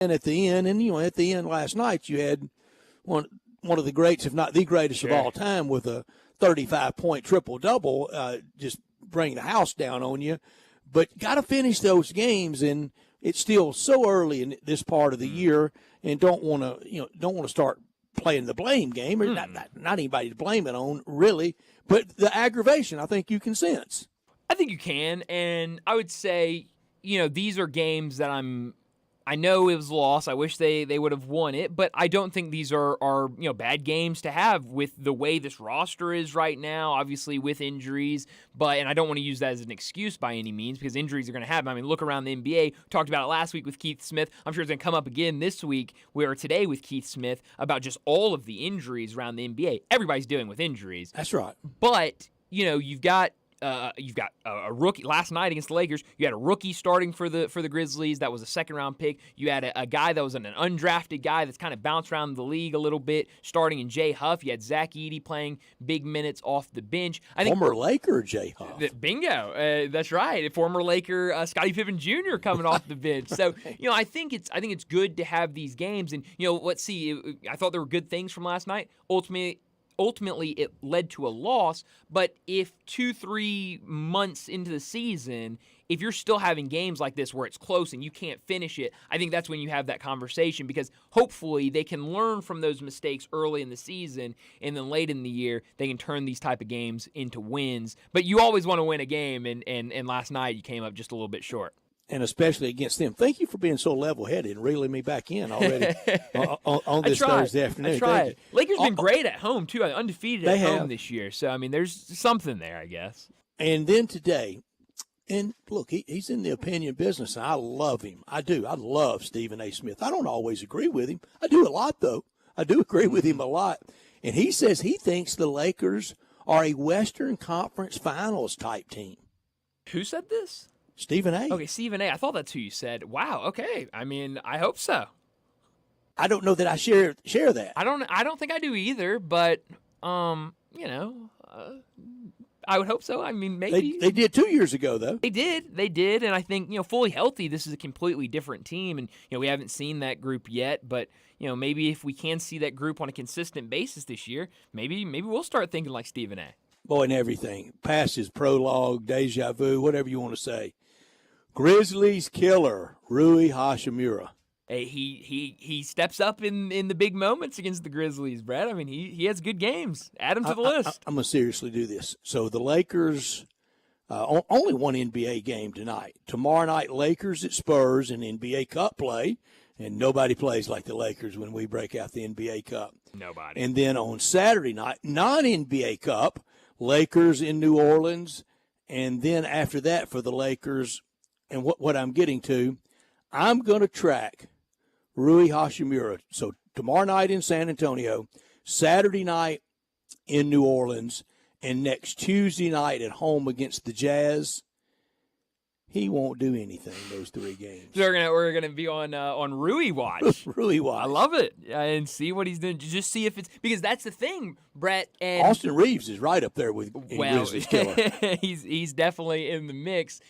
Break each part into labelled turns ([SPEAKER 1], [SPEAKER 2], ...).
[SPEAKER 1] And at the end, at the end last night, you had one of the greats, if not the greatest of all time, with a 35-point triple-double, just bring the house down on you. But got to finish those games, and it's still so early in this part of the year, and don't want to start playing the blame game. Or not anybody to blame it on, really. But the aggravation, I think you can sense.
[SPEAKER 2] I think you can, and I would say, these are games that I know it was a loss. I wish they would have won it, but I don't think these are bad games to have with the way this roster is right now, obviously with injuries. And I don't want to use that as an excuse by any means, because injuries are going to happen. I mean, look around the NBA. Talked about it last week with Keith Smith. I'm sure it's going to come up again this week, or today with Keith Smith, about just all of the injuries around the NBA. Everybody's dealing with injuries. That's right. But, you've got a rookie last night against the Lakers. You had a rookie starting for the Grizzlies. That was a second-round pick. You had a guy that was an undrafted guy that's kind of bounced around the league a little bit, starting in Jay Huff. You had Zach Edey playing big minutes off the bench. Former
[SPEAKER 1] Laker Jay Huff.
[SPEAKER 2] Bingo. That's right. Former Laker Scottie Pippen Jr. coming off the bench. So, I think it's good to have these games. And, let's see. I thought there were good things from last night. Ultimately, it led to a loss, but if 2-3 months into the season, if you're still having games like this where it's close and you can't finish it, I think that's when you have that conversation, because hopefully they can learn from those mistakes early in the season, and then late in the year, they can turn these type of games into wins. But you always want to win a game, and last night you came up just a little bit short.
[SPEAKER 1] And especially against them. Thank you for being so level-headed and reeling me back in already on this Thursday afternoon.
[SPEAKER 2] I tried. Lakers been great at home, too. Undefeated at home this year. So, there's something there, I guess.
[SPEAKER 1] And then today, and look, he's in the opinion business, and I love him. I do. I love Stephen A. Smith. I don't always agree with him. I do a lot, though. I do agree with him a lot. And he says he thinks the Lakers are a Western Conference Finals type team.
[SPEAKER 2] Who said this?
[SPEAKER 1] Stephen A.
[SPEAKER 2] Okay, Stephen A. I thought that's who you said. Wow. Okay. I hope so.
[SPEAKER 1] I don't know that I share that.
[SPEAKER 2] I don't think I do either. But I would hope so. Maybe
[SPEAKER 1] they did 2 years ago, though.
[SPEAKER 2] They did, and I think fully healthy, this is a completely different team, and we haven't seen that group yet. But maybe if we can see that group on a consistent basis this year, maybe we'll start thinking like Stephen A.
[SPEAKER 1] Boy, and everything. Past his prologue, deja vu, whatever you want to say. Grizzlies killer, Rui Hachimura.
[SPEAKER 2] Hey, he steps up in the big moments against the Grizzlies, Brett. He has good games. Add him to the list.
[SPEAKER 1] I'm going to seriously do this. So the Lakers, only one NBA game tonight. Tomorrow night, Lakers at Spurs in NBA Cup play, and nobody plays like the Lakers when we break out the NBA Cup.
[SPEAKER 2] Nobody.
[SPEAKER 1] And then on Saturday night, non-NBA Cup, Lakers in New Orleans, and then after that for the Lakers, and what I'm getting to, I'm going to track Rui Hachimura. So tomorrow night in San Antonio, Saturday night in New Orleans, and next Tuesday night at home against the Jazz. He won't do anything those 3 games.
[SPEAKER 2] So we're gonna be on Rui watch.
[SPEAKER 1] Rui watch.
[SPEAKER 2] I love it, and see what he's doing. Just see if it's, because that's the thing, Brett. And
[SPEAKER 1] Austin Reeves is right up there with Grizzlies killer.
[SPEAKER 2] he's definitely in the mix.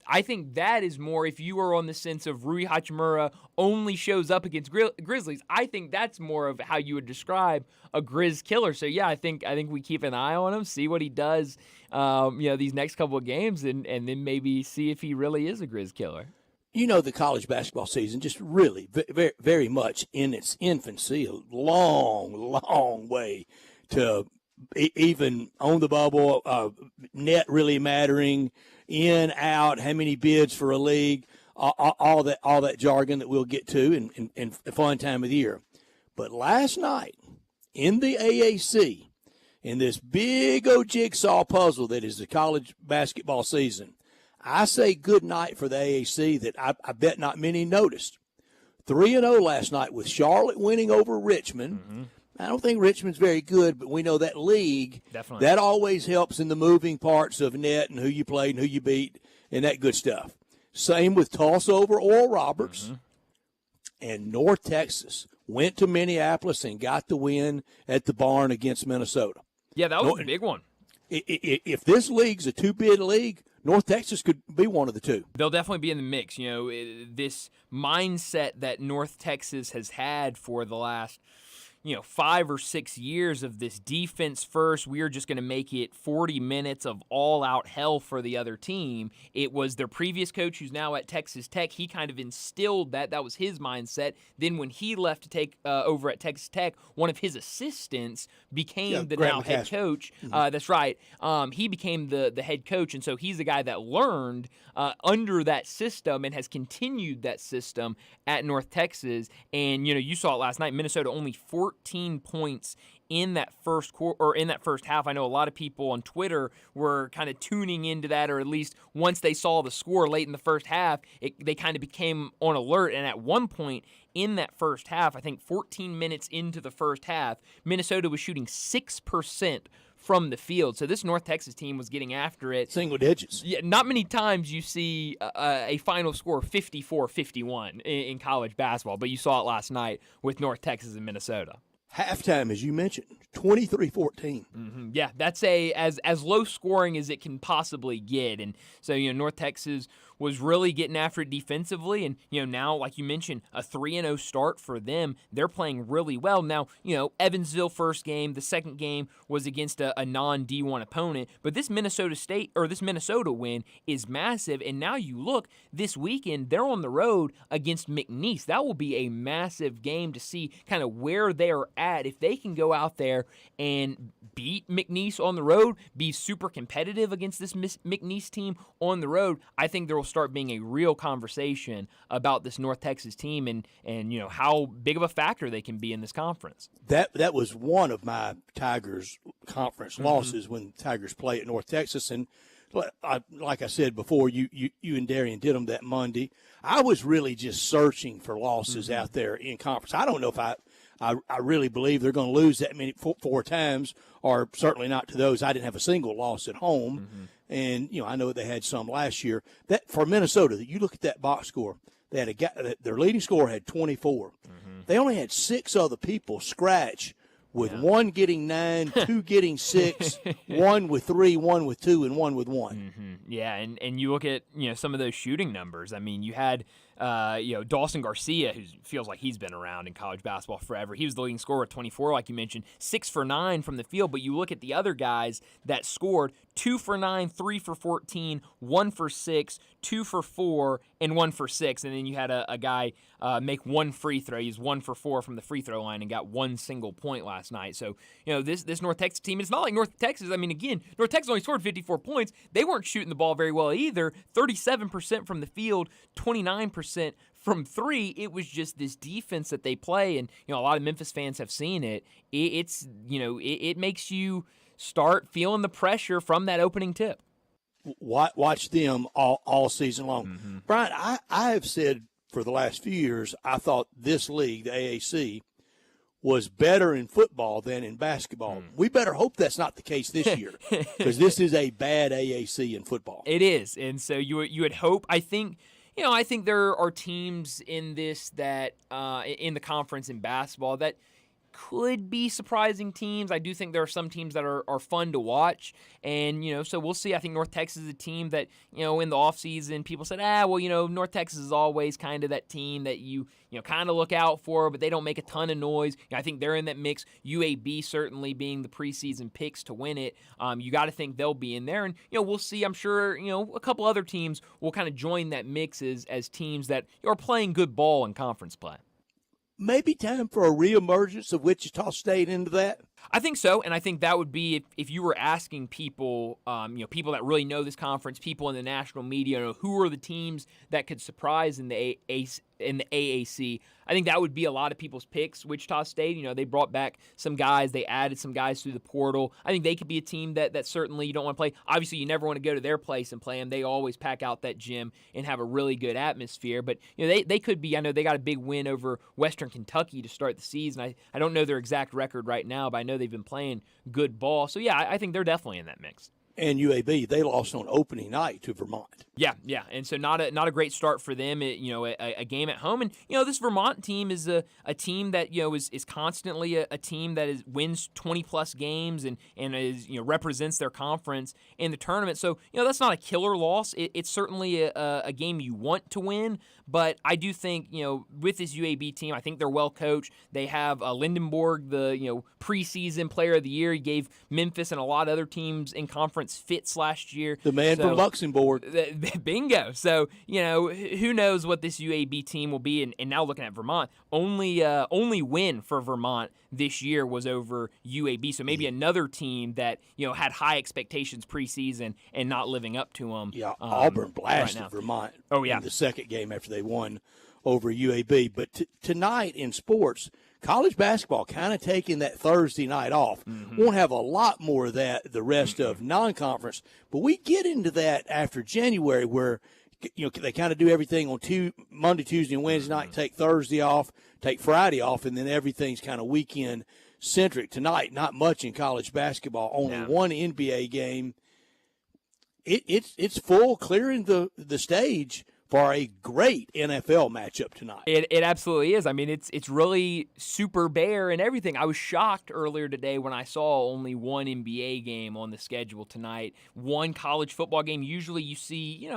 [SPEAKER 2] I think that is more, if you are on the sense of Rui Hachimura only shows up against Grizzlies, I think that's more of how you would describe a Grizz killer. So yeah, I think we keep an eye on him, see what he does, these next couple of games, and then maybe see if he really is a Grizz killer.
[SPEAKER 1] The college basketball season just really very, very much in its infancy, a long, long way to even on the bubble, net really mattering, in, out, how many bids for a league, all that jargon that we'll get to in a fun time of the year. But last night in the AAC, in this big old jigsaw puzzle that is the college basketball season, I say good night for the AAC that I bet not many noticed. 3-0 last night with Charlotte winning over Richmond. Mm-hmm. I don't think Richmond's very good, but we know that league, definitely, that always helps in the moving parts of net and who you played and who you beat and that good stuff. Same with Tulsa over Oral Roberts. Mm-hmm. And North Texas went to Minneapolis and got the win at the barn against Minnesota.
[SPEAKER 2] Yeah, that was a big one.
[SPEAKER 1] If this league's a 2-bid league, North Texas could be one of the two.
[SPEAKER 2] They'll definitely be in the mix. You know, this mindset that North Texas has had for the last 5 or 6 years of this defense first, we're just going to make it 40 minutes of all-out hell for the other team. It was their previous coach, who's now at Texas Tech. He kind of instilled that. That was his mindset. Then when he left to take over at Texas Tech, one of his assistants became the now head coach. That's right. He became the head coach, and so he's the guy that learned under that system and has continued that system at North Texas. And, you saw it last night. Minnesota only 14 points in that first quarter or in that first half. I know a lot of people on Twitter were kind of tuning into that, or at least once they saw the score late in the first half, they kind of became on alert. And at one point in that first half, I think 14 minutes into the first half, Minnesota was shooting 6% from the field. So this North Texas team was getting after it.
[SPEAKER 1] Single digits.
[SPEAKER 2] Yeah, not many times you see a final score 54-51 in college basketball, but you saw it last night with North Texas and Minnesota.
[SPEAKER 1] Halftime, as you mentioned, 23-14.
[SPEAKER 2] Mm-hmm. Yeah, that's as low scoring as it can possibly get. And so, North Texas was really getting after it defensively. And, now, like you mentioned, a 3-0 start for them. They're playing really well. Now, Evansville first game, the second game was against a non-D1 opponent. But this Minnesota win is massive. And now you look, this weekend, they're on the road against McNeese. That will be a massive game to see kind of where they're at. If they can go out there and beat McNeese on the road, be super competitive against this McNeese team on the road, I think there will start being a real conversation about this North Texas team and how big of a factor they can be in this conference.
[SPEAKER 1] That was one of my Tigers conference losses when Tigers play at North Texas. And like I said before, you and Darian did them that Monday. I was really just searching for losses out there in conference. I don't know if I really believe they're going to lose that many four times, or certainly not to those. I didn't have a single loss at home. And, I know they had some last year. That for Minnesota, you look at that box score, they had a guy, their leading scorer had 24. They only had 6 other people scratch, with one getting 9, 2 getting 6, 1 with 3, 1 with 2, and 1 with 1.
[SPEAKER 2] Yeah, and you look at some of those shooting numbers. I mean, you had Dawson Garcia, who feels like he's been around in college basketball forever. He was the leading scorer at 24, like you mentioned, 6 for 9 from the field. But you look at the other guys that scored: 2 for 9, 3 for 14, 1 for 6, 2 for 4, and 1 for 6. And then you had a guy make 1 free throw. He was 1 for 4 from the free throw line and got 1 single point last night. So this North Texas team, it's not like North Texas. I mean, again, North Texas only scored 54 points. They weren't shooting the ball very well either. 37% from the field, 29% from 3. It was just this defense that they play, and a lot of Memphis fans have seen it. It makes you start feeling the pressure from that opening tip.
[SPEAKER 1] Watch them all season long. Brian, I have said for the last few years, I thought this league, the AAC, was better in football than in basketball. We better hope that's not the case this year, because this is a bad AAC in football.
[SPEAKER 2] It is, and so you would hope. I think there are teams in this that in the conference in basketball that could be surprising teams. I do think there are some teams that are fun to watch, and so we'll see. I think North Texas is a team that in the offseason people said, North Texas is always kind of that team that you kind of look out for, but they don't make a ton of noise. I think they're in that mix. UAB certainly being the preseason picks to win it. You got to think they'll be in there, and we'll see. I'm sure a couple other teams will kind of join that mix as teams that are playing good ball in conference play.
[SPEAKER 1] Maybe time for a reemergence of Wichita State into that?
[SPEAKER 2] I think so, and I think that would be if you were asking people, people that really know this conference, people in the national media, who are the teams that could surprise in the AAC. I think that would be a lot of people's picks. Wichita State, they brought back some guys. They added some guys through the portal. I think they could be a team that certainly you don't want to play. Obviously, you never want to go to their place and play them. They always pack out that gym and have a really good atmosphere. But, they could be. I know they got a big win over Western Kentucky to start the season. I don't know their exact record right now, but I know they've been playing good ball. So, yeah, I think they're definitely in that mix.
[SPEAKER 1] and UAB, they lost on opening night to Vermont.
[SPEAKER 2] Yeah, and so not a great start for them. A game at home, and this Vermont team is a team that is constantly a team that wins 20+ games and is represents their conference in the tournament. So that's not a killer loss. It's certainly a game you want to win, but I do think with this UAB team, I think they're well coached. They have Lindenborg, the preseason player of the year. He gave Memphis and a lot of other teams in conference fits last year.
[SPEAKER 1] The man from Luxembourg.
[SPEAKER 2] Bingo. So, who knows what this UAB team will be. And now looking at Vermont, only win for Vermont this year was over UAB. So maybe another team that, had high expectations preseason and not living up to them.
[SPEAKER 1] Yeah, Auburn blasted Vermont in the second game after they won over UAB. But tonight in sports, college basketball kind of taking that Thursday night off. Won't have a lot more of that the rest of non-conference, but we get into that after January where they kind of do everything on Monday, Tuesday, and Wednesday night, take Thursday off, take Friday off, and then everything's kind of weekend centric. Tonight, not much in college basketball, only one NBA game. It's full, clearing the stage for a great NFL matchup tonight.
[SPEAKER 2] It absolutely is. I mean, it's really super bare and everything. I was shocked earlier today when I saw only one NBA game on the schedule tonight, one college football game. Usually you see,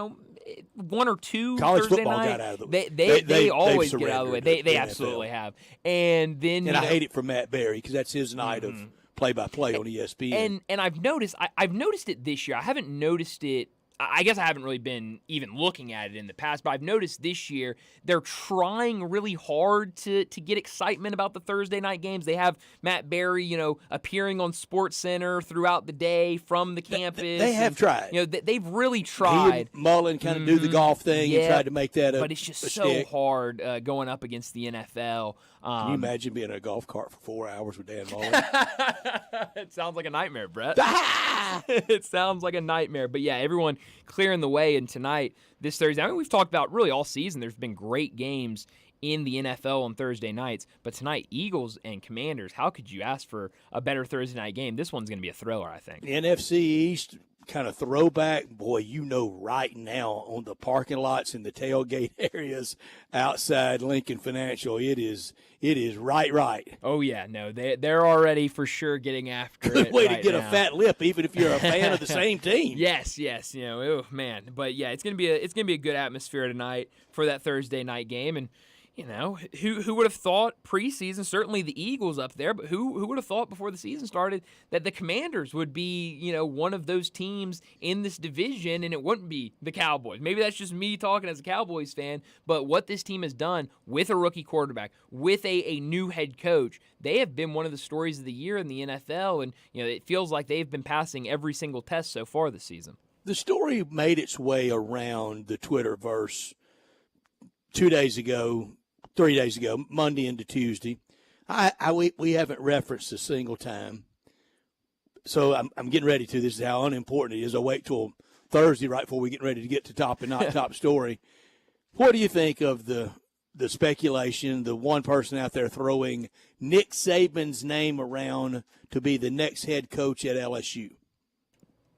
[SPEAKER 2] one or two
[SPEAKER 1] college
[SPEAKER 2] Thursday
[SPEAKER 1] football
[SPEAKER 2] night.
[SPEAKER 1] got out of the way.
[SPEAKER 2] They always get out of the way. They absolutely have. And then
[SPEAKER 1] I hate it for Matt Berry because that's his night of play-by-play on ESPN.
[SPEAKER 2] And I've noticed it this year. I haven't noticed it. I guess I haven't really been even looking at it in the past, but I've noticed this year they're trying really hard to get excitement about the Thursday night games. They have Matt Berry, appearing on SportsCenter throughout the day from the campus.
[SPEAKER 1] They have tried.
[SPEAKER 2] They've really tried.
[SPEAKER 1] He and Mullen kind of do the golf thing and tried to make that
[SPEAKER 2] but it's just so hard going up against the NFL.
[SPEAKER 1] Can you imagine being in a golf cart for 4 hours with Dan Mullen?
[SPEAKER 2] It sounds like a nightmare, Brett. It sounds like a nightmare. But, yeah, everyone clearing the way. And tonight, this Thursday, I mean, we've talked about really all season. There's been great games in the NFL on Thursday nights. But tonight, Eagles and Commanders, how could you ask for a better Thursday night game? This one's going to be a thriller, I think.
[SPEAKER 1] The NFC East kind of throwback. Boy, right now on the parking lots and the tailgate areas outside Lincoln Financial, it is right.
[SPEAKER 2] Oh, yeah. No, they're already for sure getting after
[SPEAKER 1] Good
[SPEAKER 2] it
[SPEAKER 1] way
[SPEAKER 2] right
[SPEAKER 1] to get
[SPEAKER 2] now.
[SPEAKER 1] a fat lip, even if you're a fan of the same team.
[SPEAKER 2] Yes. Oh, man. But, yeah, it's gonna be a good atmosphere tonight for that Thursday night game. And, who would have thought preseason, certainly the Eagles up there, but who would have thought before the season started that the Commanders would be, one of those teams in this division, and it wouldn't be the Cowboys. Maybe that's just me talking as a Cowboys fan, but what this team has done with a rookie quarterback, with a new head coach, they have been one of the stories of the year in the NFL, and, it feels like they've been passing every single test so far this season.
[SPEAKER 1] The story made its way around the Twitterverse 3 days ago, Monday into Tuesday. We haven't referenced a single time. So I'm getting ready to. This is how unimportant it is. I'll wait till Thursday right before we get ready to get to top and not top story. What do you think of the speculation, the one person out there throwing Nick Saban's name around to be the next head coach at LSU?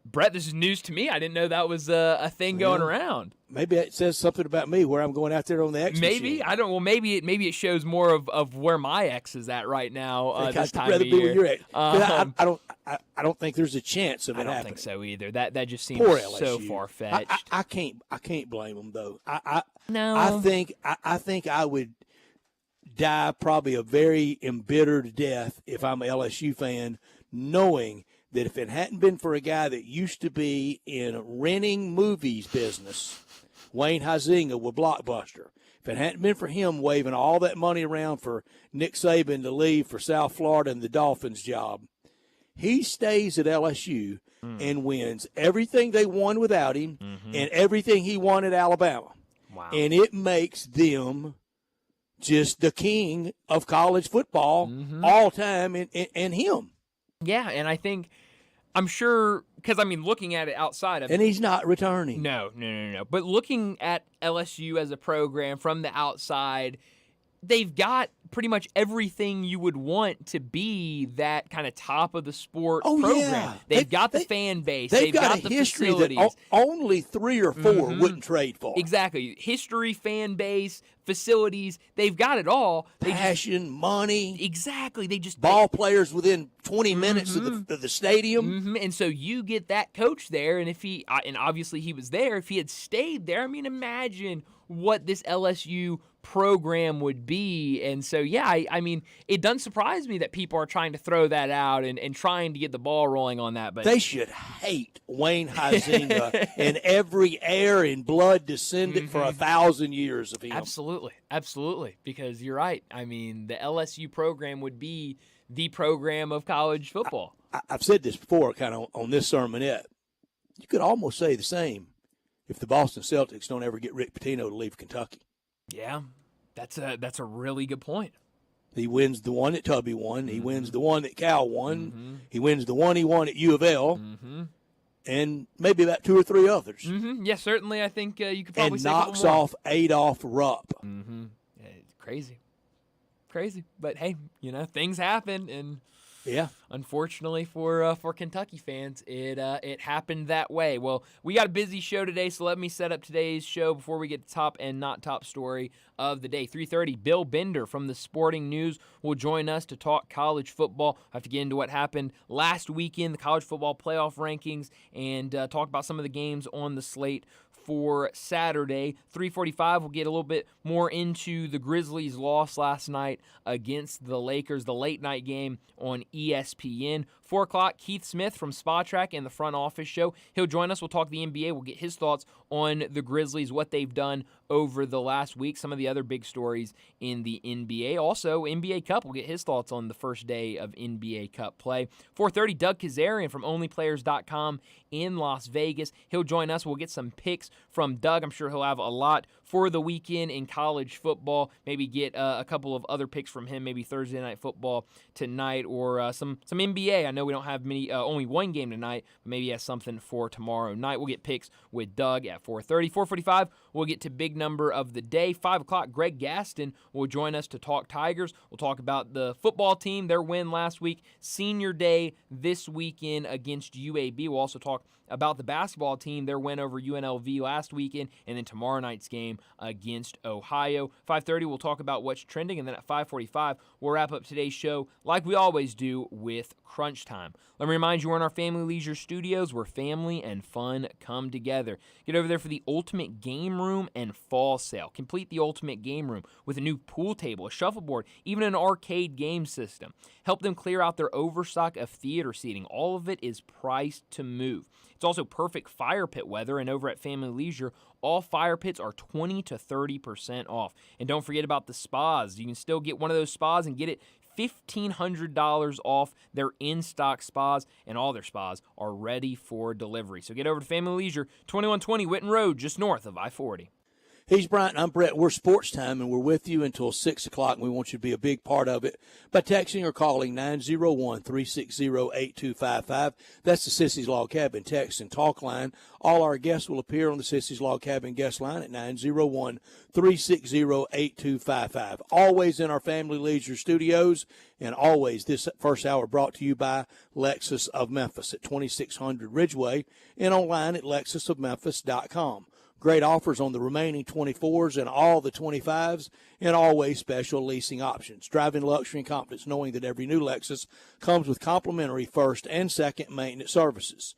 [SPEAKER 2] Brett, this is news to me. I didn't know that was a thing going around.
[SPEAKER 1] Maybe it says something about me where I'm going out there on the X
[SPEAKER 2] Maybe
[SPEAKER 1] machine.
[SPEAKER 2] I don't. Well, maybe it shows more of where my ex is at right now. This time
[SPEAKER 1] rather
[SPEAKER 2] of
[SPEAKER 1] be
[SPEAKER 2] year.
[SPEAKER 1] where you're at. I don't think there's a chance of it happening.
[SPEAKER 2] I don't think so either. That just seems
[SPEAKER 1] Poor
[SPEAKER 2] so
[SPEAKER 1] LSU.
[SPEAKER 2] far fetched.
[SPEAKER 1] I can't blame them though.
[SPEAKER 2] No.
[SPEAKER 1] I think I would die probably a very embittered death if I'm an LSU fan, knowing that if it hadn't been for a guy that used to be in renting movies business, Wayne Huizinga with Blockbuster, if it hadn't been for him waving all that money around for Nick Saban to leave for South Florida and the Dolphins job, he stays at LSU and wins everything they won without him and everything he won at Alabama.
[SPEAKER 2] Wow.
[SPEAKER 1] And it makes them just the king of college football all time and him.
[SPEAKER 2] Yeah, and I'm sure, because, looking at it outside of
[SPEAKER 1] And he's not returning.
[SPEAKER 2] No. But looking at LSU as a program from the outside, they've got pretty much everything you would want to be that kind of top of the sport program.
[SPEAKER 1] Yeah.
[SPEAKER 2] They've got the fan base.
[SPEAKER 1] They've got a
[SPEAKER 2] the
[SPEAKER 1] history
[SPEAKER 2] facilities.
[SPEAKER 1] that only 3 or 4 wouldn't trade for.
[SPEAKER 2] Exactly. History, fan base, facilities. They've got it all.
[SPEAKER 1] Passion, money.
[SPEAKER 2] Exactly. They just
[SPEAKER 1] ball players within 20 minutes of the stadium.
[SPEAKER 2] And so you get that coach there, and if he and obviously he was there. If he had stayed there, I mean, imagine what this LSU program would be. And so, yeah, I mean, it doesn't surprise me that people are trying to throw that out and trying to get the ball rolling on that. But
[SPEAKER 1] they should hate Wayne Huizenga and every air and blood descendant for 1,000 years of him.
[SPEAKER 2] Absolutely, because you're right. I mean, the LSU program would be the program of college football.
[SPEAKER 1] I've said this before, kind of on this sermonette. You could almost say the same if the Boston Celtics don't ever get Rick Pitino to leave Kentucky.
[SPEAKER 2] Yeah, that's a really good point.
[SPEAKER 1] He wins the one that Tubby won. He wins the one that Cal won. He wins the one he won at U of L. And maybe about 2 or 3 others.
[SPEAKER 2] Yeah, certainly. I think you could probably
[SPEAKER 1] and
[SPEAKER 2] say
[SPEAKER 1] knocks off Adolph Rupp.
[SPEAKER 2] Yeah, it's crazy. But hey, things happen, and
[SPEAKER 1] yeah,
[SPEAKER 2] unfortunately for Kentucky fans, it happened that way. Well, we got a busy show today, so let me set up today's show before we get to top and not top story of the day. 3:30, Bill Bender from the Sporting News will join us to talk college football. I have to get into what happened last weekend, the college football playoff rankings, and talk about some of the games on the slate for Saturday. 3:45, we'll get a little bit more into the Grizzlies' loss last night against the Lakers, the late-night game on ESPN. 4 o'clock, Keith Smith from Spa Track and the Front Office Show. He'll join us. We'll talk the NBA. We'll get his thoughts on the Grizzlies, what they've done over the last week, some of the other big stories in the NBA. Also, NBA Cup, we'll get his thoughts on the first day of NBA Cup play. 4:30, Doug Kazarian from OnlyPlayers.com in Las Vegas. He'll join us. We'll get some picks from Doug. I'm sure he'll have a lot for the weekend in college football. Maybe get a couple of other picks from him, maybe Thursday Night Football tonight, or some NBA. I know we don't have only one game tonight, but maybe he has something for tomorrow night. We'll get picks with Doug at 4:30. 4:45, we'll get to big number of the day. 5 o'clock, Greg Gaston will join us to talk Tigers. We'll talk about the football team, their win last week, senior day this weekend against UAB. We'll also talk about the basketball team, their win over UNLV last weekend, and then tomorrow night's game against Ohio. 5:30, we'll talk about what's trending, and then at 5:45, we'll wrap up today's show like we always do with Crunch Time. Let me remind you, we're in our Family Leisure Studios where family and fun come together. Get over there for the Ultimate Game Room and Fall Sale. Complete the Ultimate Game Room with a new pool table, a shuffleboard, even an arcade game system. Help them clear out their overstock of theater seating. All of it is priced to move. It's also perfect fire pit weather, and over at Family Leisure, all fire pits are 20 to 30% off. And don't forget about the spas. You can still get one of those spas and get it $1,500 off. Their in-stock spas, and all their spas are ready for delivery. So get over to Family Leisure, 2120 Whitten Road, just north of I-40.
[SPEAKER 1] He's Bryant, I'm Brett. We're Sports Time, and we're with you until 6 o'clock, and we want you to be a big part of it by texting or calling 901-360-8255. That's the Sissy's Log Cabin text and talk line. All our guests will appear on the Sissy's Log Cabin guest line at 901-360-8255. Always in our Family Leisure Studios, and always this first hour brought to you by Lexus of Memphis at 2600 Ridgeway and online at lexusofmemphis.com. Great offers on the remaining 24s and all the 25s, and always special leasing options. Driving luxury and confidence knowing that every new Lexus comes with complimentary first and second maintenance services.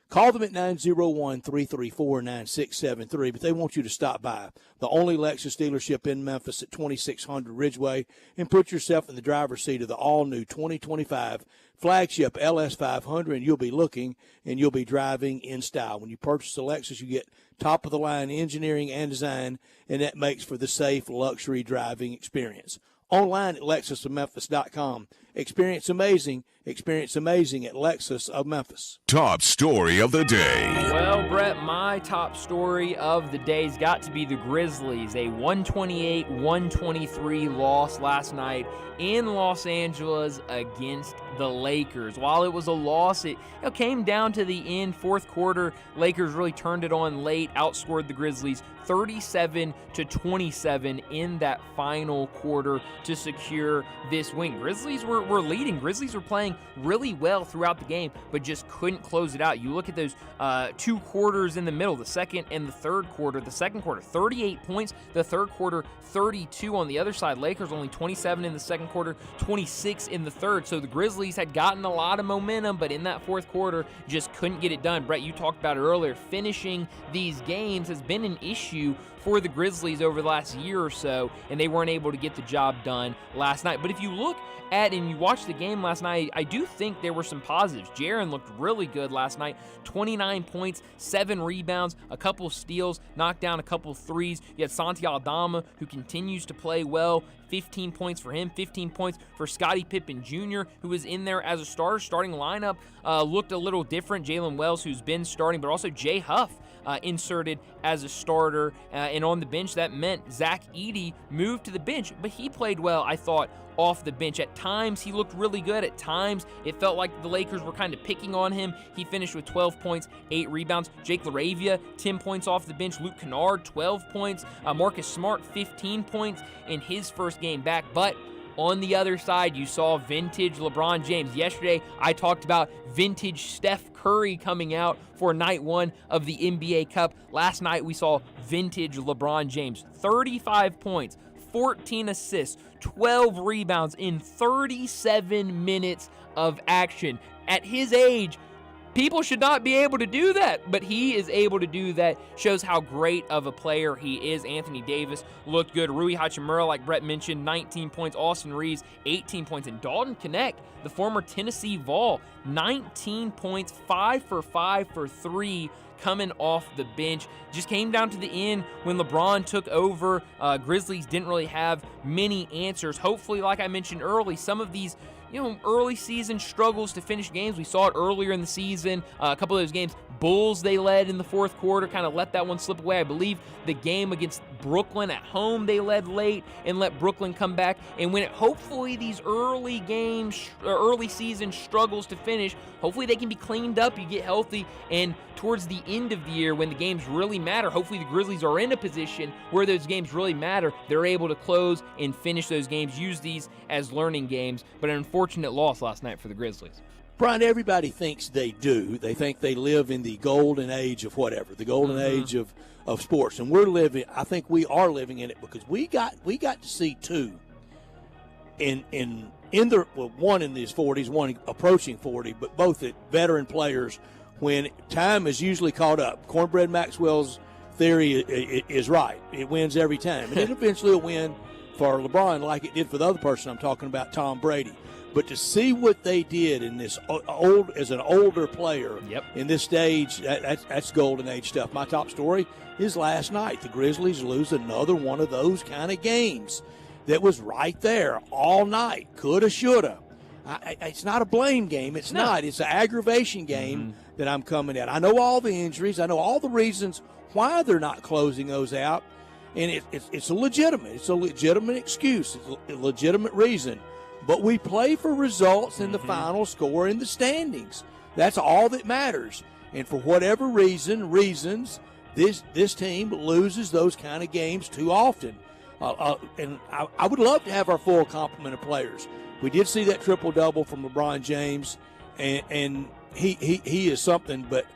[SPEAKER 1] Call them at 901-334-9673, but they want you to stop by the only Lexus dealership in Memphis at 2600 Ridgeway and put yourself in the driver's seat of the all-new 2025 flagship LS500, and you'll be looking and you'll be driving in style. When you purchase a Lexus, you get top-of-the-line engineering and design, and that makes for the safe luxury driving experience. Online at lexusofmemphis.com. Experience amazing experience amazing at Lexus of Memphis.
[SPEAKER 3] Top story of the day.
[SPEAKER 2] Well, Brett, my top story of the day's got to be the Grizzlies. A 128-123 loss last night in Los Angeles against the Lakers. While it was a loss, it came down to the end. Fourth quarter, Lakers really turned it on late, outscored the Grizzlies 37-27 in that final quarter to secure this win. Grizzlies were leading. Grizzlies were playing really well throughout the game, but just couldn't close it out. You look at those 2 quarters in the middle, the second and the third quarter. The second quarter, 38 points. The third quarter, 32 on the other side. Lakers only 27 in the second quarter, 26 in the third. So the Grizzlies had gotten a lot of momentum, but in that fourth quarter, just couldn't get it done. Brett, you talked about it earlier. Finishing these games has been an issue for the Grizzlies over the last year or so, and they weren't able to get the job done last night. But if you look at and you watch the game last night, I do think there were some positives. Jaren looked really good last night. 29 points, 7 rebounds, a couple of steals, knocked down a couple of threes. You had Santi Aldama, who continues to play well. 15 points for him, 15 points for Scottie Pippen Jr., who was in there as a starter. Starting lineup looked a little different. Jalen Wells, who's been starting, but also Jay Huff inserted as a starter. And on the bench, that meant Zach Edey moved to the bench, but he played well, I thought, off the bench. At times, he looked really good. At times, it felt like the Lakers were kind of picking on him. He finished with 12 points, 8 rebounds. Jake LaRavia, 10 points off the bench. Luke Kennard, 12 points. Marcus Smart, 15 points in his first game back. But on the other side, you saw vintage LeBron James. Yesterday, I talked about vintage Steph Curry coming out for night 1 of the NBA Cup. Last night, we saw vintage LeBron James. 35 points, 14 assists, 12 rebounds in 37 minutes of action. At his age, people should not be able to do that, but he is able to do that. Shows how great of a player he is. Anthony Davis looked good. Rui Hachimura, like Brett mentioned, 19 points. Austin Reeves, 18 points. And Dalton Knecht, the former Tennessee Vol, 19 points, 5 for 5 for 3 coming off the bench. Just came down to the end when LeBron took over. Grizzlies didn't really have many answers. Hopefully, like I mentioned early, some of these early season struggles to finish games. We saw it earlier in the season. A couple of those games, Bulls, they led in the fourth quarter, kind of let that one slip away. I believe the game against Brooklyn at home, they led late and let Brooklyn come back. And when hopefully these early games, early season struggles to finish, hopefully they can be cleaned up, you get healthy, and towards the end of the year when the games really matter, hopefully the Grizzlies are in a position where those games really matter. They're able to close and finish those games, use these as learning games. But an unfortunate loss last night for the Grizzlies.
[SPEAKER 1] Brian, everybody thinks they do. They think they live in the golden age of whatever, the golden age of sports. And I think we are living in it because we got to see two one in his 40s, one approaching 40, but both at veteran players when time is usually caught up. Cornbread Maxwell's theory is right. It wins every time. And it eventually will win for LeBron like it did for the other person I'm talking about, Tom Brady. But to see what they did in this as an older player in this stage, that's golden age stuff. My top story is last night. The Grizzlies lose another one of those kind of games that was right there all night. Coulda, shoulda. It's not a blame game. It's not. It's an aggravation game that I'm coming at. I know all the injuries. I know all the reasons why they're not closing those out. And it's a legitimate excuse. It's a legitimate reason. But we play for results in the final score in the standings. That's all that matters. And for whatever reasons, this team loses those kind of games too often. And I would love to have our full complement of players. We did see that triple-double from LeBron James, and he is something. But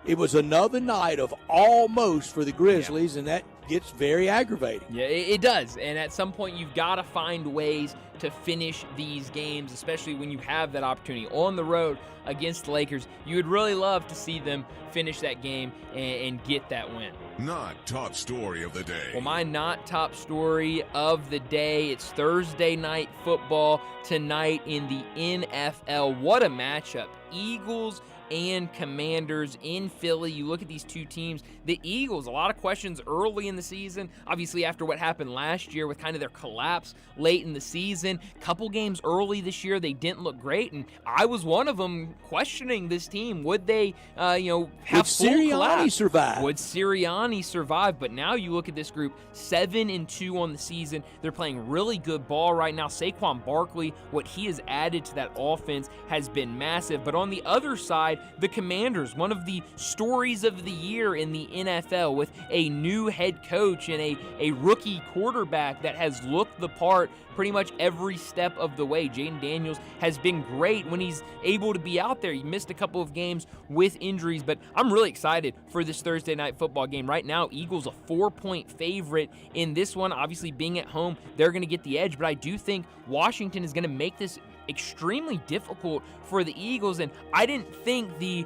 [SPEAKER 1] it was another night of almost for the Grizzlies, and that gets very aggravating.
[SPEAKER 2] Yeah, it does. And at some point, you've got to find ways to finish these games, especially when you have that opportunity on the road against the Lakers. You would really love to see them finish that game and get that win.
[SPEAKER 3] Not top story of the day.
[SPEAKER 2] Well, my not top story of the day, it's Thursday night football tonight in the NFL. What a matchup. Eagles and Commanders in Philly. You look at these two teams. The Eagles, a lot of questions early in the season. Obviously, after what happened last year with kind of their collapse late in the season. Couple games early this year, they didn't look great, and I was one of them questioning this team. Would they, have
[SPEAKER 1] Would
[SPEAKER 2] full
[SPEAKER 1] Sirianni
[SPEAKER 2] collapse?
[SPEAKER 1] survive?
[SPEAKER 2] Would Sirianni survive? But now you look at this group, 7-2 on the season. They're playing really good ball right now. Saquon Barkley, what he has added to that offense has been massive. But on the other side, the Commanders, one of the stories of the year in the NFL, with a new head coach and a rookie quarterback that has looked the part pretty much every step of the way. Jaden Daniels has been great when he's able to be out there. He missed a couple of games with injuries, but I'm really excited for this Thursday night football game. Right now, Eagles a 4-point favorite in this one. Obviously, being at home, they're going to get the edge, but I do think Washington is going to make this extremely difficult for the Eagles, and I didn't think the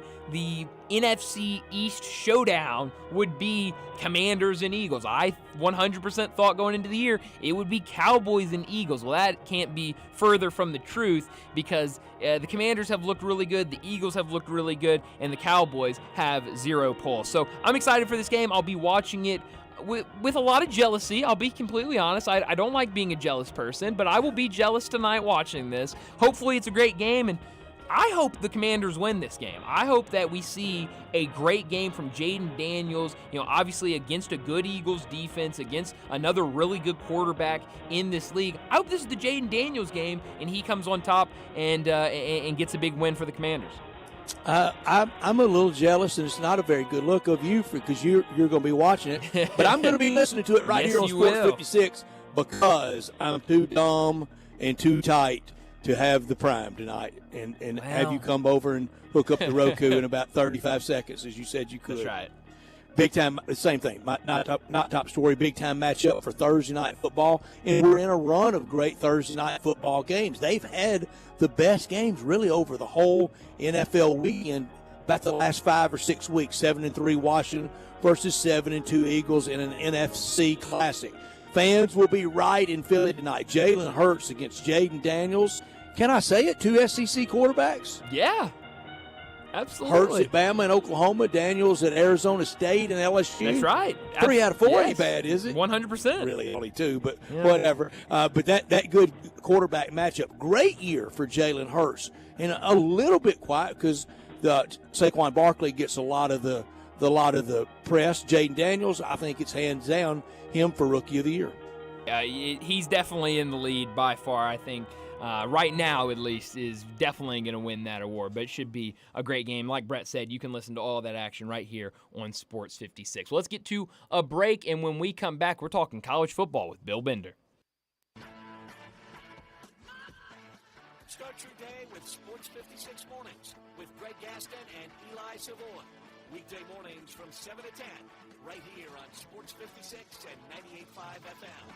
[SPEAKER 2] NFC East showdown would be Commanders and Eagles. I 100% thought going into the year it would be Cowboys and Eagles. Well, that can't be further from the truth, because the Commanders have looked really good, the Eagles have looked really good, and the Cowboys have zero pulse. So I'm excited for this game. I'll be watching it with a lot of jealousy. I'll be completely honest. I don't like being a jealous person, but I will be jealous tonight watching this. Hopefully it's a great game, and I hope the Commanders win this game. I hope that we see a great game from Jaden Daniels, obviously against a good Eagles defense, against another really good quarterback in this league. I hope this is the Jaden Daniels game, and he comes on top and gets a big win for the Commanders.
[SPEAKER 1] I'm a little jealous, and it's not a very good look of you because you're going to be watching it. But I'm going to be listening to it right
[SPEAKER 2] Yes,
[SPEAKER 1] here on
[SPEAKER 2] you
[SPEAKER 1] Sports
[SPEAKER 2] will.
[SPEAKER 1] 56 because I'm too dumb and too tight to have the prime tonight and have you come over and hook up the Roku in about 35 seconds, as you said you could.
[SPEAKER 2] That's right.
[SPEAKER 1] Big time, same thing. Not top story. Big time matchup for Thursday night football, and we're in a run of great Thursday night football games. They've had the best games really over the whole NFL weekend, about the last 5 or 6 weeks. 7-3 Washington versus 7-2 Eagles in an NFC Classic. Fans will be right in Philly tonight. Jalen Hurts against Jaden Daniels. Can I say it? 2 SEC quarterbacks.
[SPEAKER 2] Yeah.
[SPEAKER 1] Hurts
[SPEAKER 2] Absolutely.
[SPEAKER 1] at Bama and Oklahoma, Daniels at Arizona State and LSU.
[SPEAKER 2] That's right.
[SPEAKER 1] 3 out of 4
[SPEAKER 2] Yes.
[SPEAKER 1] ain't bad, is it?
[SPEAKER 2] 100%.
[SPEAKER 1] Really only 2, but
[SPEAKER 2] Yeah.
[SPEAKER 1] whatever. But that good quarterback matchup. Great year for Jalen Hurts, and a little bit quiet because the Saquon Barkley gets a lot of the press. Jaden Daniels, I think it's hands down him for Rookie of the Year.
[SPEAKER 2] He's definitely in the lead by far. I think right now, at least, is definitely going to win that award. But it should be a great game. Like Brett said, you can listen to all that action right here on Sports 56. Well, let's get to a break, and when we come back, we're talking college football with Bill Bender.
[SPEAKER 4] Start your day with Sports 56 Mornings with Greg Gaston and Eli Savoy. Weekday mornings from 7 to 10, right here on Sports 56 and 98.5 FM.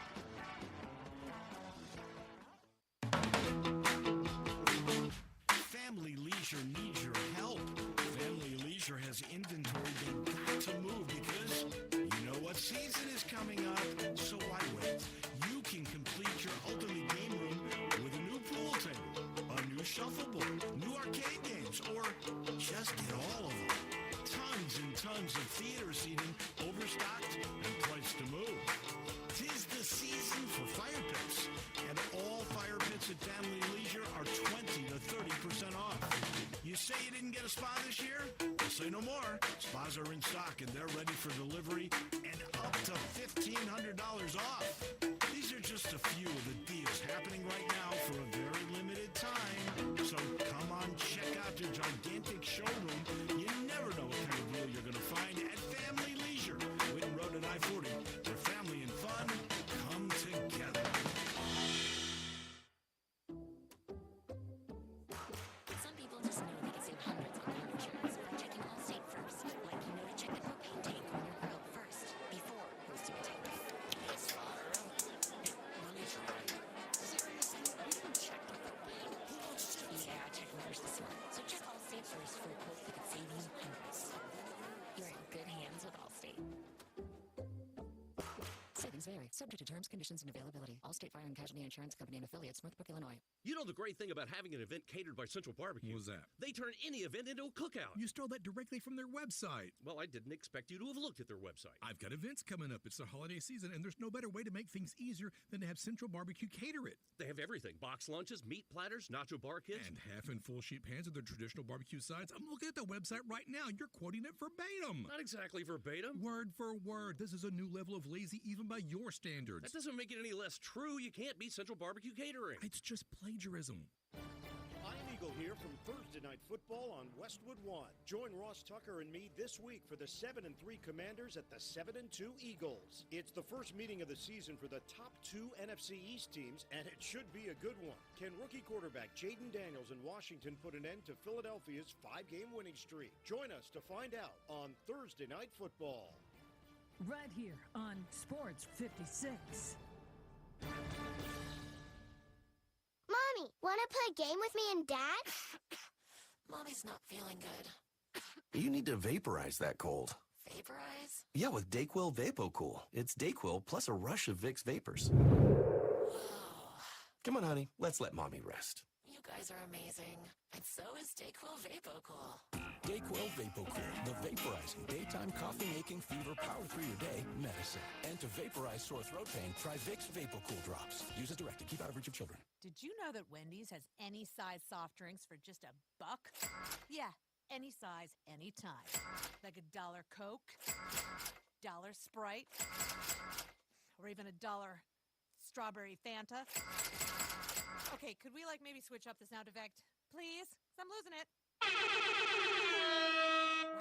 [SPEAKER 5] Family Leisure needs your help. Family Leisure has inventory they've got to move because you know what season is coming up. So why wait? You can complete your ultimate game room with a new pool table, a new shuffleboard, new arcade games, or just get all of them. Tons and tons of theater seating, overstocked and priced to move. 'Tis the season for fire pits, and all fire pits at Family Leisure are 20 to 30% off. You say you didn't get a spa this year? Well, say no more. Spas are in stock and they're ready for delivery and up to $1,500 off. These are just a few of the deals happening right now for a very limited time. So come on, check out their gigantic showroom. You never know what kind of deal you're going to find at Family Leisure, Witten Road and I-40, where family and fun come together.
[SPEAKER 6] Some people just know they can save hundreds on car insurance by checking Allstate first. Like you know to check the propane tank on your grill first before boosting a tank. Yes, Father. Money's right. Seriously? Exclusions vary. Subject to terms, conditions, and availability. Allstate Fire and Casualty Insurance Company and affiliates, Northbrook, Illinois.
[SPEAKER 7] You know the great thing about having an event catered by Central Barbecue?
[SPEAKER 8] What was that?
[SPEAKER 7] They turn any event into a cookout.
[SPEAKER 8] You stole that directly from their website.
[SPEAKER 7] Well, I didn't expect you to have looked at their website.
[SPEAKER 8] I've got events coming up. It's the holiday season, and there's no better way to make things easier than to have Central Barbecue cater it.
[SPEAKER 7] They have everything. Box lunches, meat platters, nacho bar kits.
[SPEAKER 8] And half and full sheet pans of their traditional barbecue sides. I'm looking at the website right now. You're quoting it verbatim.
[SPEAKER 7] Not exactly verbatim.
[SPEAKER 8] Word for word. This is a new level of lazy even by your standards.
[SPEAKER 7] That doesn't make it any less true. You can't beat Central Barbecue Catering.
[SPEAKER 8] It's just plagiarism.
[SPEAKER 9] I'm Eagle here from Thursday Night Football on Westwood One. Join Ross Tucker and me this week for the 7-3 Commanders at the 7-2 Eagles. It's the first meeting of the season for the top two NFC East teams, and it should be a good one. Can rookie quarterback Jaden Daniels in Washington put an end to Philadelphia's 5-game winning streak? Join us to find out on Thursday Night Football.
[SPEAKER 10] Right here on Sports 56.
[SPEAKER 11] Mommy, want to play a game with me and Dad?
[SPEAKER 6] Mommy's not feeling good.
[SPEAKER 12] You need to vaporize that cold.
[SPEAKER 6] Vaporize?
[SPEAKER 12] Yeah, with Dayquil VapoCool. It's Dayquil plus a rush of Vicks vapors.
[SPEAKER 6] Whoa.
[SPEAKER 12] Come on, honey. Let's let Mommy rest.
[SPEAKER 6] You guys are amazing. And so is Dayquil VapoCool.
[SPEAKER 13] Dayquil VapoCool, the vaporizing, daytime coffee-making, fever power through your day medicine. And to vaporize sore throat pain, try Vicks VapoCool drops. Use as directed. Keep out of reach of children.
[SPEAKER 14] Did you know that Wendy's has any size soft drinks for just $1? Yeah, any size, anytime. Like $1 Coke, $1 Sprite, or even $1 strawberry Fanta. Okay, could we maybe switch up the sound effect, please? 'Cause I'm losing it.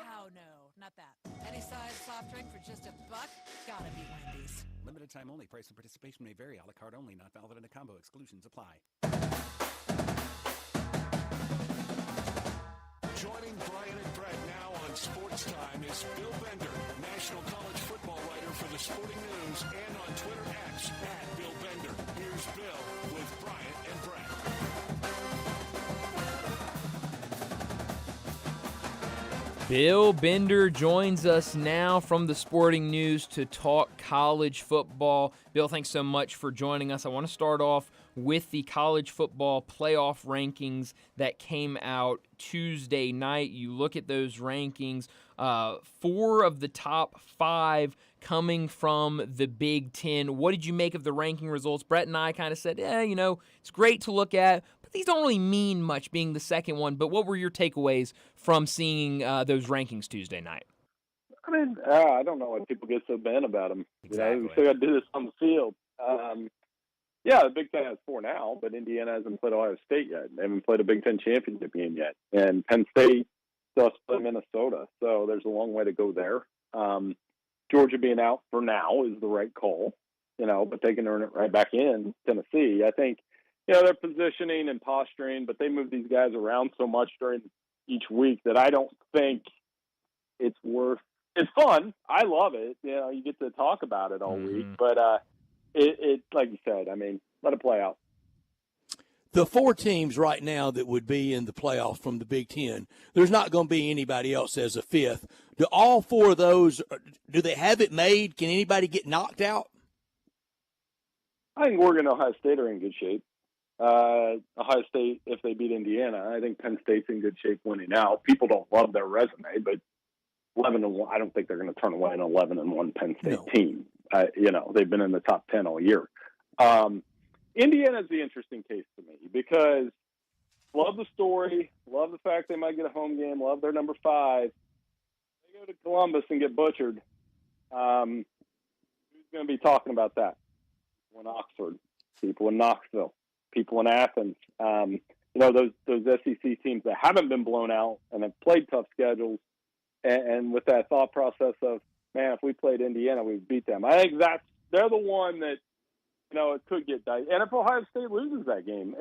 [SPEAKER 14] Wow, no, not that. Any size soft drink for just $1? Gotta be Wendy's.
[SPEAKER 15] Limited time only. Price and participation may vary. A la carte only. Not valid in a combo. Exclusions apply.
[SPEAKER 4] Joining Brian and Brett now on Sportstime is Bill Bender, National College Football writer for the Sporting News, and on Twitter X @BillBender. Here's Bill with Brian and Brett.
[SPEAKER 2] Bill Bender joins us now from the Sporting News to talk college football. Bill, thanks so much for joining us. I want to start off with the college football playoff rankings that came out Tuesday night. You look at those rankings, 4 of the top 5 coming from the Big Ten. What did you make of the ranking results? Brett and I kind of said, it's great to look at, but these don't really mean much being the second one. But what were your takeaways from seeing those rankings Tuesday night?
[SPEAKER 16] I mean, I don't know why people get so bent about them.
[SPEAKER 2] Exactly.
[SPEAKER 16] We still got to do this on the field. The Big Ten has 4 now, but Indiana hasn't played Ohio State yet. They haven't played a Big Ten championship game yet. And Penn State still has to play Minnesota, so there's a long way to go there. Georgia being out for now is the right call, but they can earn it right back in Tennessee. I think, they're positioning and posturing, but they move these guys around so much during each week that I don't think it's worth. It's fun. I love it. You get to talk about it all week, but it like you said, let it play out.
[SPEAKER 1] The 4 teams right now that would be in the playoff from the Big Ten, there's not going to be anybody else as a 5th. Do all 4 of those, do they have it made? Can anybody get knocked out?
[SPEAKER 16] I think Oregon and Ohio State are in good shape. Ohio State, if they beat Indiana, I think Penn State's in good shape winning out. People don't love their resume, but 11-1, I don't think they're going to turn away an 11-1 Penn State team. They've been in the top 10 all year. Indiana's the interesting case to me because love the story, love the fact they might get a home game, love their number 5. They go to Columbus and get butchered. Who's going to be talking about that? People in Oxford, people in Knoxville, people in Athens. Those SEC teams that haven't been blown out and have played tough schedules, and with that thought process of, man, if we played Indiana, we'd beat them. I think they're the one that, it could get dicey. And if Ohio State loses that game,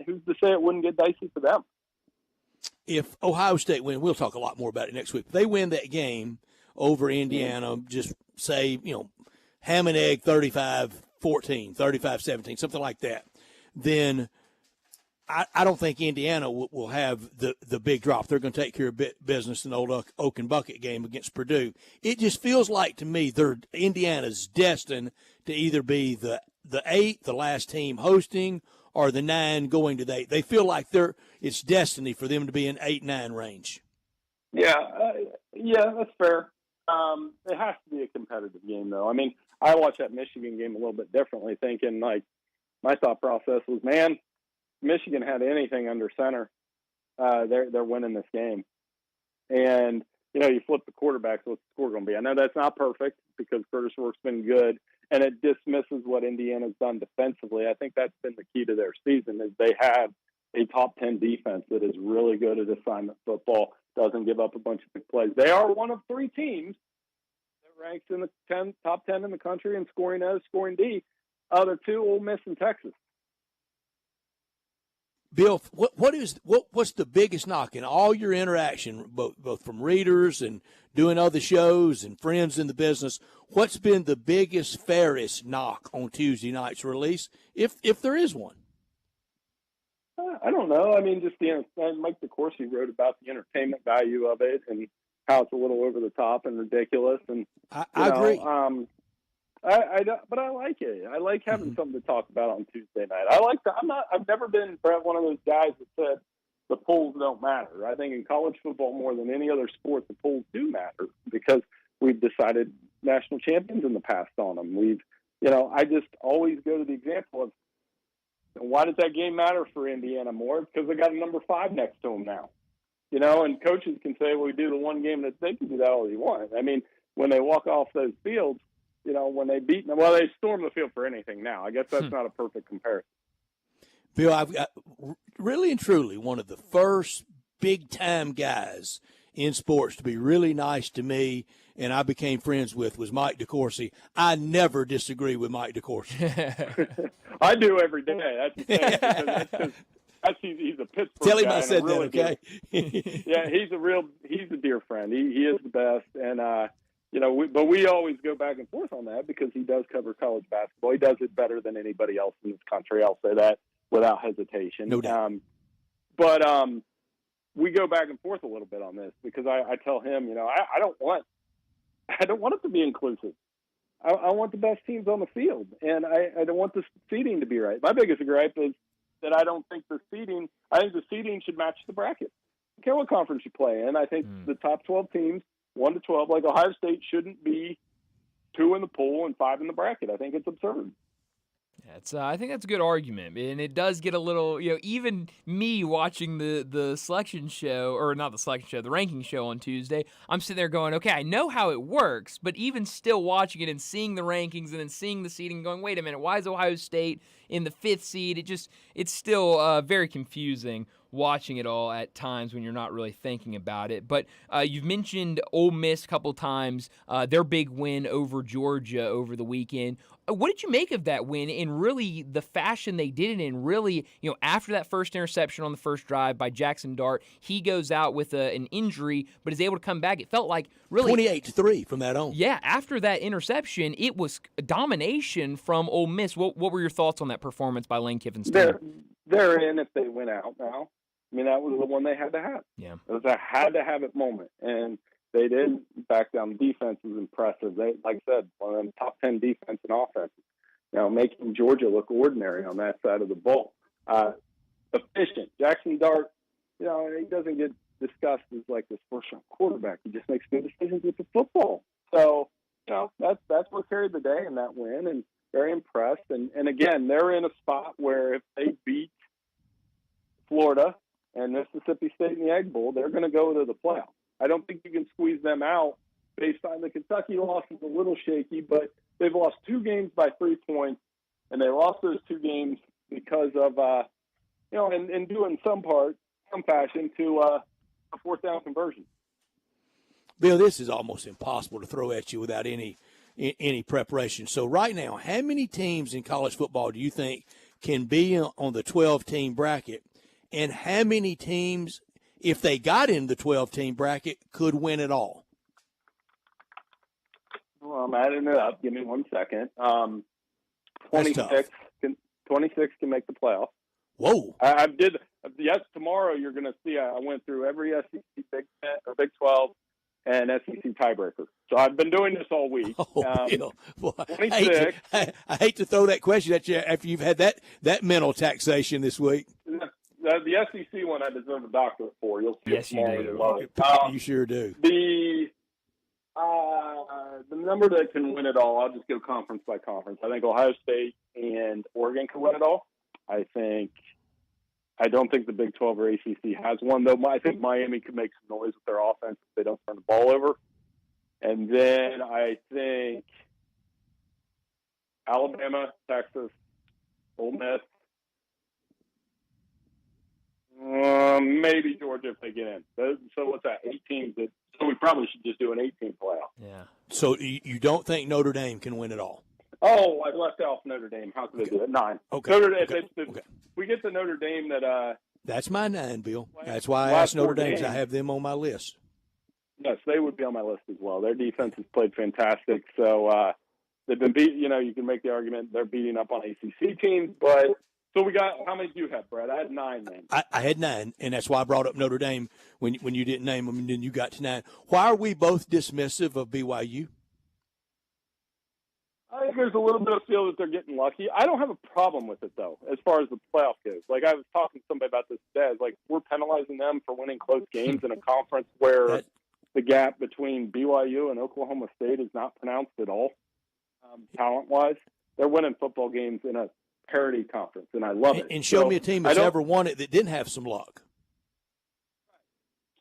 [SPEAKER 16] who's to say it wouldn't get dicey for them?
[SPEAKER 1] If Ohio State win, we'll talk a lot more about it next week. If they win that game over Indiana, just say, ham and egg 35-14, 35-17, something like that, then I don't think Indiana will have the big drop. They're going to take care of business in the old Oak and Bucket game against Purdue. It just feels like to me Indiana's destined to either be the 8, the last team hosting, or the 9 going to the 8. They feel like it's destiny for them to be in 8-9 range.
[SPEAKER 16] Yeah, that's fair. It has to be a competitive game, though. I mean, I watched that Michigan game a little bit differently, thinking like my thought process was, man, Michigan had anything under center, they're winning this game. And you flip the quarterbacks, what's the score going to be? I know that's not perfect because Curtis Rourke's been good, and it dismisses what Indiana's done defensively. I think that's been the key to their season is they have a top 10 defense that is really good at assignment football, doesn't give up a bunch of big plays. They are one of 3 teams that ranks in the top 10 in the country in scoring A, scoring D. Other 2, Ole Miss and Texas.
[SPEAKER 1] Bill, what's the biggest knock in all your interaction, both from readers and doing other shows and friends in the business? What's been the biggest, fairest knock on Tuesday night's release, if there is one?
[SPEAKER 16] I don't know. I mean, just Mike DeCourcy wrote about the entertainment value of it and how it's a little over the top and ridiculous. And
[SPEAKER 1] I agree.
[SPEAKER 16] But I like it. I like having something to talk about on Tuesday night. I've never been, Brett, one of those guys that said the polls don't matter. I think in college football more than any other sport, the polls do matter because we've decided national champions in the past on them. I just always go to the example of why does that game matter for Indiana more? Because they got a number 5 next to them now. And coaches can say, well, we do the one game that they can do that all they want. I mean, when they walk off those fields, when they beat them, well, they storm the field for anything now. I guess that's not a perfect comparison.
[SPEAKER 1] Bill, I've got really and truly one of the first big-time guys in sports to be really nice to me, and I became friends with, was Mike DeCourcy. I never disagree with Mike DeCourcy.
[SPEAKER 16] I do every day. That's the thing. He's a Pittsburgh
[SPEAKER 1] Tell him
[SPEAKER 16] guy
[SPEAKER 1] I said
[SPEAKER 16] really
[SPEAKER 1] that,
[SPEAKER 16] okay? Yeah, he's a dear friend. He is the best, and but we always go back and forth on that because he does cover college basketball. He does it better than anybody else in this country. I'll say that without hesitation.
[SPEAKER 1] No doubt.
[SPEAKER 16] But we go back and forth a little bit on this because I tell him, I don't want it to be inclusive. I want the best teams on the field, and I don't want the seeding to be right. My biggest gripe is that I don't think the seeding. I think the seeding should match the bracket. I don't care what conference you play in. I think the top 12 teams, 1 to 12, like Ohio State, shouldn't be 2 in the pool and 5 in the bracket. I think it's absurd.
[SPEAKER 2] I think that's a good argument, and it does get a little, even me watching the selection show, or not the selection show, the ranking show on Tuesday, I'm sitting there going, okay, I know how it works, but even still watching it and seeing the rankings and then seeing the seeding going, wait a minute, why is Ohio State in the 5th seed? It's still very confusing watching it all at times when you're not really thinking about it. But you've mentioned Ole Miss a couple times, their big win over Georgia over the weekend. What did you make of that win and really the fashion they did it in? Really, after that first interception on the first drive by Jackson Dart, he goes out with an injury but is able to come back. It felt like really
[SPEAKER 1] 28-3 from that on.
[SPEAKER 2] Yeah, after that interception, it was domination from Ole Miss. What were your thoughts on that performance by Lane Kiffin's team?
[SPEAKER 16] They're in if they win out now. I mean, that was the one they had to have.
[SPEAKER 2] Yeah.
[SPEAKER 16] It was a had-to-have-it moment, and they did back down. The defense was impressive. They, like I said, one of them top 10 defense and offense. Making Georgia look ordinary on that side of the ball. Efficient. Jackson Dart, he doesn't get discussed as like this first-round quarterback. He just makes good decisions with the football. So, that's what carried the day in that win, and very impressed. And again, they're in a spot where if they beat Florida and Mississippi State in the Egg Bowl, they're going to go to the playoff. I don't think you can squeeze them out based on the Kentucky loss is a little shaky, but they've lost 2 games by 3 points, and they lost those 2 games because of, and due in some fashion to a 4th down conversion.
[SPEAKER 1] Bill, this is almost impossible to throw at you without any preparation. So right now, how many teams in college football do you think can be on the 12-team bracket? And how many teams, if they got in the 12-team bracket, could win it all?
[SPEAKER 16] Well, I'm adding it up. Give me 1 second. 26 can make the playoff.
[SPEAKER 1] Whoa!
[SPEAKER 16] I did. Yes, tomorrow you're going to see. I went through every SEC Big 10 or Big 12 and SEC tiebreaker. So I've been doing this all week.
[SPEAKER 1] Oh, Bill. Boy,
[SPEAKER 16] 26.
[SPEAKER 1] I hate to throw that question at you after you've had that mental taxation this week.
[SPEAKER 16] The SEC one I deserve a doctorate for. You'll see
[SPEAKER 2] yes,
[SPEAKER 16] it tomorrow.
[SPEAKER 2] you do.
[SPEAKER 16] You'll love it.
[SPEAKER 1] You sure do.
[SPEAKER 16] The number that can win it all, I'll just go conference by conference. I think Ohio State and Oregon can win it all. I don't think the Big 12 or ACC has one, though. I think Miami could make some noise with their offense if they don't turn the ball over. And then I think Alabama, Texas, Ole Miss, maybe Georgia if they get in. So what's that, 8 teams? So we probably should just do an 18 playoff.
[SPEAKER 2] Yeah.
[SPEAKER 1] So you don't think Notre Dame can win it all?
[SPEAKER 16] Oh, I left off Notre Dame. How could they do it? 9.
[SPEAKER 1] Okay.
[SPEAKER 16] If we get the Notre Dame that
[SPEAKER 1] that's my 9, Bill. That's why I asked Notre Dame. I have them on my list.
[SPEAKER 16] Yes, they would be on my list as well. Their defense has played fantastic. So they've been beat. You can make the argument they're beating up on ACC teams. But so we got, how many do you have, Brett? I had 9 then.
[SPEAKER 1] I had 9, and that's why I brought up Notre Dame when you didn't name them, and then you got to 9. Why are we both dismissive of BYU?
[SPEAKER 16] I think there's a little bit of feel that they're getting lucky. I don't have a problem with it, though, as far as the playoff goes. Like, I was talking to somebody about this today. I was like, we're penalizing them for winning close games in a conference where the gap between BYU and Oklahoma State is not pronounced at all, talent-wise. They're winning football games in a parity conference, and I love it.
[SPEAKER 1] And show me a team that's ever won it that didn't have some luck.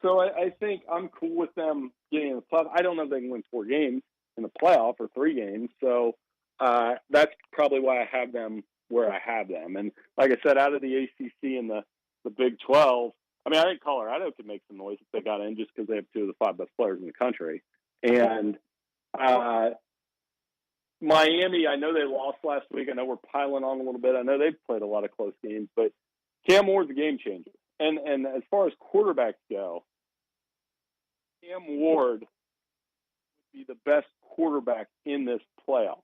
[SPEAKER 16] So I think I'm cool with them getting in the playoff. I don't know if they can win 4 games in the playoff or 3 games. So that's probably why I have them where I have them. And like I said, out of the ACC and the Big 12, I mean, I think Colorado could make some noise if they got in just because they have 2 of the 5 best players in the country. And Miami, I know they lost last week. I know we're piling on a little bit. I know they've played a lot of close games, but Cam Moore's a game changer. And as far as quarterbacks go, Cam Ward would be the best quarterback in this playoff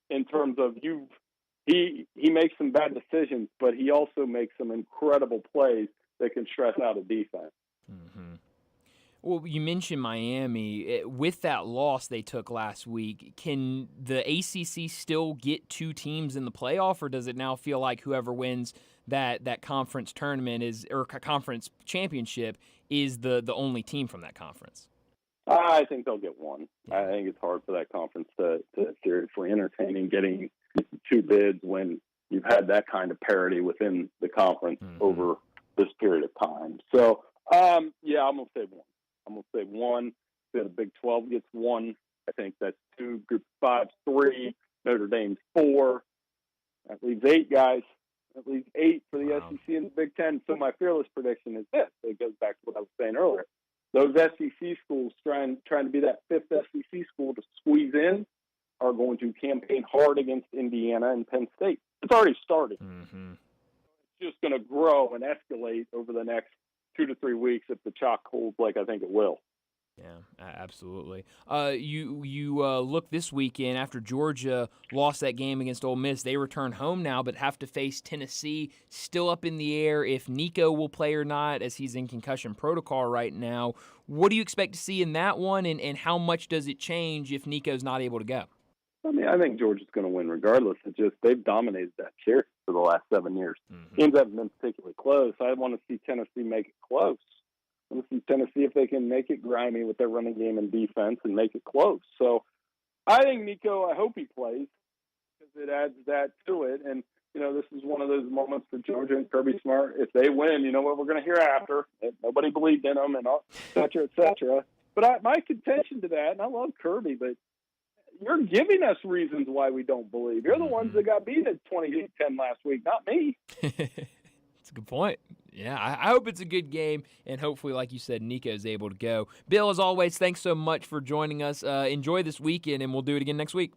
[SPEAKER 16] in terms of he makes some bad decisions, but he also makes some incredible plays that can stress out a defense.
[SPEAKER 2] Mm-hmm. Well, you mentioned Miami. With that loss they took last week, can the ACC still get 2 teams in the playoff, or does it now feel like whoever wins that conference tournament or conference championship is the only team from that conference?
[SPEAKER 16] I think they'll get 1. I think it's hard for that conference to seriously entertain getting 2 bids when you've had that kind of parity within the conference over this period of time. So, I'm going to say 1. I'm going to say 1. The Big 12 gets 1. I think that's 2. Group 5's 3. Notre Dame's 4. That leaves 8 guys. That leaves 8 for the SEC and the Big 10. So my fearless prediction is this. It goes back to what I was saying earlier. Those SEC schools trying to be that 5th SEC school to squeeze in are going to campaign hard against Indiana and Penn State. It's already started.
[SPEAKER 2] Mm-hmm.
[SPEAKER 16] It's just going to grow and escalate over the next 2 to 3 weeks if the chalk holds like I think it will.
[SPEAKER 2] Yeah, absolutely. You look this weekend after Georgia lost that game against Ole Miss. They return home now, but have to face Tennessee. Still up in the air if Nico will play or not, as he's in concussion protocol right now. What do you expect to see in that one, and how much does it change if Nico's not able to go?
[SPEAKER 16] I mean, I think Georgia's going to win regardless. It's just they've dominated that series for the last 7 years. Games haven't been particularly close. I want to see Tennessee make it close. I want to see Tennessee if they can make it grimy with their running game and defense and make it close. So I think Nico, I hope he plays because it adds that to it. And, this is one of those moments for Georgia and Kirby Smart. If they win, you know what we're going to hear after. Nobody believed in them and et cetera, et cetera. But my contention to that, and I love Kirby, but you're giving us reasons why we don't believe. You're the ones that got beat at 28-10 last week, not me.
[SPEAKER 2] That's a good point. Yeah, I hope it's a good game, and hopefully, like you said, Nico's able to go. Bill, as always, thanks so much for joining us. Enjoy this weekend, and we'll do it again next week.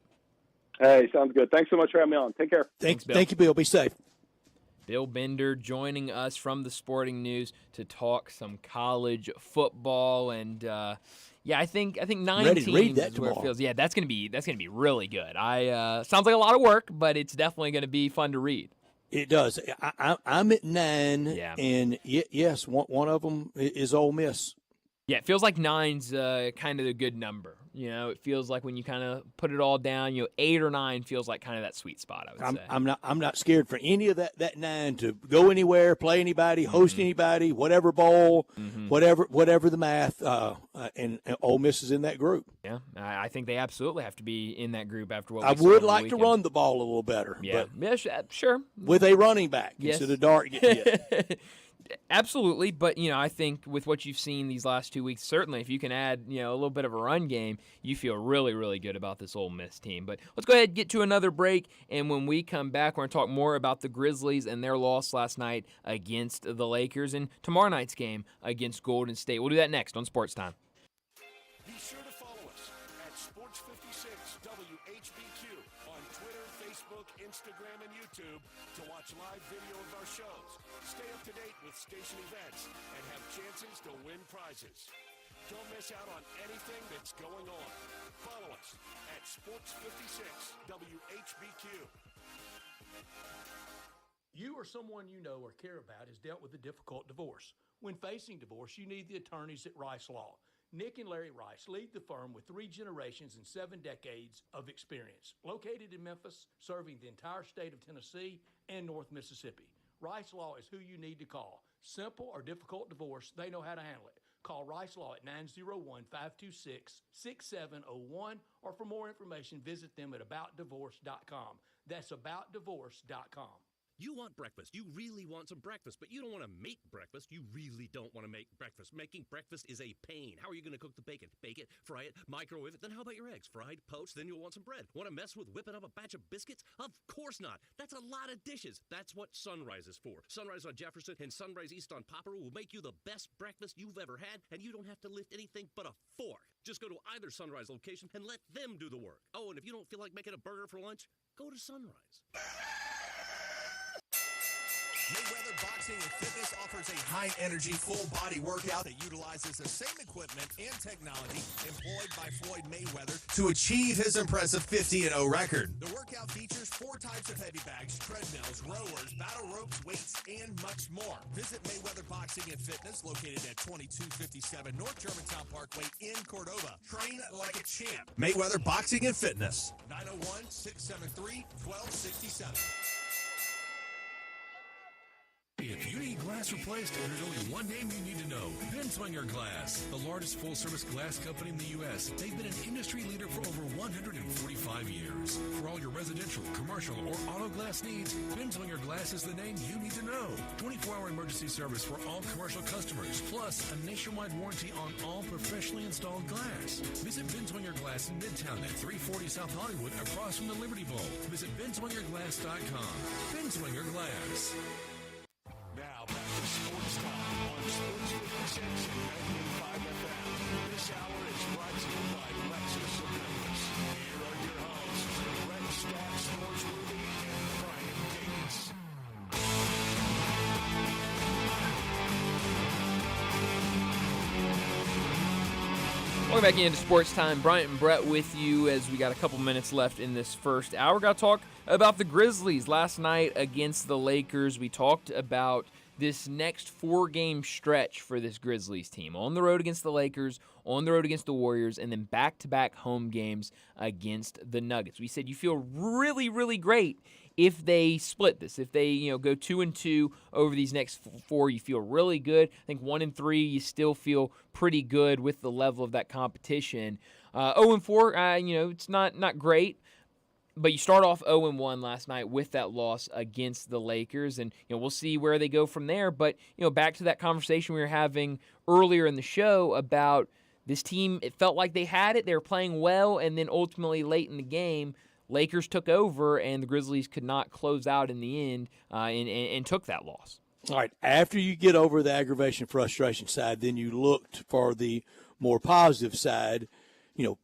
[SPEAKER 16] Hey, sounds good. Thanks so much for having me on. Take care.
[SPEAKER 1] Thanks, Bill. Thank you, Bill. Be safe.
[SPEAKER 2] Bill Bender joining us from the Sporting News to talk some college football, and I think 9
[SPEAKER 1] ready
[SPEAKER 2] teams
[SPEAKER 1] to read that
[SPEAKER 2] is where it
[SPEAKER 1] tomorrow.
[SPEAKER 2] feels. Yeah, that's gonna be really good. Sounds like a lot of work, but it's definitely gonna be fun to read.
[SPEAKER 1] It does. I'm at 9,
[SPEAKER 2] Yeah.
[SPEAKER 1] and yes, one of them is Ole Miss.
[SPEAKER 2] Yeah, it feels like 9's kind of a good number. It feels like when you kind of put it all down, 8 or 9 feels like kind of that sweet spot, I would say.
[SPEAKER 1] I'm not scared for any of that 9 to go anywhere, play anybody, host anybody, whatever bowl, whatever the math, and Ole Miss is in that group.
[SPEAKER 2] Yeah, I think they absolutely have to be in that group after what
[SPEAKER 1] I
[SPEAKER 2] we saw
[SPEAKER 1] would
[SPEAKER 2] on
[SPEAKER 1] like
[SPEAKER 2] the
[SPEAKER 1] to
[SPEAKER 2] weekend.
[SPEAKER 1] run the ball a little better.
[SPEAKER 2] Yeah,
[SPEAKER 1] but
[SPEAKER 2] sure.
[SPEAKER 1] With a running back instead of Dart getting hit.
[SPEAKER 2] Absolutely, but I think with what you've seen these last 2 weeks, certainly if you can add a little bit of a run game, you feel really, really good about this Ole Miss team. But let's go ahead and get to another break, and when we come back, we're going to talk more about the Grizzlies and their loss last night against the Lakers and tomorrow night's game against Golden State. We'll do that next on Sports Time.
[SPEAKER 4] Be sure to follow us at Sports56 WHBQ on Twitter, Facebook, Instagram, and YouTube to watch live video of our shows. Stay up to date with station events and have chances to win prizes. Don't miss out on anything that's going on. Follow us at Sports56 WHBQ.
[SPEAKER 1] You or someone you know or care about has dealt with a difficult divorce. When facing divorce, you need the attorneys at Rice Law. Nick and Larry Rice lead the firm with 3 generations and 7 decades of experience. Located in Memphis, serving the entire state of Tennessee and North Mississippi. Rice Law is who you need to call. Simple or difficult divorce, they know how to handle it. Call Rice Law at 901-526-6701, or for more information, visit them at aboutdivorce.com. That's aboutdivorce.com.
[SPEAKER 7] You want breakfast. You really want some breakfast, but you don't want to make breakfast. You really don't want to make breakfast. Making breakfast is a pain. How are you going to cook the bacon? Bake it, fry it, microwave it. Then how about your eggs? Fried, poached, then you'll want some bread. Want to mess with whipping up a batch of biscuits? Of course not. That's a lot of dishes. That's what Sunrise is for. Sunrise on Jefferson and Sunrise East on Poplar will make you the best breakfast you've ever had, and you don't have to lift anything but a fork. Just go to either Sunrise location and let them do the work. Oh, and if you don't feel like making a burger for lunch, go to Sunrise.
[SPEAKER 17] Mayweather Boxing and Fitness offers a high-energy, full-body workout that utilizes the same equipment and technology employed by Floyd Mayweather to achieve his impressive 50-0 record. The workout features 4 types of heavy bags, treadmills, rowers, battle ropes, weights, and much more. Visit Mayweather Boxing and Fitness, located at 2257 North Germantown Parkway in Cordova. Train like a champ. Mayweather Boxing and Fitness, 901-673-1267.
[SPEAKER 18] If you need glass replaced, there's only one name you need to know. Binswanger Glass, the largest full-service glass company in the U.S. They've been an industry leader for over 145 years. For all your residential, commercial, or auto glass needs, Binswanger Glass is the name you need to know. 24-hour emergency service for all commercial customers, plus a nationwide warranty on all professionally installed glass. Visit Binswanger Glass in Midtown at 340 South Hollywood, across from the Liberty Bowl. Visit BenswingerGlass.com. Binswanger Glass.
[SPEAKER 4] Now back to Sports Time on Sports 56 and 98.5 FM. This hour is brought to you by Lexus of Memphis. Here are your hosts, Brett Stack Sportsworthy and Brian Davis.
[SPEAKER 2] Welcome back into Sports Time. Bryant and Brett with you as we got a couple minutes left in this first hour. We're going to talk about the Grizzlies last night against the Lakers. We talked about this next 4-game stretch for this Grizzlies team. On the road against the Lakers, on the road against the Warriors, and then back-to-back home games against the Nuggets. We said you feel really, really great if they split this. If they go 2-2 over these next 4, you feel really good. I think 1-3, you still feel pretty good with the level of that competition. 0-4, it's not great. But you start off 0-1 last night with that loss against the Lakers, and we'll see where they go from there. But back to that conversation we were having earlier in the show about this team. It felt like they had it, they were playing well, and then ultimately late in the game, Lakers took over, and the Grizzlies could not close out in the end, and took that loss.
[SPEAKER 1] All right, after you get over the aggravation, frustration side, then you looked for the more positive side.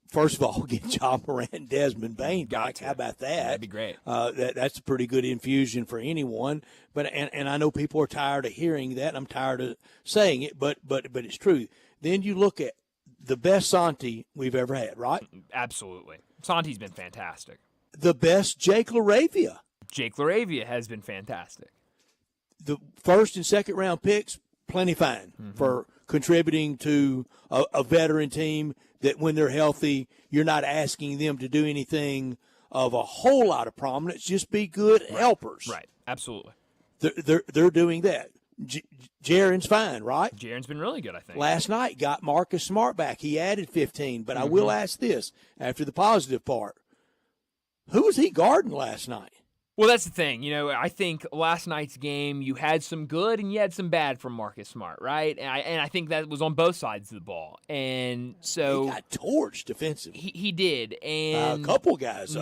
[SPEAKER 1] First of all, get John Morant and Desmond Bain back. How about that?
[SPEAKER 2] That'd be great.
[SPEAKER 1] That's a pretty good infusion for anyone. But and I know people are tired of hearing that. I'm tired of saying it, but it's true. Then you look at the best Santi we've ever had, right?
[SPEAKER 2] Absolutely. Santi's been fantastic.
[SPEAKER 1] The best Jake LaRavia
[SPEAKER 2] Jake Laravia has been fantastic.
[SPEAKER 1] The first and second round picks, plenty fine for contributing to a veteran team that when they're healthy, you're not asking them to do anything of a whole lot of prominence, just be good helpers.
[SPEAKER 2] Right, absolutely.
[SPEAKER 1] They're doing that. Jaron's fine, right?
[SPEAKER 2] Jaron's been really good, I think.
[SPEAKER 1] Last night got Marcus Smart back. He added 15, but I will ask this after the positive part. Who was he guarding last night?
[SPEAKER 2] Well, that's the thing. I think last night's game, you had some good and you had some bad from Marcus Smart, right? And I think that was on both sides of the ball. And so
[SPEAKER 1] he got torched defensively.
[SPEAKER 2] He did. And
[SPEAKER 1] a couple guys.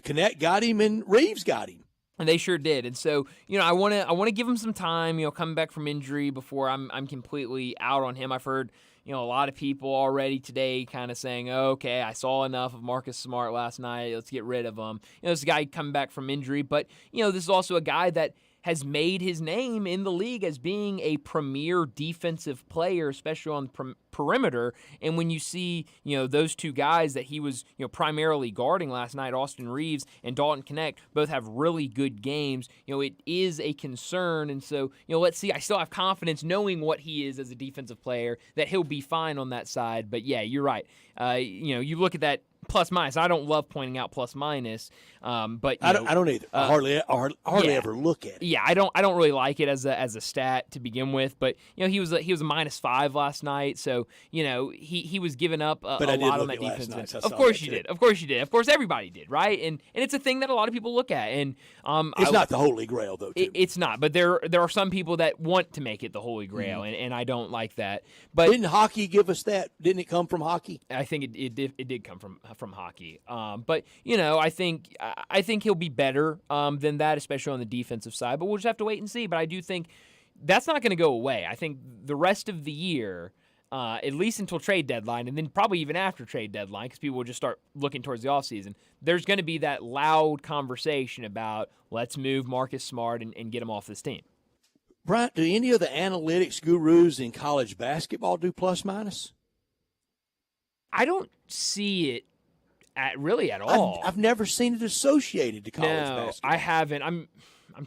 [SPEAKER 1] Connect got him and Reeves got him.
[SPEAKER 2] And they sure did. And so, I want to give him some time, coming back from injury before I'm completely out on him. I've heard, a lot of people already today kind of saying, okay, I saw enough of Marcus Smart last night. Let's get rid of him. This guy coming back from injury. But, this is also a guy that has made his name in the league as being a premier defensive player, especially on the perimeter. And when you see, those two guys that he was, primarily guarding last night, Austin Reeves and Dalton Connect, both have really good games, it is a concern. And so, let's see. I still have confidence knowing what he is as a defensive player that he'll be fine on that side. But, yeah, you're right. You look at that plus minus. I don't love pointing out plus minus, but
[SPEAKER 1] I don't either. I hardly ever look at it.
[SPEAKER 2] Yeah, I don't really like it as a stat to begin with. But he was a -5 last night, so he was giving up a lot on that defense. Of course you did. Of course you did. Of course everybody did, right? And it's a thing that a lot of people look at. And
[SPEAKER 1] it's not the Holy Grail though.
[SPEAKER 2] It's not. But there are some people that want to make it the Holy Grail, and I don't like that. But
[SPEAKER 1] didn't hockey give us that? Didn't it come from hockey?
[SPEAKER 2] I think it did come from hockey. But I think he'll be better than that, especially on the defensive side. But we'll just have to wait and see. But I do think that's not going to go away. I think the rest of the year, at least until trade deadline, and then probably even after trade deadline, because people will just start looking towards the offseason, there's going to be that loud conversation about let's move Marcus Smart and get him off this team.
[SPEAKER 1] Bryant, do any of the analytics gurus in college basketball do plus minus?
[SPEAKER 2] I don't see it really at all.
[SPEAKER 1] I've never seen it associated to college basketball.
[SPEAKER 2] I haven't. I'm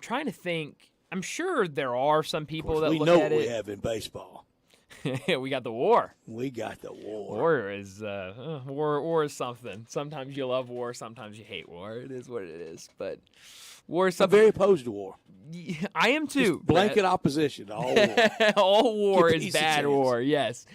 [SPEAKER 2] trying to think. I'm sure there are some people that look
[SPEAKER 1] at it. We know
[SPEAKER 2] what
[SPEAKER 1] we have in baseball.
[SPEAKER 2] We got the WAR.
[SPEAKER 1] We got the WAR.
[SPEAKER 2] WAR is war is something. Sometimes you love war. Sometimes you hate war. It is what it is. But war is something.
[SPEAKER 1] I'm very opposed to war.
[SPEAKER 2] I am too.
[SPEAKER 1] Just blanket opposition to all war.
[SPEAKER 2] All war is bad war. Yes.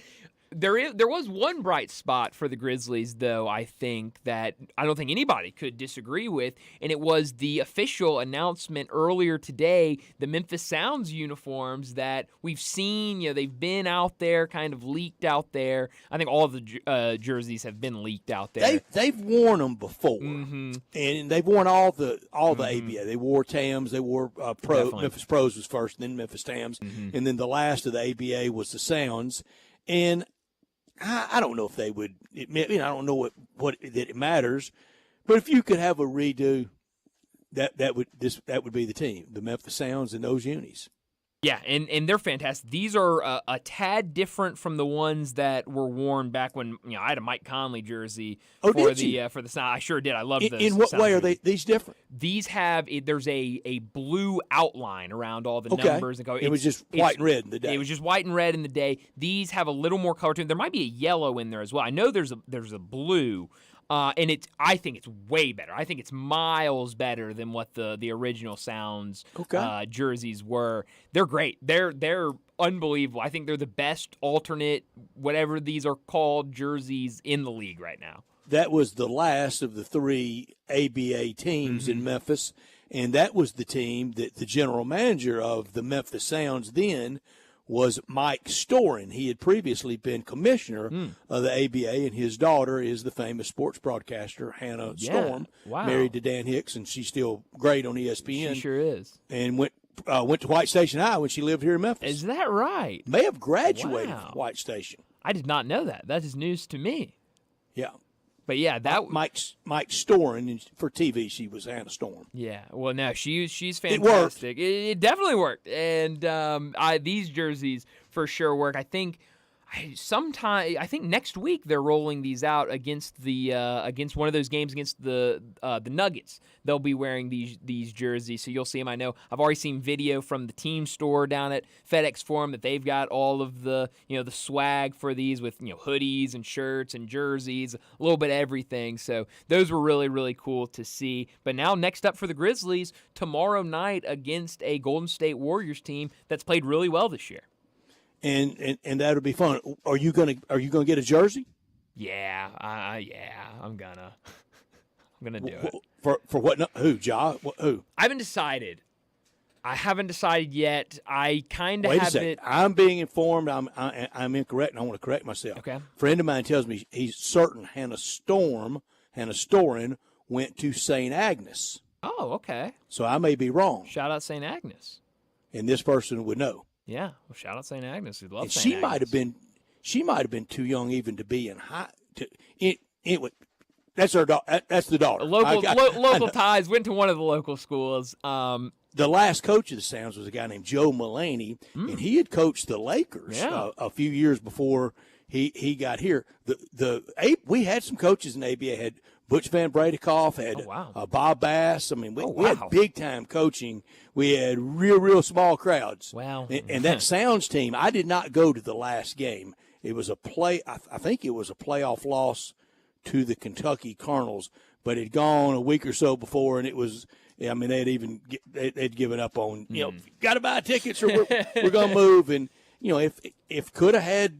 [SPEAKER 2] There was one bright spot for the Grizzlies, though, I think, that I don't think anybody could disagree with, and it was the official announcement earlier today, the Memphis Sounds uniforms that we've seen, they've been out there, kind of leaked out there. I think all of the jerseys have been leaked out there.
[SPEAKER 1] They've worn them before, and they've worn all the ABA. They wore TAMs, they wore Memphis Pros was first, and then Memphis TAMs, and then the last of the ABA was the Sounds, and I don't know if they would admit, I don't know what that it matters, but if you could have a redo, that would be the team, the Memphis Sounds and those unis.
[SPEAKER 2] Yeah, and they're fantastic. These are a tad different from the ones that were worn back when I had a Mike Conley jersey for the Sound. I sure did. I loved those.
[SPEAKER 1] In what way are these different?
[SPEAKER 2] These have there's a blue outline around all the numbers and
[SPEAKER 1] it was just white and red in the day.
[SPEAKER 2] It was just white and red in the day. These have a little more color to them. There might be a yellow in there as well. I know there's a blue. And I think it's way better. I think it's miles better than what the original Sounds jerseys were. They're great. They're unbelievable. I think they're the best alternate, whatever these are called, jerseys in the league right now.
[SPEAKER 1] That was the last of the 3 ABA teams in Memphis, and that was the team that the general manager of the Memphis Sounds then was Mike Storin. He had previously been commissioner of the ABA, and his daughter is the famous sports broadcaster, Hannah Storm, married to Dan Hicks, and she's still great on ESPN.
[SPEAKER 2] She sure is.
[SPEAKER 1] And went to White Station High when she lived here in Memphis.
[SPEAKER 2] Is that right?
[SPEAKER 1] May have graduated from White Station.
[SPEAKER 2] I did not know that. That is news to me.
[SPEAKER 1] Yeah.
[SPEAKER 2] But yeah, that
[SPEAKER 1] Mike Storin, and for TV she was Hannah Storm.
[SPEAKER 2] Yeah, well, no, she's fantastic. It definitely worked, and these jerseys for sure work. I think I think next week they're rolling these out against against one of those games against the Nuggets. They'll be wearing these jerseys, so you'll see them. I know I've already seen video from the team store down at FedEx Forum that they've got all of the the swag for these with hoodies and shirts and jerseys, a little bit of everything. So those were really, really cool to see. But now next up for the Grizzlies tomorrow night against a Golden State Warriors team that's played really well this year.
[SPEAKER 1] And that'll be fun. Are you gonna get a jersey?
[SPEAKER 2] Yeah, I'm gonna do it.
[SPEAKER 1] For what? No, who? Ja? Who?
[SPEAKER 2] I haven't decided. Yet. I kind of have
[SPEAKER 1] a second.
[SPEAKER 2] it.
[SPEAKER 1] I'm being informed. I'm incorrect, and I want to correct myself.
[SPEAKER 2] Okay.
[SPEAKER 1] A friend of mine tells me he's certain Hannah Storin went to St. Agnes.
[SPEAKER 2] Oh, okay.
[SPEAKER 1] So I may be wrong.
[SPEAKER 2] Shout out St. Agnes.
[SPEAKER 1] And this person would know.
[SPEAKER 2] Yeah. Well, shout out St. Agnes. We love
[SPEAKER 1] And
[SPEAKER 2] St. Agnes.
[SPEAKER 1] She might have been too young even to be in high. Anyway, that's her. That's the daughter.
[SPEAKER 2] Local ties. Went to one of the local schools.
[SPEAKER 1] The last coach of the Sounds was a guy named Joe Mulaney, and he had coached the Lakers a few years before he got here. We had some coaches in ABA. Had Butch Van Bradekoff, had Bob Bass. I mean, we had big-time coaching. We had real small crowds.
[SPEAKER 2] Wow.
[SPEAKER 1] And that Sounds team, I did not go to the last game. It was I think it was a playoff loss to the Kentucky Colonels, but it had gone a week or so before, and it was – I mean, they'd given up on, got to buy tickets or we're going to move. And, if could have had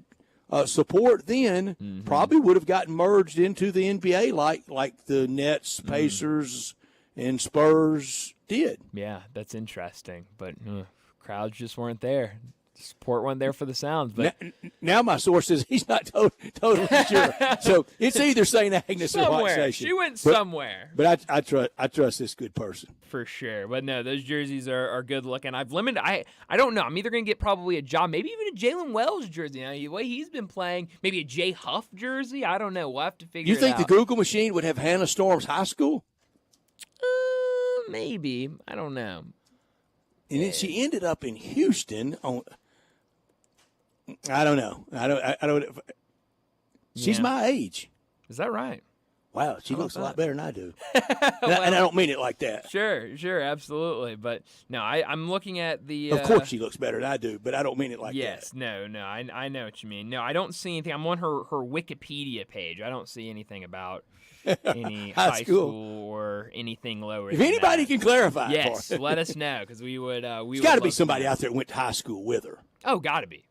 [SPEAKER 1] support then, probably would have gotten merged into the NBA like the Nets, Pacers, and Spurs did.
[SPEAKER 2] Yeah, that's interesting. But crowds just weren't there. Support wasn't there for the Sounds. But
[SPEAKER 1] now my source says he's not totally sure. So it's either St. Agnes or White Station.
[SPEAKER 2] She went somewhere.
[SPEAKER 1] But I trust this good person.
[SPEAKER 2] For sure. But no, those jerseys are good looking. I've limited. I don't know. I'm either going to get probably a Ja, maybe even a Jalen Wells jersey. Now, the way he's been playing, maybe a Jay Huff jersey. I don't know. We'll have to figure it out.
[SPEAKER 1] You think the Google machine would have Hannah Storm's high school?
[SPEAKER 2] Maybe. I don't know.
[SPEAKER 1] And then she ended up in Houston on. I don't know. I don't. She's my age.
[SPEAKER 2] Is that right?
[SPEAKER 1] Wow, she looks a lot better than I do. And I don't mean it like that.
[SPEAKER 2] Sure, absolutely. But no, I'm looking at the.
[SPEAKER 1] Of course, she looks better than I do, but I don't mean it like that.
[SPEAKER 2] Yes, no, I know what you mean. No, I don't see anything. I'm on her Wikipedia page. I don't see anything about any high school or anything lower.
[SPEAKER 1] If anybody can clarify,
[SPEAKER 2] yes, let us know because we would.
[SPEAKER 1] There's got to be somebody out there that went to high school with her.
[SPEAKER 2] Oh, gotta be,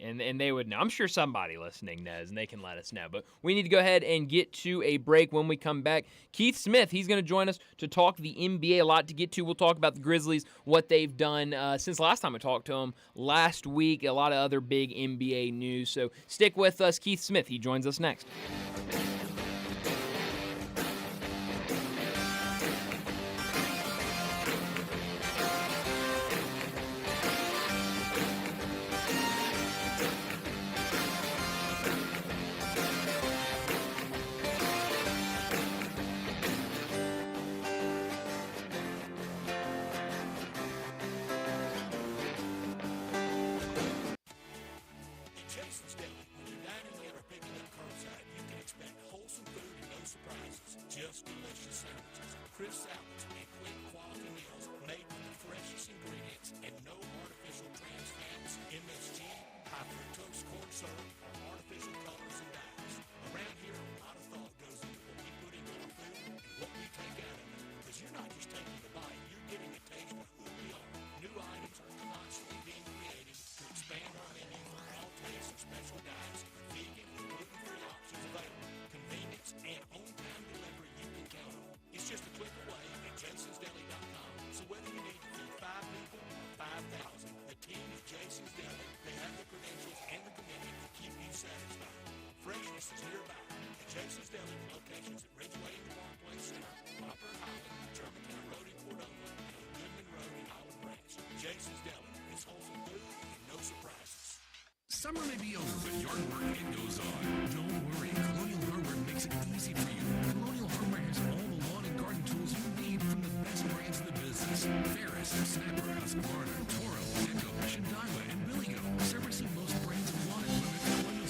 [SPEAKER 2] and they would know. I'm sure somebody listening knows, and they can let us know. But we need to go ahead and get to a break. When we come back, Keith Smith, he's going to join us to talk the NBA. A lot to get to. We'll talk about the Grizzlies, what they've done since last time I talked to him last week. A lot of other big NBA news. So stick with us, Keith Smith. He joins us next.
[SPEAKER 5] Just delicious sandwiches, crisp salads, and quick quality meals made with the freshest ingredients and no artificial trans fats, MSG, high fructose corn syrup, or artificial colors and dyes. Around here, a lot of thought goes into what we put into our food and what we take out of it. Because you're not just taking the bite, you're getting a taste of who we are. New items are constantly being created to expand our menu for all tastes and special diets, vegan and gluten-free options available, convenience, and on-time delivery. It's just a click away at jasonsdeli.com. So whether you need to feed 5 people or 5,000, the team at Jason's Deli, they have the credentials and the commitment to keep you satisfied. Freshness is nearby at Jason's Deli, locations at Ridgeway and Park Place Center, Poplar and Highland, Germantown Road in Cordova, and Goodman Road in Olive Branch. Jason's Deli is wholesome food and no surprises.
[SPEAKER 18] Summer may be over, but yard work, it goes on. Don't worry, Colonial Hardware makes it easy for you. Colonial Hardware has all the lawn and garden tools you need from the best brands in the business. Ferris, Snapper, Husqvarna, Toro, Echo, Shindaiwa, and Billigo. Servicing most brands of lawn equipment,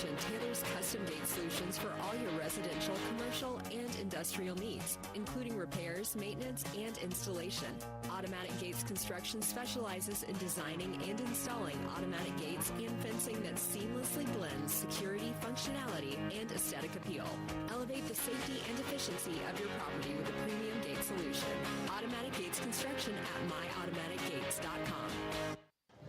[SPEAKER 19] Construction tailors custom gate solutions for all your residential, commercial, and industrial needs, including repairs, maintenance, and installation. Automatic Gates Construction specializes in designing and installing automatic gates and fencing that seamlessly blends security, functionality, and aesthetic appeal. Elevate the safety and efficiency of your property with a premium gate solution. Automatic Gates Construction at myautomaticgates.com.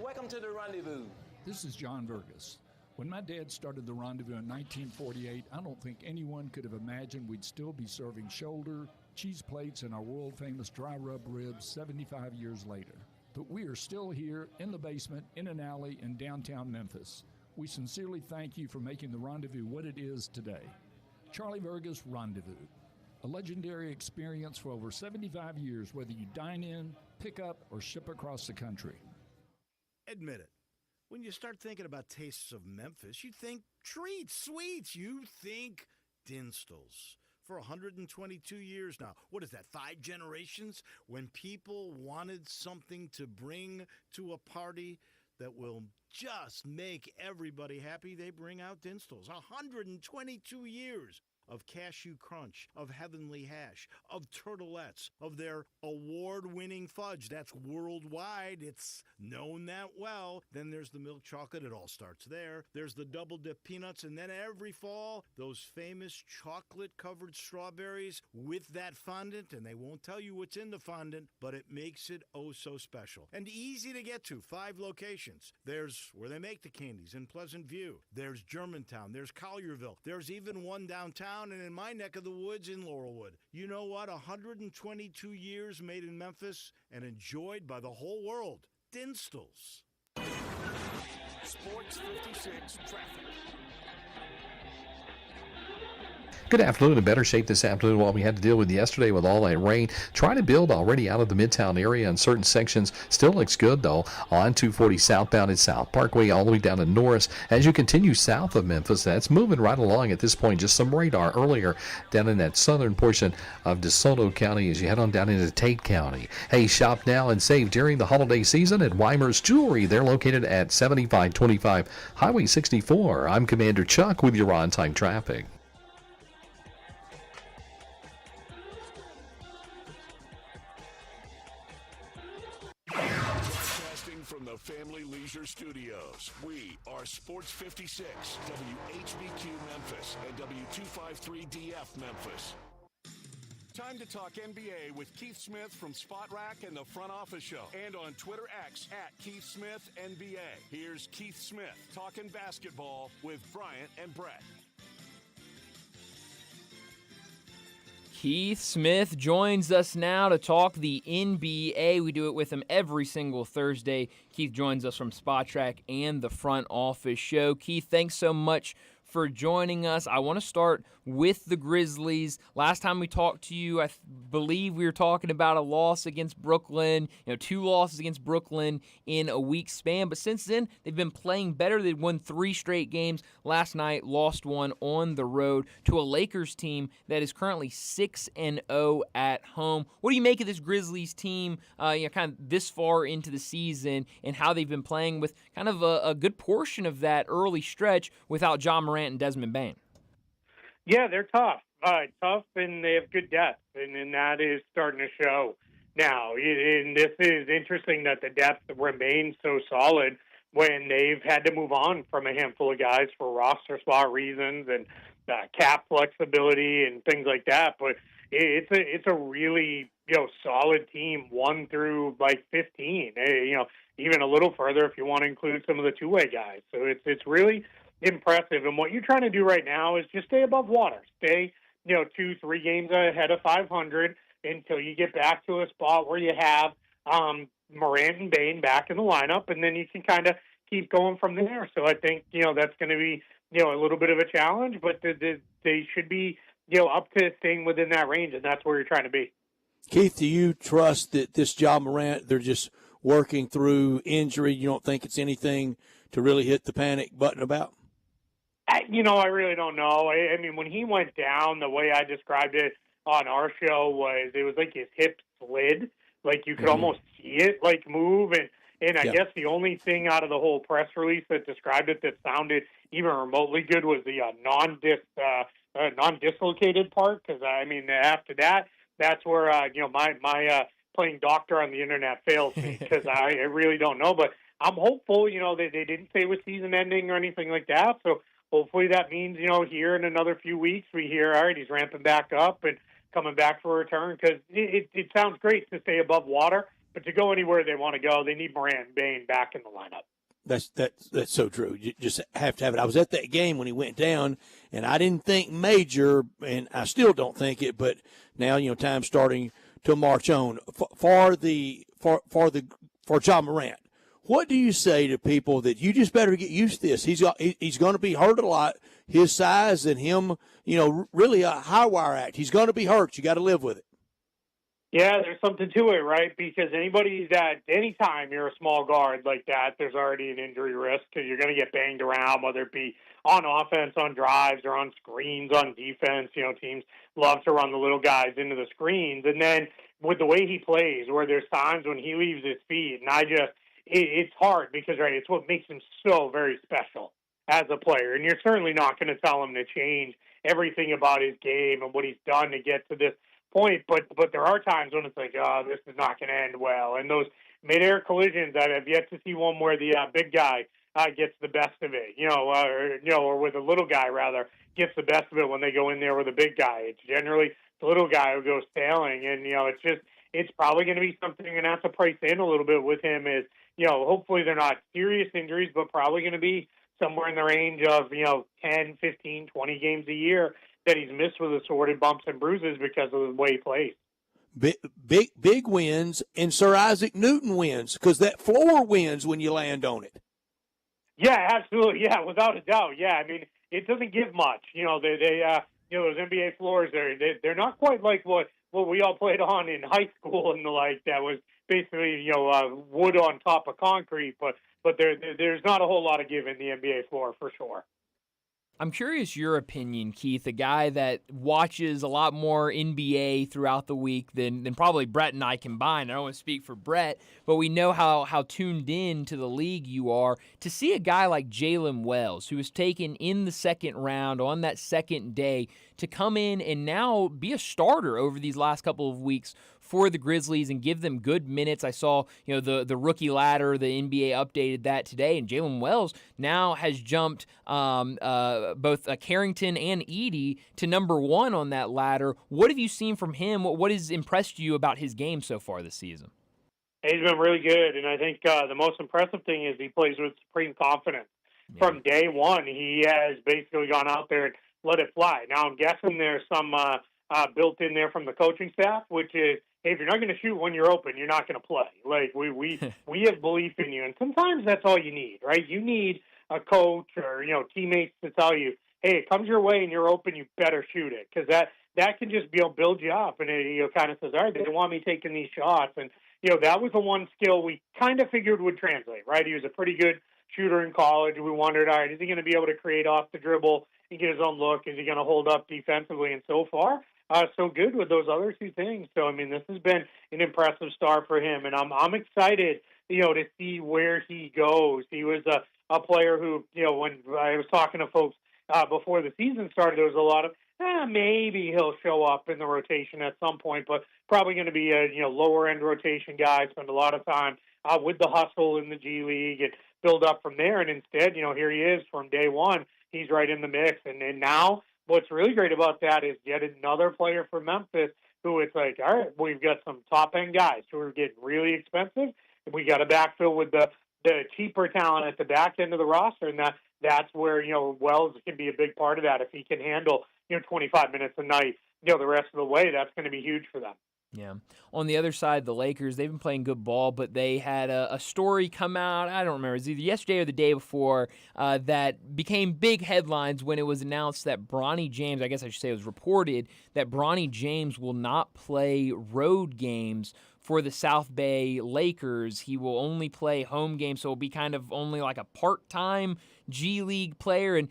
[SPEAKER 20] Welcome to the Rendezvous.
[SPEAKER 21] This is John Vergas. When my dad started the Rendezvous in 1948, I don't think anyone could have imagined we'd still be serving shoulder, cheese plates, and our world-famous dry rub ribs 75 years later. But we are still here in the basement, in an alley in downtown Memphis. We sincerely thank you for making the Rendezvous what it is today. Charlie Vergas Rendezvous, a legendary experience for over 75 years, whether you dine in, pick up, or ship across the country.
[SPEAKER 5] Admit it. When you start thinking about tastes of Memphis, you think treats, sweets. You think Dinstall's. For 122 years now. What is that, 5 generations? When people wanted something to bring to a party that will just make everybody happy, they bring out Dinstall's. 122 years of cashew crunch, of heavenly hash, of turtlettes, of their award-winning fudge. That's worldwide. It's known that well. Then there's the milk chocolate. It all starts there. There's the double-dip peanuts. And then every fall, those famous chocolate-covered strawberries with that fondant. And they won't tell you what's in the fondant, but it makes it oh so special. And easy to get to. 5 locations. There's where they make the candies in Pleasant View. There's Germantown. There's Collierville. There's even one downtown and in my neck of the woods in Laurelwood. You know what? 122 years made in Memphis and enjoyed by the whole world. Dinstall's.
[SPEAKER 4] Sports 56 traffic.
[SPEAKER 22] Good afternoon. In better shape this afternoon what we had to deal with yesterday with all that rain. Trying to build already out of the Midtown area in certain sections. Still looks good, though, on 240 southbound at South Parkway all the way down to Norris. As you continue south of Memphis, that's moving right along at this point. Just some radar earlier down in that southern portion of DeSoto County as you head on down into Tate County. Hey, shop now and save during the holiday season at Weimer's Jewelry. They're located at 7525 Highway 64. I'm Commander Chuck with your on-time traffic.
[SPEAKER 4] From the Family Leisure Studios, we are Sports 56, WHBQ Memphis, and W253DF Memphis. Time to talk NBA with Keith Smith from Spot Rack and the Front Office Show, and on Twitter X at Keith Smith NBA. Here's Keith Smith talking basketball with Bryant and Brett.
[SPEAKER 2] Keith Smith joins us now to talk the NBA. We do it with him every single Thursday. Keith joins us from Spot Track and the Front Office Show. Keith, thanks so much for joining us. I want to start with the Grizzlies. Last time we talked to you, I believe we were talking about a loss against Brooklyn, 2 losses against Brooklyn in a week span. But since then, they've been playing better. They've won 3 straight games. Last night, lost one on the road to a Lakers team that is currently 6-0 at home. What do you make of this Grizzlies team, kind of this far into the season, and how they've been playing with kind of a good portion of that early stretch without Ja Morant and Desmond Bane?
[SPEAKER 23] Yeah, they're tough. Tough, and they have good depth, and that is starting to show now. And this is interesting that the depth remains so solid when they've had to move on from a handful of guys for roster spot reasons and cap flexibility and things like that. But it's a really solid team, 1 through 15. Even a little further if you want to include some of the two-way guys. So it's really impressive. And what you're trying to do right now is just stay above water. Stay, 2-3 games ahead of 500 until you get back to a spot where you have Morant and Bane back in the lineup, and then you can kind of keep going from there. So I think, that's going to be, a little bit of a challenge, but they should be, up to staying within that range, and that's where you're trying to be.
[SPEAKER 1] Keith, do you trust that this Ja Morant, they're just working through injury? You don't think it's anything to really hit the panic button about?
[SPEAKER 23] I really don't know. I mean, when he went down, the way I described it on our show was it was like his hip slid. Like you could almost see it move. And And I
[SPEAKER 1] Yeah.
[SPEAKER 23] guess the only thing out of the whole press release that described it that sounded even remotely good was the non-dislocated part. Because I mean, after that, that's where my playing doctor on the internet fails me because I really don't know. But I'm hopeful. They didn't say it was season ending or anything like that. So hopefully that means here in another few weeks we hear, all right, he's ramping back up and coming back for a return, because it sounds great to stay above water, but to go anywhere they want to go, they need Moran Bain back in the lineup.
[SPEAKER 1] That's so true. You just have to have it. I was at that game when he went down, and I didn't think major, and I still don't think it. But now time's starting to march on for John Morant. What do you say to people that you just better get used to this? He's going to be hurt a lot. His size and him, really a high wire act. He's going to be hurt. You got to live with it.
[SPEAKER 23] Yeah, there's something to it, right? Because anytime you're a small guard like that, there's already an injury risk because you're going to get banged around, whether it be on offense, on drives, or on screens, on defense. Teams love to run the little guys into the screens. And then with the way he plays, where there's times when he leaves his feet, and it's hard because, right, it's what makes him so very special as a player. And you're certainly not going to tell him to change everything about his game and what he's done to get to this point. But there are times when it's like, oh, this is not going to end well. And those mid-air collisions, I have yet to see one where the big guy gets the best of it, or with the little guy, rather, gets the best of it when they go in there with a big guy. It's generally the little guy who goes sailing. And, it's probably going to be something you're going to have to price in a little bit with him is, hopefully they're not serious injuries, but probably going to be somewhere in the range of, 10, 15, 20 games a year that he's missed with assorted bumps and bruises because of the way he plays.
[SPEAKER 1] Big wins, and Sir Isaac Newton wins because that floor wins when you land on it.
[SPEAKER 23] Yeah, absolutely. Yeah, without a doubt. Yeah, I mean, it doesn't give much. Those NBA floors, they're not quite like what we all played on in high school and the like. That was basically wood on top of concrete, but there's not a whole lot of give in the NBA floor for sure.
[SPEAKER 2] I'm curious your opinion, Keith, a guy that watches a lot more NBA throughout the week than probably Brett and I combined. I don't want to speak for Brett, but we know how tuned in to the league you are. To see a guy like Jalen Wells, who was taken in the second round on that second day, to come in and now be a starter over these last couple of weeks for the Grizzlies and give them good minutes. I saw, the rookie ladder, the NBA updated that today, and Jalen Wells now has jumped both Carrington and Edey to number one on that ladder. What have you seen from him? What has impressed you about his game so far this season?
[SPEAKER 23] He's been really good, and I think the most impressive thing is he plays with supreme confidence. Yeah. From day one, he has basically gone out there and let it fly. Now, I'm guessing there's some built in there from the coaching staff, which is, hey, if you're not going to shoot when you're open, you're not going to play. Like, we have belief in you. And sometimes that's all you need, right? You need a coach or, teammates to tell you, hey, it comes your way and you're open, you better shoot it. Because that can just build you up. And it kind of says, all right, they don't want me taking these shots. And, that was the one skill we kind of figured would translate, right? He was a pretty good shooter in college. We wondered, all right, is he going to be able to create off the dribble and get his own look? Is he going to hold up defensively? And so far, so good with those other two things. So, I mean, this has been an impressive start for him, and I'm excited, to see where he goes. He was a player who, when I was talking to folks before the season started, there was a lot of, maybe he'll show up in the rotation at some point, but probably going to be a, lower-end rotation guy, spend a lot of time with the hustle in the G League and build up from there. And instead, here he is from day one. He's right in the mix, and now what's really great about that is yet another player for Memphis who it's like, all right, we've got some top-end guys who are getting really expensive. We got to backfill with the cheaper talent at the back end of the roster, and that's where, Wells can be a big part of that. If he can handle, 25 minutes a night, the rest of the way, that's going to be huge for them.
[SPEAKER 2] Yeah. On the other side, the Lakers, they've been playing good ball, but they had a story come out, I don't remember, it was either yesterday or the day before, that became big headlines when it was announced that Bronny James, I guess I should say it was reported, that Bronny James will not play road games for the South Bay Lakers. He will only play home games, so it'll be kind of only like a part-time G League player. And,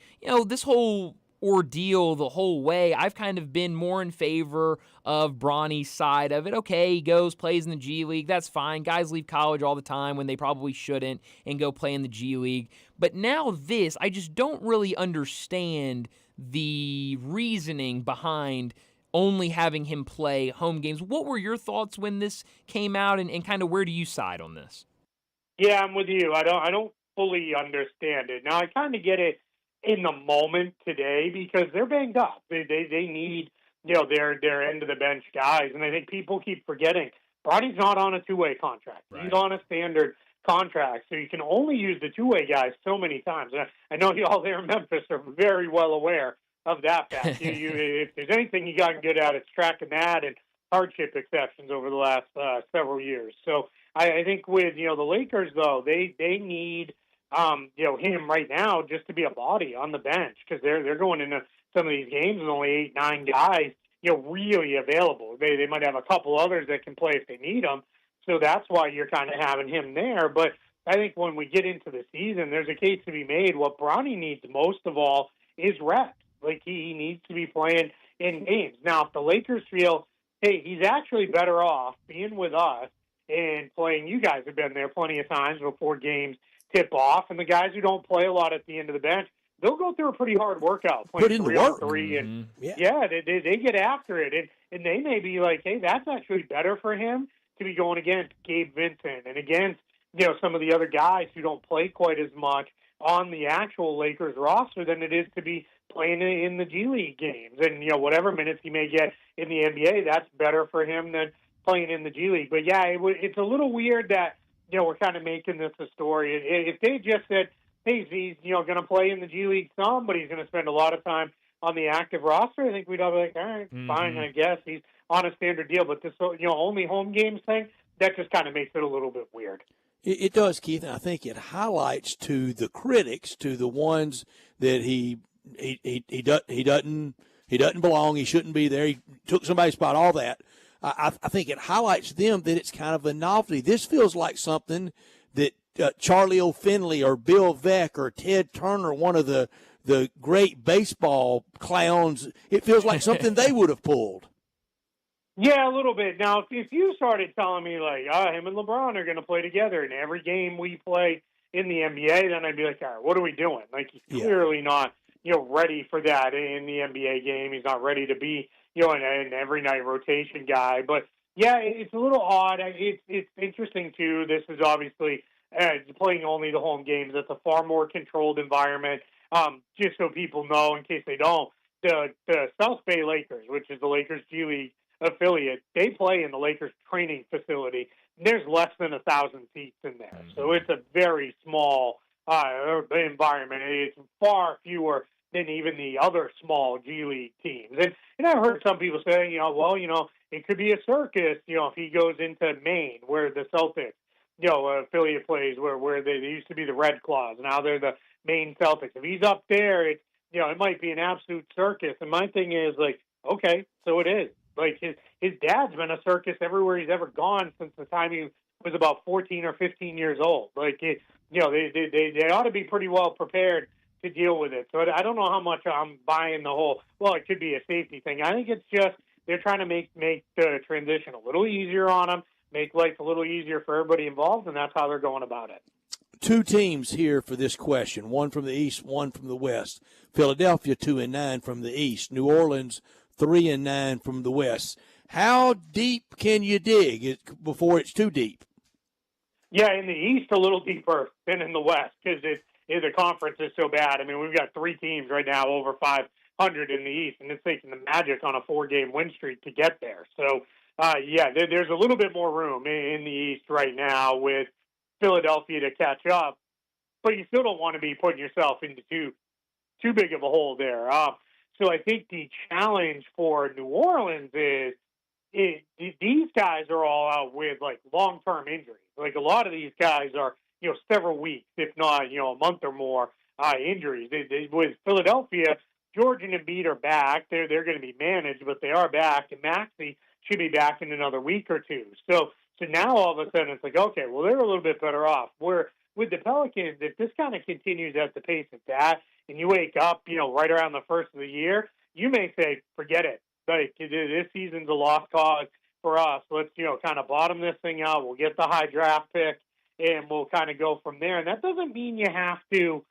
[SPEAKER 2] this whole ordeal the whole way, I've kind of been more in favor of Bronny's side of it. Okay, he goes, plays in the G League. That's fine. Guys leave college all the time when they probably shouldn't and go play in the G League. But now this, I just don't really understand the reasoning behind only having him play home games. What were your thoughts when this came out, and kind of where do you side on this?
[SPEAKER 23] Yeah, I'm with you. I don't fully understand it. Now I kind of get it in the moment today because they're banged up. They need their end of the bench guys, and I think people keep forgetting Bronny's not on a two-way contract. Right. He's on a standard contract, so you can only use the two-way guys so many times. And I know y'all there in Memphis are very well aware of that fact. If there's anything you gotten good at, it's tracking that and hardship exceptions over the last several years. So I think with the Lakers though, they need him right now just to be a body on the bench because they're going into some of these games with only 8-9 guys really available. They might have a couple others that can play if they need them. So that's why you're kind of having him there. But I think when we get into the season, there's a case to be made. What Bronny needs most of all is reps. Like he needs to be playing in games. Now, if the Lakers feel, hey, he's actually better off being with us and playing, you guys have been there plenty of times before games tip off, and the guys who don't play a lot at the end of the bench, they'll go through a pretty hard workout.
[SPEAKER 1] Put in the work.
[SPEAKER 23] 3 and they get after it, and they may be like, hey, that's actually better for him to be going against Gabe Vincent and against some of the other guys who don't play quite as much on the actual Lakers roster than it is to be playing in the G League games. And whatever minutes he may get in the NBA, that's better for him than playing in the G League. But yeah, it's a little weird that we're kind of making this a story. If they just said, hey, he's going to play in the G League some, but he's going to spend a lot of time on the active roster, I think we'd all be like, all right, fine, I guess he's on a standard deal. But this only home games thing, that just kind of makes it a little bit weird.
[SPEAKER 1] It does, Keith, and I think it highlights to the critics, to the ones that he doesn't belong, he shouldn't be there, he took somebody's spot, all that. I think it highlights them that it's kind of a novelty. This feels like something that Charlie O'Finley or Bill Veeck or Ted Turner, one of the great baseball clowns, it feels like something they would have pulled.
[SPEAKER 23] Yeah, a little bit. Now, if you started telling me, like, him and LeBron are going to play together in every game we play in the NBA, then I'd be like, all right, what are we doing? Like, he's clearly not, ready for that in the NBA game. He's not ready to be, an every night rotation guy. But, yeah, it's a little odd. It's interesting, too. This is obviously playing only the home games. It's a far more controlled environment. Just so people know, in case they don't, the South Bay Lakers, which is the Lakers G League affiliate, they play in the Lakers training facility. There's less than 1,000 seats in there. So it's a very small environment. It's far fewer than even the other small G League teams. And I've heard some people say, it could be a circus, if he goes into Maine, where the Celtics, affiliate plays, where they used to be the Red Claws. Now they're the Maine Celtics. If he's up there, it might be an absolute circus. And my thing is, like, okay, so it is. Like, his dad's been a circus everywhere he's ever gone since the time he was about 14 or 15 years old. Like, they ought to be pretty well prepared to deal with it. So I don't know how much I'm buying the whole, well, it could be a safety thing. I think it's just they're trying to make the transition a little easier on them, make life a little easier for everybody involved, and that's how they're going about it.
[SPEAKER 1] Two teams here for this question, one from the East, one from the West. Philadelphia 2-9 from the East. New Orleans 3-9 from the West. How deep can you dig before it's too deep?
[SPEAKER 23] Yeah, in the East, a little deeper than in the West because the conference is so bad. I mean, we've got 3 teams right now over 500 in the East, and it's taking the Magic on a 4-game win streak to get there. So, there's a little bit more room in the East right now with Philadelphia to catch up, but you still don't want to be putting yourself into too big of a hole there. So I think the challenge for New Orleans is these guys are all out with, like, long-term injuries. Like, a lot of these guys are, several weeks, if not, a month or more injuries. With Philadelphia, George and Embiid are back. They're going to be managed, but they are back, and Maxey should be back in another week or two. So now all of a sudden it's like, okay, well, they're a little bit better off. Where with the Pelicans, if this kind of continues at the pace it's at, and you wake up, right around the first of the year, you may say, forget it. Like, this season's a lost cause for us. Let's, kind of bottom this thing out. We'll get the high draft pick, and we'll kind of go from there. And that doesn't mean you have to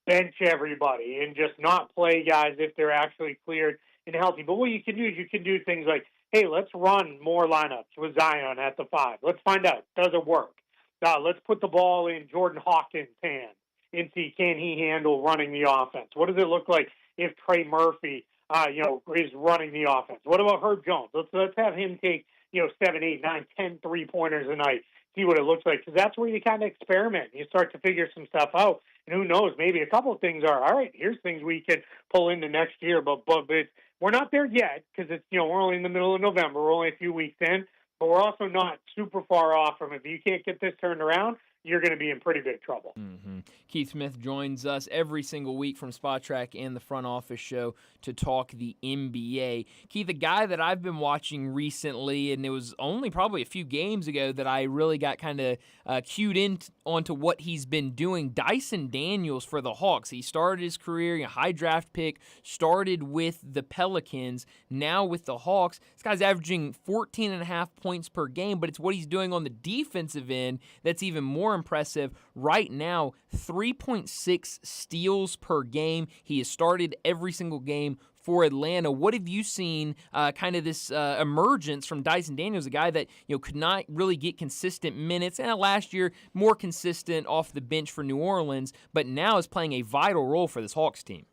[SPEAKER 23] bench everybody and just not play guys if they're actually cleared and healthy. But what you can do is you can do things like, hey, let's run more lineups with Zion at the 5. Let's find out, does it work? Let's put the ball in Jordan Hawkins' hands and see, can he handle running the offense? What does it look like if Trey Murphy, is running the offense? What about Herb Jones? Let's have him take, 7, 8, 9, 10 3-pointers a night, see what it looks like, because that's where you kind of experiment. You start to figure some stuff out, and who knows, maybe a couple of things are, all right, here's things we can pull into next year, but we're not there yet because it's, we're only in the middle of November. We're only a few weeks in, but we're also not super far off from it. If you can't get this turned around, you're going to be in pretty big trouble.
[SPEAKER 2] Mm-hmm. Keith Smith joins us every single week from Spot Track and the Front Office Show to talk the NBA. Keith, the guy that I've been watching recently, and it was only probably a few games ago that I really got kind of cued in onto what he's been doing, Dyson Daniels for the Hawks. He started his career, a high draft pick, started with the Pelicans, now with the Hawks. This guy's averaging 14.5 points per game, but it's what he's doing on the defensive end that's even more impressive. Right now, 3.6 steals per game. He has started every single game for Atlanta. What have you seen kind of this emergence from Dyson Daniels, a guy that could not really get consistent minutes, and last year more consistent off the bench for New Orleans, but now is playing a vital role for this Hawks team?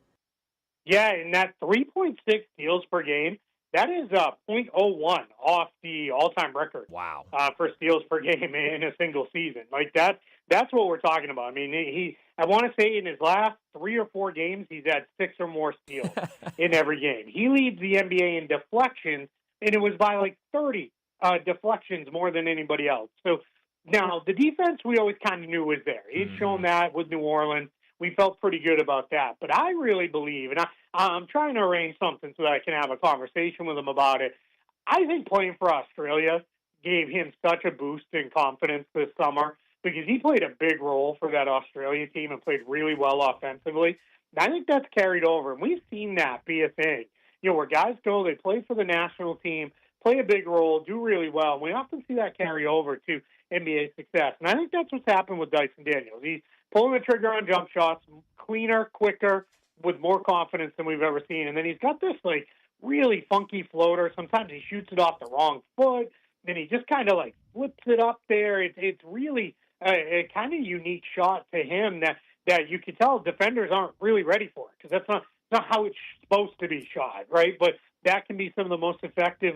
[SPEAKER 23] Yeah, and that 3.6 steals per game, that is .01 off the all-time record.
[SPEAKER 2] Wow.
[SPEAKER 23] For steals per game in a single season. Like that's what we're talking about. I mean, I want to say in his last 3 or 4 games, he's had 6 or more steals in every game. He leads the NBA in deflections, and it was by like 30 deflections more than anybody else. So now the defense we always kind of knew was there. He'd shown that with New Orleans. We felt pretty good about that. But I really believe, and I'm trying to arrange something so that I can have a conversation with him about it. I think playing for Australia gave him such a boost in confidence this summer because he played a big role for that Australia team and played really well offensively. And I think that's carried over, and we've seen that be a thing. Where guys go, they play for the national team, play a big role, do really well. And we often see that carry over to NBA success. And I think that's what's happened with Dyson Daniels. He's pulling the trigger on jump shots, cleaner, quicker, with more confidence than we've ever seen. And then he's got this, really funky floater. Sometimes he shoots it off the wrong foot. Then he just kind of, flips it up there. It's really a kind of unique shot to him that you can tell defenders aren't really ready for it because that's not how it's supposed to be shot, right? But that can be some of the most effective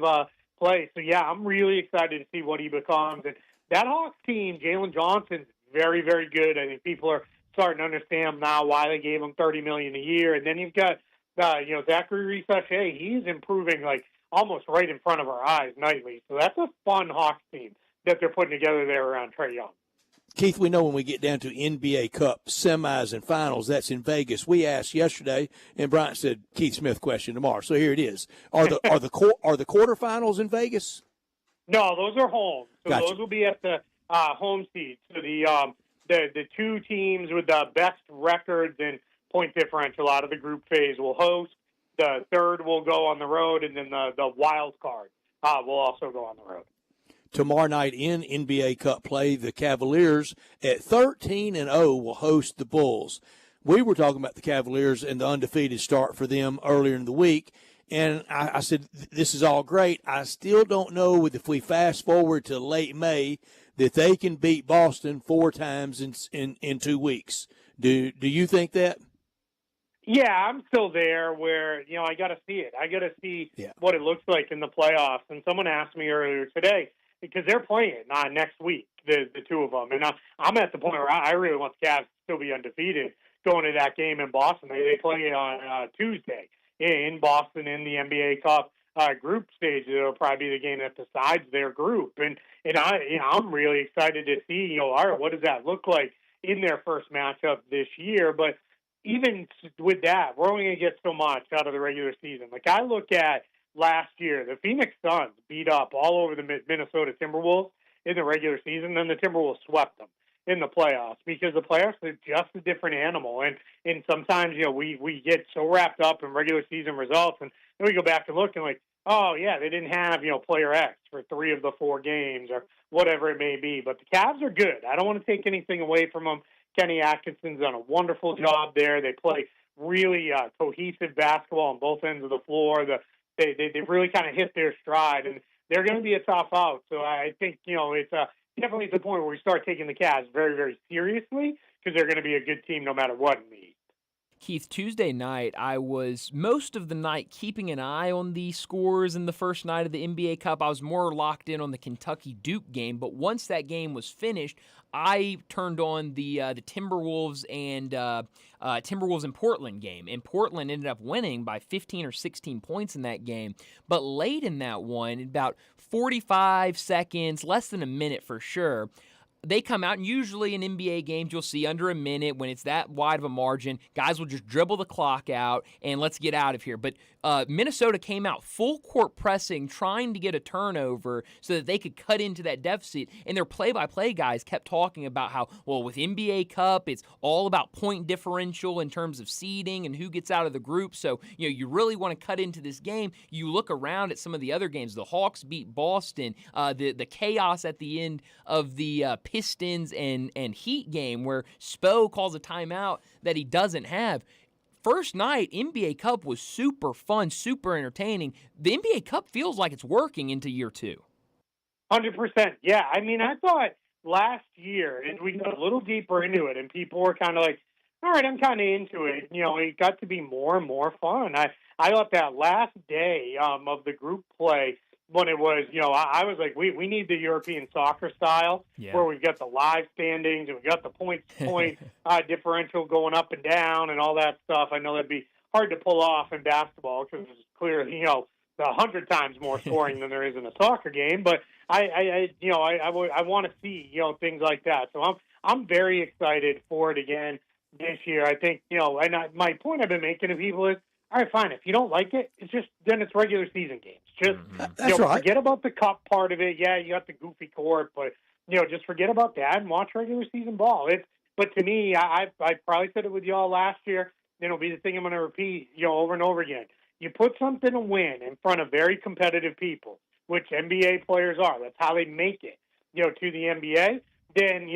[SPEAKER 23] plays. So, yeah, I'm really excited to see what he becomes. And that Hawks team, Jalen Johnson's very, very good. I think people are starting to understand now why they gave him $30 million a year. And then you've got, Zachary Risache. He's improving almost right in front of our eyes nightly. So that's a fun Hawks team that they're putting together there around Trae Young.
[SPEAKER 1] Keith, we know when we get down to NBA Cup semis and finals, that's in Vegas. We asked yesterday, and Bryant said, Keith Smith question tomorrow. So here it is. Are the quarterfinals in Vegas?
[SPEAKER 23] No, those are home. So
[SPEAKER 1] gotcha.
[SPEAKER 23] Those will be at the home seats. So the 2 teams with the best records and point differential out of the group phase will host. The third will go on the road, and then the wild card will also go on the road.
[SPEAKER 1] Tomorrow night in NBA Cup play, the Cavaliers at 13-0 will host the Bulls. We were talking about the Cavaliers and the undefeated start for them earlier in the week, and I said, this is all great. I still don't know if we fast forward to late May that they can beat Boston 4 times in 2 weeks. Do you think that?
[SPEAKER 23] Yeah, I'm still there where, I got to see it. I got to see what it looks like in the playoffs. And someone asked me earlier today, because they're playing next week, the 2 of them. And I'm at the point where I really want the Cavs to still be undefeated going to that game in Boston. They play on Tuesday in Boston in the NBA Cup group stage. It'll probably be the game that decides their group. And I'm really excited to see, all right, what does that look like in their first matchup this year? But even with that, we're only going to get so much out of the regular season. I look at last year, the Phoenix Suns beat up all over the Minnesota Timberwolves in the regular season, then the Timberwolves swept them. in the playoffs, because the playoffs are just a different animal. And sometimes, we get so wrapped up in regular season results, and then we go back and look and like, oh, yeah, they didn't have, player X for 3 of the 4 games or whatever it may be. But the Cavs are good. I don't want to take anything away from them. Kenny Atkinson's done a wonderful job there. They play really cohesive basketball on both ends of the floor. They really kind of hit their stride, and they're going to be a tough out. So I think, it's definitely at the point where we start taking the Cavs very, very seriously, because they're going to be a good team no matter what in the East.
[SPEAKER 2] Keith, Tuesday night, I was most of the night keeping an eye on the scores in the first night of the NBA Cup. I was more locked in on the Kentucky-Duke game, but once that game was finished, I turned on the Timberwolves and Portland game, and Portland ended up winning by 15 or 16 points in that game. But late in that one, about 45 seconds, less than a minute for sure, they come out, and usually in NBA games, you'll see under a minute when it's that wide of a margin, guys will just dribble the clock out and let's get out of here. But Minnesota came out full court pressing, trying to get a turnover so that they could cut into that deficit. And their play-by-play guys kept talking about how, well, with NBA Cup, it's all about point differential in terms of seeding and who gets out of the group. So, you really want to cut into this game. You look around at some of the other games. The Hawks beat Boston. The chaos at the end of the Pistons and Heat game where Spo calls a timeout that he doesn't have. First night, NBA Cup was super fun, super entertaining. The NBA Cup feels like it's working into year 2.
[SPEAKER 23] 100%. Yeah, I mean, I thought last year, and we got a little deeper into it, and people were kind of like, all right, I'm kind of into it. It got to be more and more fun. I thought that last day of the group play, when it was, I was like, we need the European soccer style, where we've got the live standings and we've got the point differential going up and down and all that stuff. I know that'd be hard to pull off in basketball because it's clearly, 100 times more scoring than there is in a soccer game. But I want to see, things like that. So I'm very excited for it again this year. I think, my point I've been making to people is, all right, fine. If you don't like it, then it's regular season games. Just forget about the cup part of it. Yeah, you got the goofy court, but just forget about that and watch regular season ball. But to me, I probably said it with y'all last year. It'll be the thing I'm going to repeat, over and over again. You put something to win in front of very competitive people, which NBA players are. That's how they make it, to the NBA. Then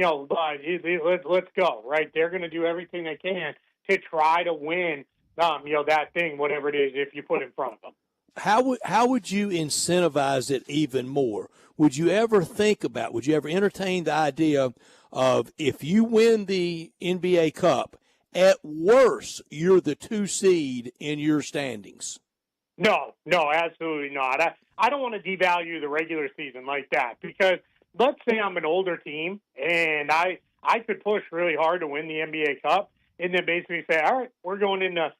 [SPEAKER 23] let's go. Right? They're going to do everything they can to try to win. That thing, whatever it is, if you put in front of them.
[SPEAKER 1] How would you incentivize it even more? Would you ever entertain the idea of, if you win the NBA Cup, at worst, you're the 2 seed in your standings?
[SPEAKER 23] No, absolutely not. I don't want to devalue the regular season like that, because let's say I'm an older team and I could push really hard to win the NBA Cup and then basically say, all right, we're going into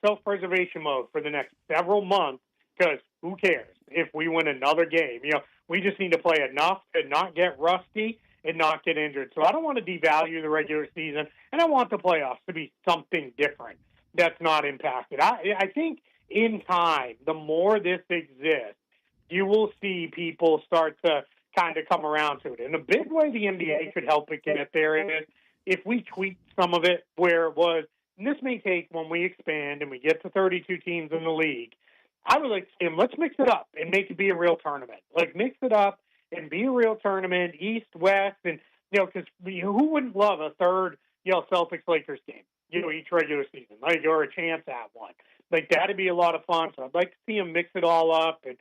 [SPEAKER 23] self-preservation mode for the next several months, because who cares if we win another game? We just need to play enough to not get rusty and not get injured. So I don't want to devalue the regular season, and I want the playoffs to be something different that's not impacted. I think in time, the more this exists, you will see people start to kind of come around to it. In a big way, the NBA could help it get there is if we tweak some of it where it was, and this may take when we expand and we get to 32 teams in the league. I would like to see them, let's mix it up and make it be a real tournament. Like, mix it up and be a real tournament, East, West, and, because who wouldn't love a third, Celtics-Lakers game, each regular season, or a chance at one. Like, that'd be a lot of fun. So I'd like to see them mix it all up and,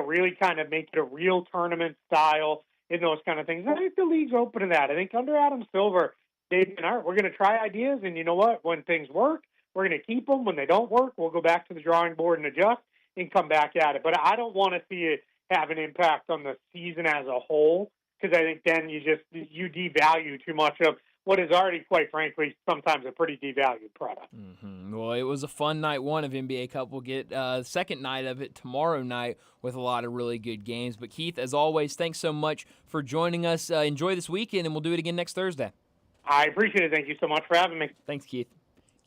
[SPEAKER 23] really kind of make it a real tournament style and those kind of things. I think the league's open to that. I think under Adam Silver, they've been, all right, we're going to try ideas, and you know what? When things work, we're going to keep them. When they don't work, we'll go back to the drawing board and adjust and come back at it. But I don't want to see it have an impact on the season as a whole, because I think then you devalue too much of what is already, quite frankly, sometimes a pretty devalued product.
[SPEAKER 2] Mm-hmm. Well, it was a fun night 1 of NBA Cup. We'll get second night of it tomorrow night with a lot of really good games. But, Keith, as always, thanks so much for joining us. Enjoy this weekend, and we'll do it again next Thursday.
[SPEAKER 23] I appreciate it. Thank you so much for having me.
[SPEAKER 2] Thanks, Keith.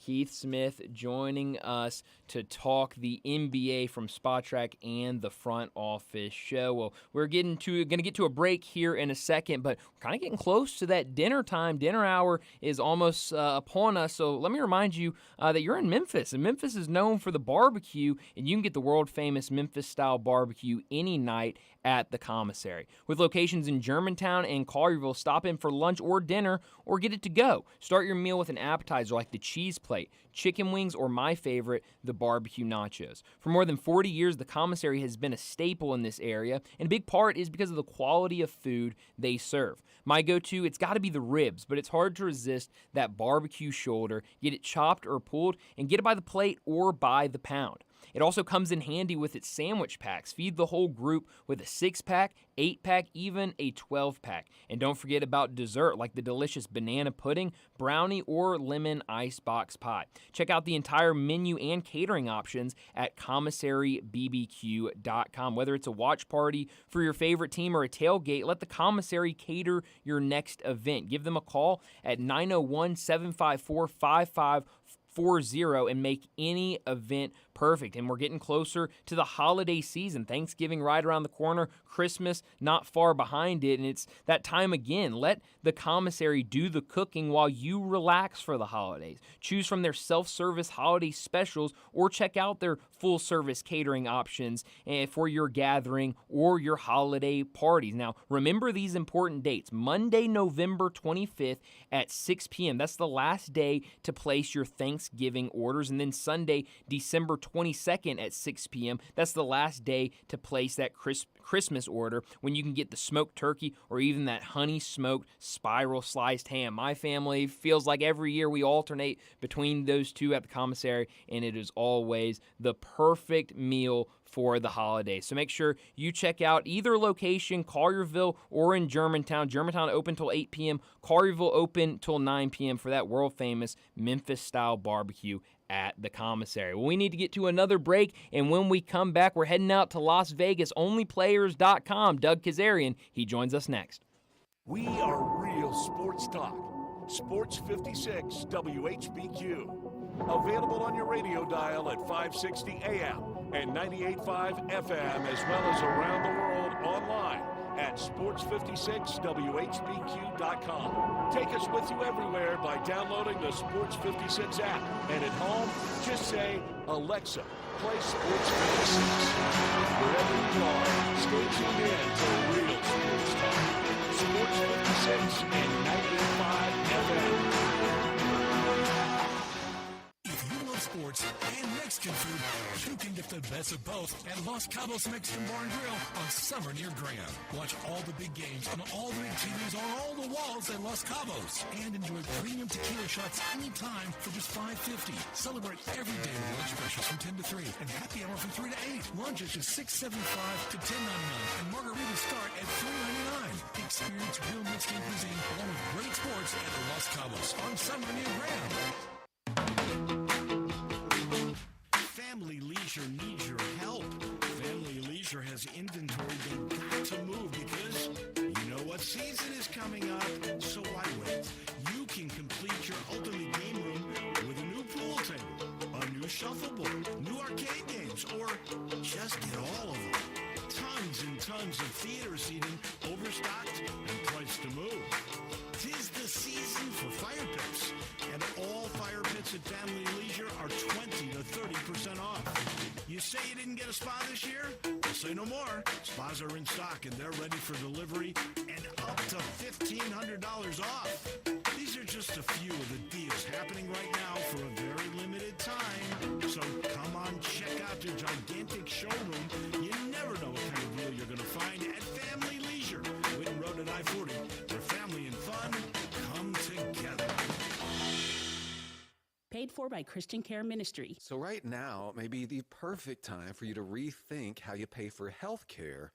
[SPEAKER 2] Keith Smith joining us to talk the NBA from Spot Track and the Front Office Show. Well, we're going to get to a break here in a second, but we're kind of getting close to that dinner time. Dinner hour is almost upon us, so let me remind you that you're in Memphis, and Memphis is known for the barbecue, and you can get the world-famous Memphis-style barbecue any night at the Commissary. With locations in Germantown and Collierville, stop in for lunch or dinner or get it to go. Start your meal with an appetizer like the cheese plate, chicken wings, or my favorite, the barbecue nachos. For more than 40 years, the Commissary has been a staple in this area, and a big part is because of the quality of food they serve. My go-to, it's got to be the ribs, but it's hard to resist that barbecue shoulder. Get it chopped or pulled, and get it by the plate or by the pound. It also comes in handy with its sandwich packs. Feed the whole group with a 6-pack, 8-pack, even a 12-pack. And don't forget about dessert like the delicious banana pudding, brownie, or lemon icebox pie. Check out the entire menu and catering options at commissarybbq.com. Whether it's a watch party for your favorite team or a tailgate, let the Commissary cater your next event. Give them a call at 901-754-5540 and make any event perfect. And we're getting closer to the holiday season. Thanksgiving right around the corner, Christmas not far behind it, and it's that time again. Let the Commissary do the cooking while you relax for the holidays. Choose from their self-service holiday specials or check out their full-service catering options for your gathering or your holiday parties. Now, remember these important dates. Monday, November 25th at 6 p.m. That's the last day to place your Thanksgiving orders. And then Sunday, December 22nd at 6 p.m. That's the last day to place that Christmas order when you can get the smoked turkey or even that honey smoked spiral sliced ham. My family feels like every year we alternate between those two at the Commissary, and it is always the perfect meal for the holidays. So make sure you check out either location, Collierville or in Germantown. Germantown open till 8 p.m., Collierville open till 9 p.m. for that world-famous Memphis-style barbecue at the Commissary. Well, we need to get to another break, and when we come back, we're heading out to Las Vegas, onlyplayers.com. Doug Kazarian, he joins us next.
[SPEAKER 4] We are real sports talk. Sports 56 WHBQ. Available on your radio dial at 560 AM and 98.5 FM, as well as around the world online at sports56whbq.com. Take us with you everywhere by downloading the Sports 56 app. And at home, just say, Alexa, play Sports 56. Wherever you are, stay tuned in to real sports talk. Sports 56 and 98.5 FM.
[SPEAKER 18] Sports and Mexican food, you can get the best of both at Los Cabos Mexican Bar and Grill on Summer near Graham. Watch all the big games on all the big TVs on all the walls at Los Cabos, and enjoy premium tequila shots anytime for just $5.50. Celebrate every day with lunch specials from 10 to 3 and happy hour from 3 to 8. Lunch is just $6.75 to $10.99 and margaritas start at $3.99. Experience real Mexican cuisine along with great sports at Los Cabos on Summer near Graham.
[SPEAKER 5] Family Leisure needs your help. Family Leisure has inventory they've got to move because you know what season is coming up. So why wait? You can complete your ultimate game room with a new pool table, a new shuffleboard, new arcade games, or just get all of them. Tons and tons of theater seating, overstocked and priced to move. 'Tis the season for fire pits, and all fire pits at Family Leisure are 20 to 30% off. You say you didn't get a spa this year? Well, say no more. Spas are in stock, and they're ready for delivery and up to $1,500 off. These are just a few of the deals happening right now for a very limited time. So come on, check out their gigantic showroom. You never know what kind of deal you're going to find at Family Leisure, Whitten Road at I-40, where family and fun come together.
[SPEAKER 3] Paid for by Christian Care Ministry.
[SPEAKER 15] So right now may be the perfect time for you to rethink how you pay for health care.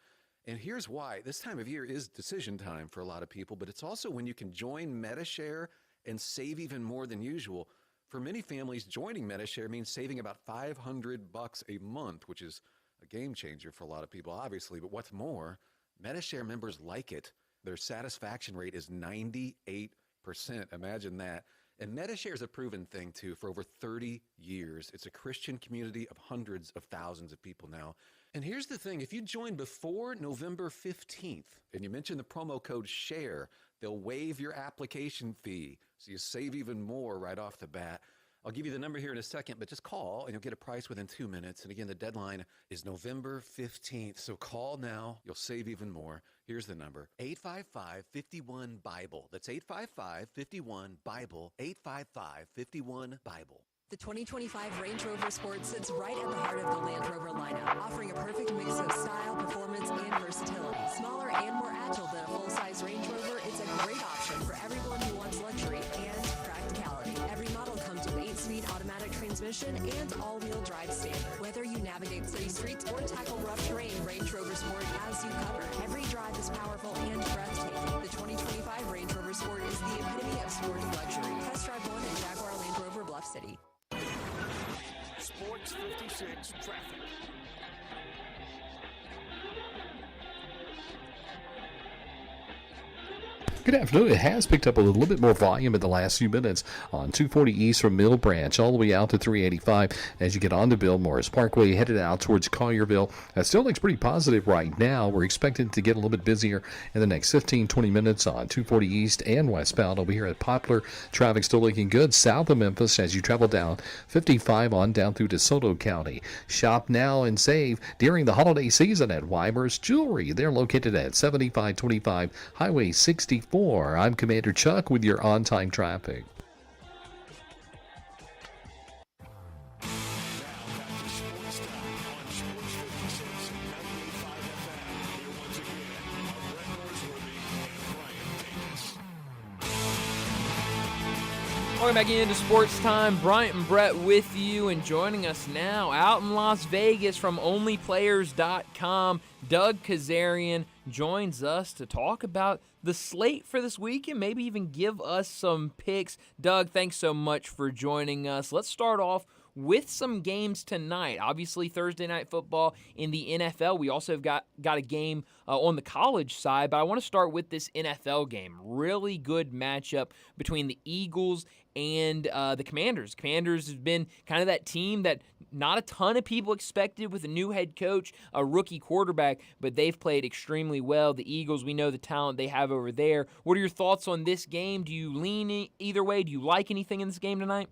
[SPEAKER 15] And here's why. This time of year is decision time for a lot of people, but it's also when you can join MediShare and save even more than usual. For many families, joining MediShare means saving about $500 a month, which is a game changer for a lot of people, obviously. But what's more, MediShare members like it. Their satisfaction rate is 98%. Imagine that. And Metashare is a proven thing, too, for over 30 years. It's a Christian community of hundreds of thousands of people now. And here's the thing. If you join before November 15th and you mention the promo code SHARE, they'll waive your application fee, so you save even more right off the bat. I'll give you the number here in a second, but just call and you'll get a price within 2 minutes. And again, the deadline is November 15th. So call now. You'll save even more. Here's the number, 855-51-BIBLE. That's 855-51-BIBLE, 855-51-BIBLE.
[SPEAKER 19] The 2025 Range Rover Sport sits right at the heart of the Land Rover lineup, offering a perfect mix of style, performance, and versatility. Smaller and more agile than a full-size Range Rover, it's a great option for everyone who wants luxury and practicality. Every model comes with 8-speed automatic transmission and all-wheel drive standard. Whether you navigate city streets or tackle rough terrain, Range Rover Sport has you covered. Every drive is powerful and breathtaking. The 2025 Range Rover Sport is the epitome of sporty luxury. Test drive one in Jaguar Land Rover Bluff City.
[SPEAKER 4] Sports 56 traffic.
[SPEAKER 22] Good afternoon. It has picked up a little bit more volume in the last few minutes on 240 East from Mill Branch all the way out to 385 as you get on to Bill Morris Parkway, headed out towards Collierville. That still looks pretty positive right now. We're expecting to get a little bit busier in the next 15-20 minutes on 240 East and westbound over here at Poplar. Traffic still looking good south of Memphis as you travel down 55 on down through DeSoto County. Shop now and save during the holiday season at Weimer's Jewelry. They're located at 7525 Highway 64. I'm Commander Chuck with your on-time traffic.
[SPEAKER 2] Welcome back into Sports Time. Bryant and Brett with you, and joining us now out in Las Vegas from OnlyPlayers.com, Doug Kazarian joins us to talk about the slate for this weekend, maybe even give us some picks. Doug, thanks so much for joining us. Let's start off with some games tonight. Obviously, Thursday night football in the NFL. We also have got a game on the college side, but I want to start with this NFL game. Really good matchup between the Eagles and the Commanders. Commanders has been kind of that team that not a ton of people expected with a new head coach, a rookie quarterback, but they've played extremely well. The Eagles, we know the talent they have over there. What are your thoughts on this game? Do you lean either way? Do you like anything in this game tonight?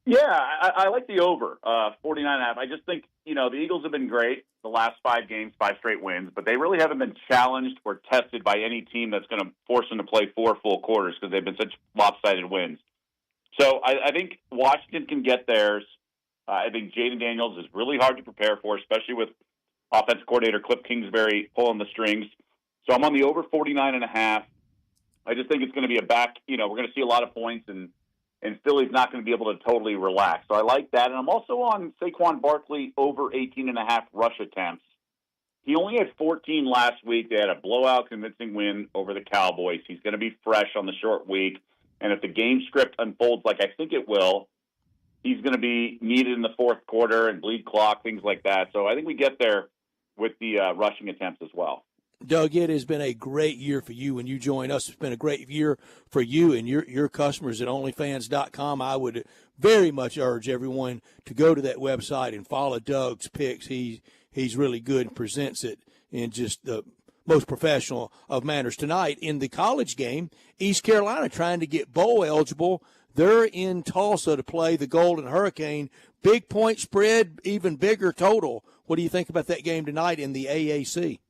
[SPEAKER 8] Yeah, I like the over, 49.5. I just think, the Eagles have been great the last 5 games, 5 straight wins, but they really haven't been challenged or tested by any team that's going to force them to play 4 full quarters because they've been such lopsided wins. So I think Washington can get theirs. I think Jaden Daniels is really hard to prepare for, especially with offensive coordinator Cliff Kingsbury pulling the strings. So I'm on the over 49.5. I just think it's going to be a back, we're going to see a lot of points, and Philly's not going to be able to totally relax. So I like that. And I'm also on Saquon Barkley over 18.5 rush attempts. He only had 14 last week. They had a blowout convincing win over the Cowboys. He's going to be fresh on the short week. And if the game script unfolds like I think it will, he's going to be needed in the fourth quarter and bleed clock, things like that. So I think we get there with the rushing attempts as well.
[SPEAKER 1] Doug, it has been a great year for you when you join us. It's been a great year for you and your customers at OnlyFans.com. I would very much urge everyone to go to that website and follow Doug's picks. He's really good and presents it in just the most professional of manners. Tonight in the college game, East Carolina trying to get bowl eligible. They're in Tulsa to play the Golden Hurricane. Big point spread, even bigger total. What do you think about that game tonight in the AAC?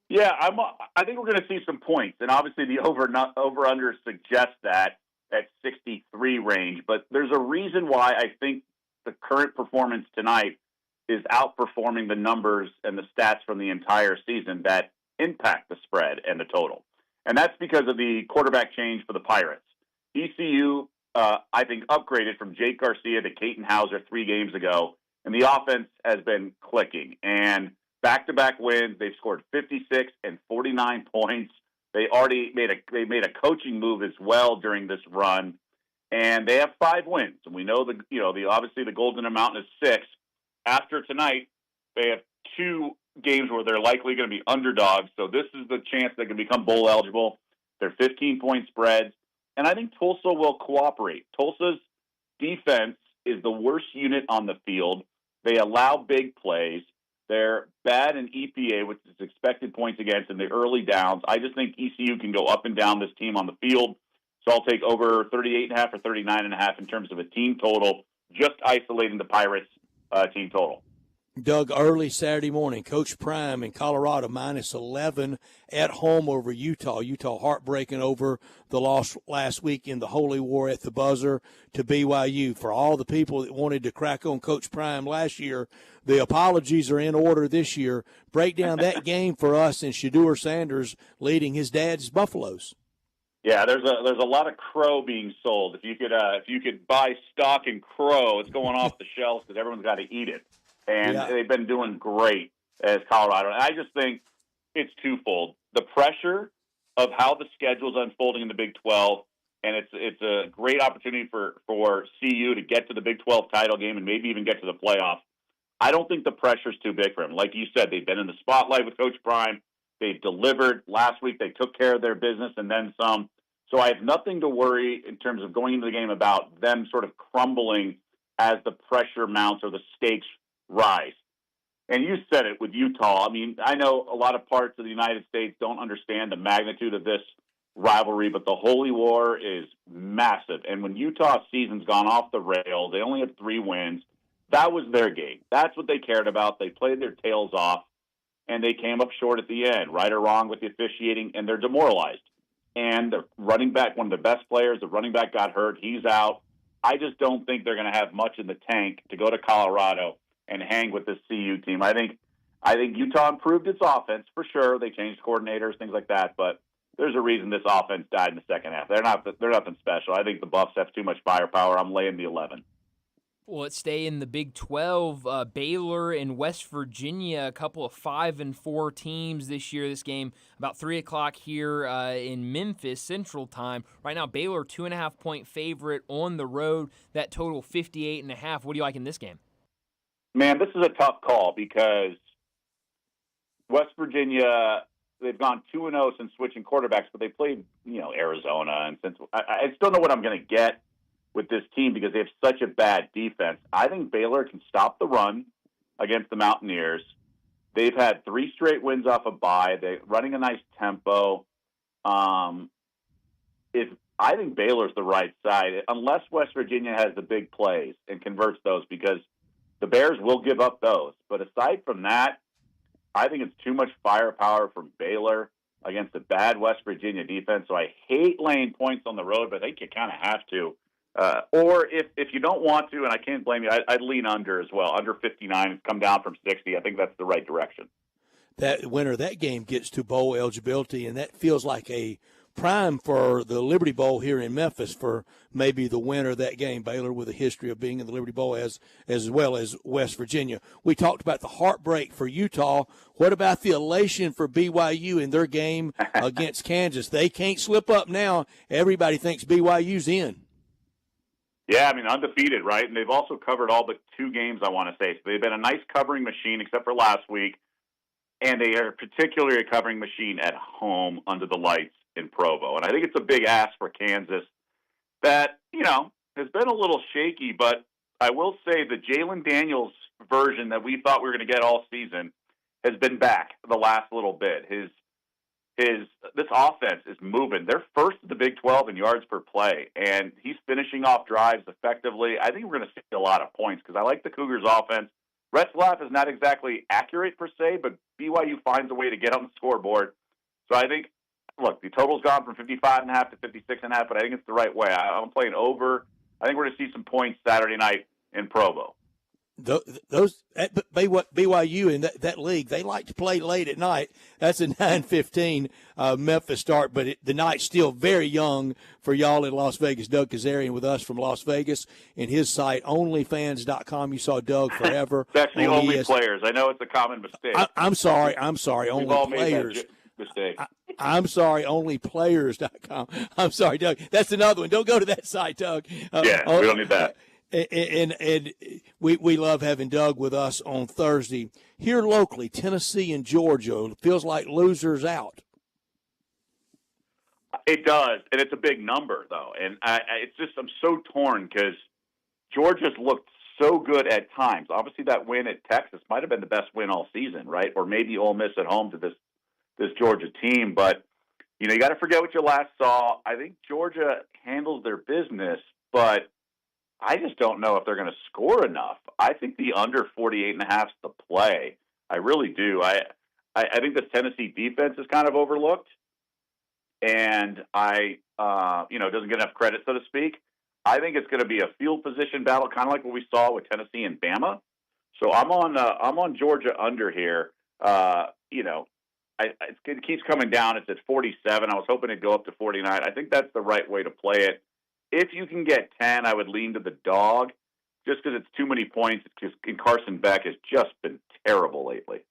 [SPEAKER 8] Yeah, I think we're going to see some points, and obviously the over-under suggests that at 63 range. But there's a reason why I think the current performance tonight is outperforming the numbers and the stats from the entire season that impact the spread and the total. And that's because of the quarterback change for the Pirates. ECU, I think, upgraded from Jake Garcia to Caton Hauser 3 games ago, and the offense has been clicking. And back-to-back wins, they've scored 56 and 49 points. They already made a coaching move as well during this run, and they have 5 wins. And we know obviously the Golden Mountain is 6. After tonight, they have 2 games where they're likely going to be underdogs. So this is the chance they can become bowl eligible. They're 15-point spreads, and I think Tulsa will cooperate. Tulsa's defense is the worst unit on the field. They allow big plays. They're bad in EPA, which is expected points against in the early downs. I just think ECU can go up and down this team on the field. So I'll take over 38.5 or 39.5 in terms of a team total, just isolating the Pirates team total.
[SPEAKER 1] Doug, early Saturday morning, Coach Prime in Colorado -11 at home over Utah. Utah heartbreaking over the loss last week in the Holy War at the buzzer to BYU. For all the people that wanted to crack on Coach Prime last year, the apologies are in order this year. Break down that game for us and Shedeur Sanders leading his dad's Buffaloes.
[SPEAKER 8] Yeah, there's a lot of crow being sold. If you could buy stock in crow, it's going off the shelves because everyone's got to eat it. And they've been doing great as Colorado. And I just think it's twofold. The pressure of how the schedule's unfolding in the Big 12, and it's a great opportunity for CU to get to the Big 12 title game and maybe even get to the playoffs. I don't think the pressure's too big for him. Like you said, they've been in the spotlight with Coach Prime. They've delivered. Last week they took care of their business and then some. So I have nothing to worry in terms of going into the game about them sort of crumbling as the pressure mounts or the stakes rise. And you said it with Utah. I mean, I know a lot of parts of the United States don't understand the magnitude of this rivalry, but the Holy War is massive. And when Utah's season's gone off the rails, they only have 3 wins. That was their game. That's what they cared about. They played their tails off, and they came up short at the end, right or wrong with the officiating, and they're demoralized. And the running back, one of the best players, the running back got hurt. He's out. I just don't think they're going to have much in the tank to go to Colorado and hang with this CU team. I think Utah improved its offense for sure. They changed coordinators, things like that. But there's a reason this offense died in the second half. They're nothing special. I think the Buffs have too much firepower. I'm laying the 11.
[SPEAKER 2] Well, let's stay in the Big 12. Baylor and West Virginia, a couple of 5-4 teams this year. This game about 3:00 here in Memphis Central Time. Right now, Baylor 2.5-point favorite on the road. That total 58.5. What do you like in this game?
[SPEAKER 8] Man, this is a tough call because West Virginia, they've gone 2-0 since switching quarterbacks, but they played, Arizona, and since I still know what I'm going to get with this team because they have such a bad defense. I think Baylor can stop the run against the Mountaineers. They've had 3 straight wins off a bye. They're running a nice tempo. I think Baylor's the right side, unless West Virginia has the big plays and converts those, because the Bears will give up those. But aside from that, I think it's too much firepower from Baylor against a bad West Virginia defense. So I hate laying points on the road, but I think you kind of have to. Or if you don't want to, and I can't blame you, I'd lean under as well. Under 59, it's come down from 60. I think that's the right direction.
[SPEAKER 1] That winner, that game gets to bowl eligibility, and that feels like a prime for the Liberty Bowl here in Memphis for maybe the winner of that game. Baylor with a history of being in the Liberty Bowl as well as West Virginia. We talked about the heartbreak for Utah. What about the elation for BYU in their game against Kansas? They can't slip up now. Everybody thinks BYU's in.
[SPEAKER 8] Yeah, I mean, undefeated, right? And they've also covered all but 2 games, I want to say. So they've been a nice covering machine, except for last week. And they are particularly a covering machine at home under the lights in Provo. And I think it's a big ask for Kansas that, has been a little shaky. But I will say the Jalen Daniels version that we thought we were going to get all season has been back the last little bit. This offense is moving. They're first in the Big 12 in yards per play, and he's finishing off drives effectively. I think we're going to see a lot of points because I like the Cougars' offense. Retzlaff is not exactly accurate per se, but BYU finds a way to get on the scoreboard. So I think, look, the total's gone from 55.5 to 56.5, but I think it's the right way. I'm playing over. I think we're going to see some points Saturday night in Provo.
[SPEAKER 1] Those BYU in that league, they like to play late at night. That's a 9:15 Memphis start, but the night's still very young for y'all in Las Vegas. Doug Kazarian with us from Las Vegas in his site, onlyfans.com. You saw Doug forever.
[SPEAKER 8] That's the only players. I know it's a common mistake.
[SPEAKER 1] I'm sorry. Only
[SPEAKER 8] We've all
[SPEAKER 1] players.
[SPEAKER 8] Made that mistake.
[SPEAKER 1] I'm sorry, onlyplayers.com. I'm sorry, Doug. That's another one. Don't go to that site, Doug.
[SPEAKER 8] We don't need that.
[SPEAKER 1] And we love having Doug with us on Thursday. Here locally, Tennessee and Georgia, feels like losers out.
[SPEAKER 8] It does, and it's a big number, though. And I'm so torn because Georgia's looked so good at times. Obviously, that win at Texas might have been the best win all season, right? Or maybe Ole Miss at home to this Georgia team. But, you got to forget what you last saw. I think Georgia handles their business, but I just don't know if they're going to score enough. I think the under 48.5 is the play. I really do. I think this Tennessee defense is kind of overlooked. And doesn't get enough credit, so to speak. I think it's going to be a field position battle, kind of like what we saw with Tennessee and Bama. So I'm on Georgia under here. It keeps coming down. It's at 47. I was hoping it'd go up to 49. I think that's the right way to play it. If you can get 10, I would lean to the dog, just because it's too many points. And Carson Beck has just been terrible lately.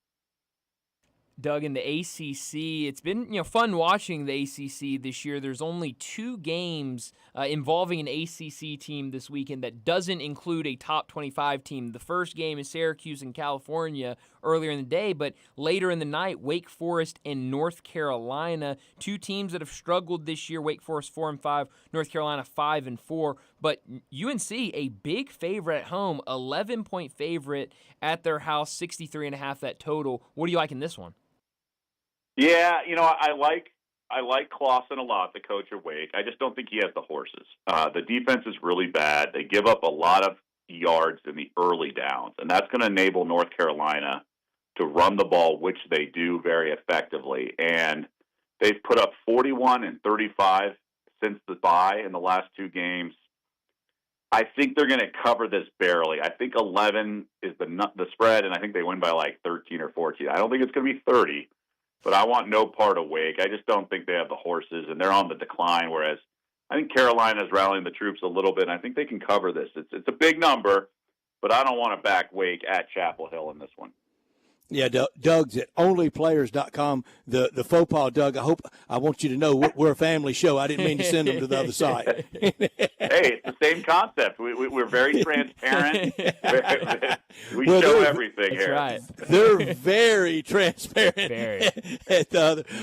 [SPEAKER 2] Doug, in the ACC, it's been fun watching the ACC this year. There's only 2 games involving an ACC team this weekend that doesn't include a top 25 team. The first game is Syracuse and California earlier in the day, but later in the night, Wake Forest and North Carolina, 2 teams that have struggled this year. Wake Forest 4-5, North Carolina 5-4. But UNC, a big favorite at home, 11-point favorite at their house, 63.5 that total. What do you like in this one?
[SPEAKER 8] Yeah, I like Clawson a lot, the coach of Wake. I just don't think he has the horses. The defense is really bad. They give up a lot of yards in the early downs, and that's going to enable North Carolina to run the ball, which they do very effectively. And they've put up 41 and 35 since the bye in the last 2 games. I think they're going to cover this barely. I think 11 is the spread, and I think they win by like 13 or 14. I don't think it's going to be 30. But I want no part of Wake. I just don't think they have the horses, and they're on the decline, whereas I think Carolina's rallying the troops a little bit, and I think they can cover this. It's a big number, but I don't want to back Wake at Chapel Hill in this one.
[SPEAKER 1] Yeah, Doug's at onlyplayers.com. The faux pas, Doug, I want you to know we're a family show. I didn't mean to send them to the other side.
[SPEAKER 8] Hey, it's the same concept. We're very transparent. We show everything here.
[SPEAKER 2] Right.
[SPEAKER 1] They're very transparent at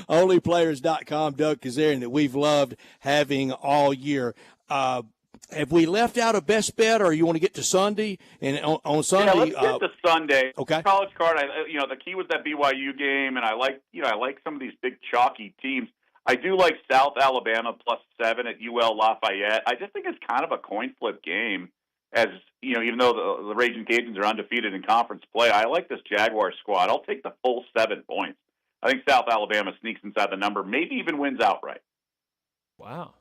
[SPEAKER 1] onlyplayers.com. Doug Kazarian, that we've loved having all year. Have we left out a best bet, or you want to get to Sunday? And on Sunday,
[SPEAKER 8] yeah, let's get to Sunday.
[SPEAKER 1] Okay.
[SPEAKER 8] College card. The key was that BYU game, and I like some of these big chalky teams. I do like South Alabama +7 at UL Lafayette. I just think it's kind of a coin flip game. As even though the Raging Cajuns are undefeated in conference play, I like this Jaguar squad. I'll take the full 7 points. I think South Alabama sneaks inside the number, maybe even wins outright.
[SPEAKER 2] Wow.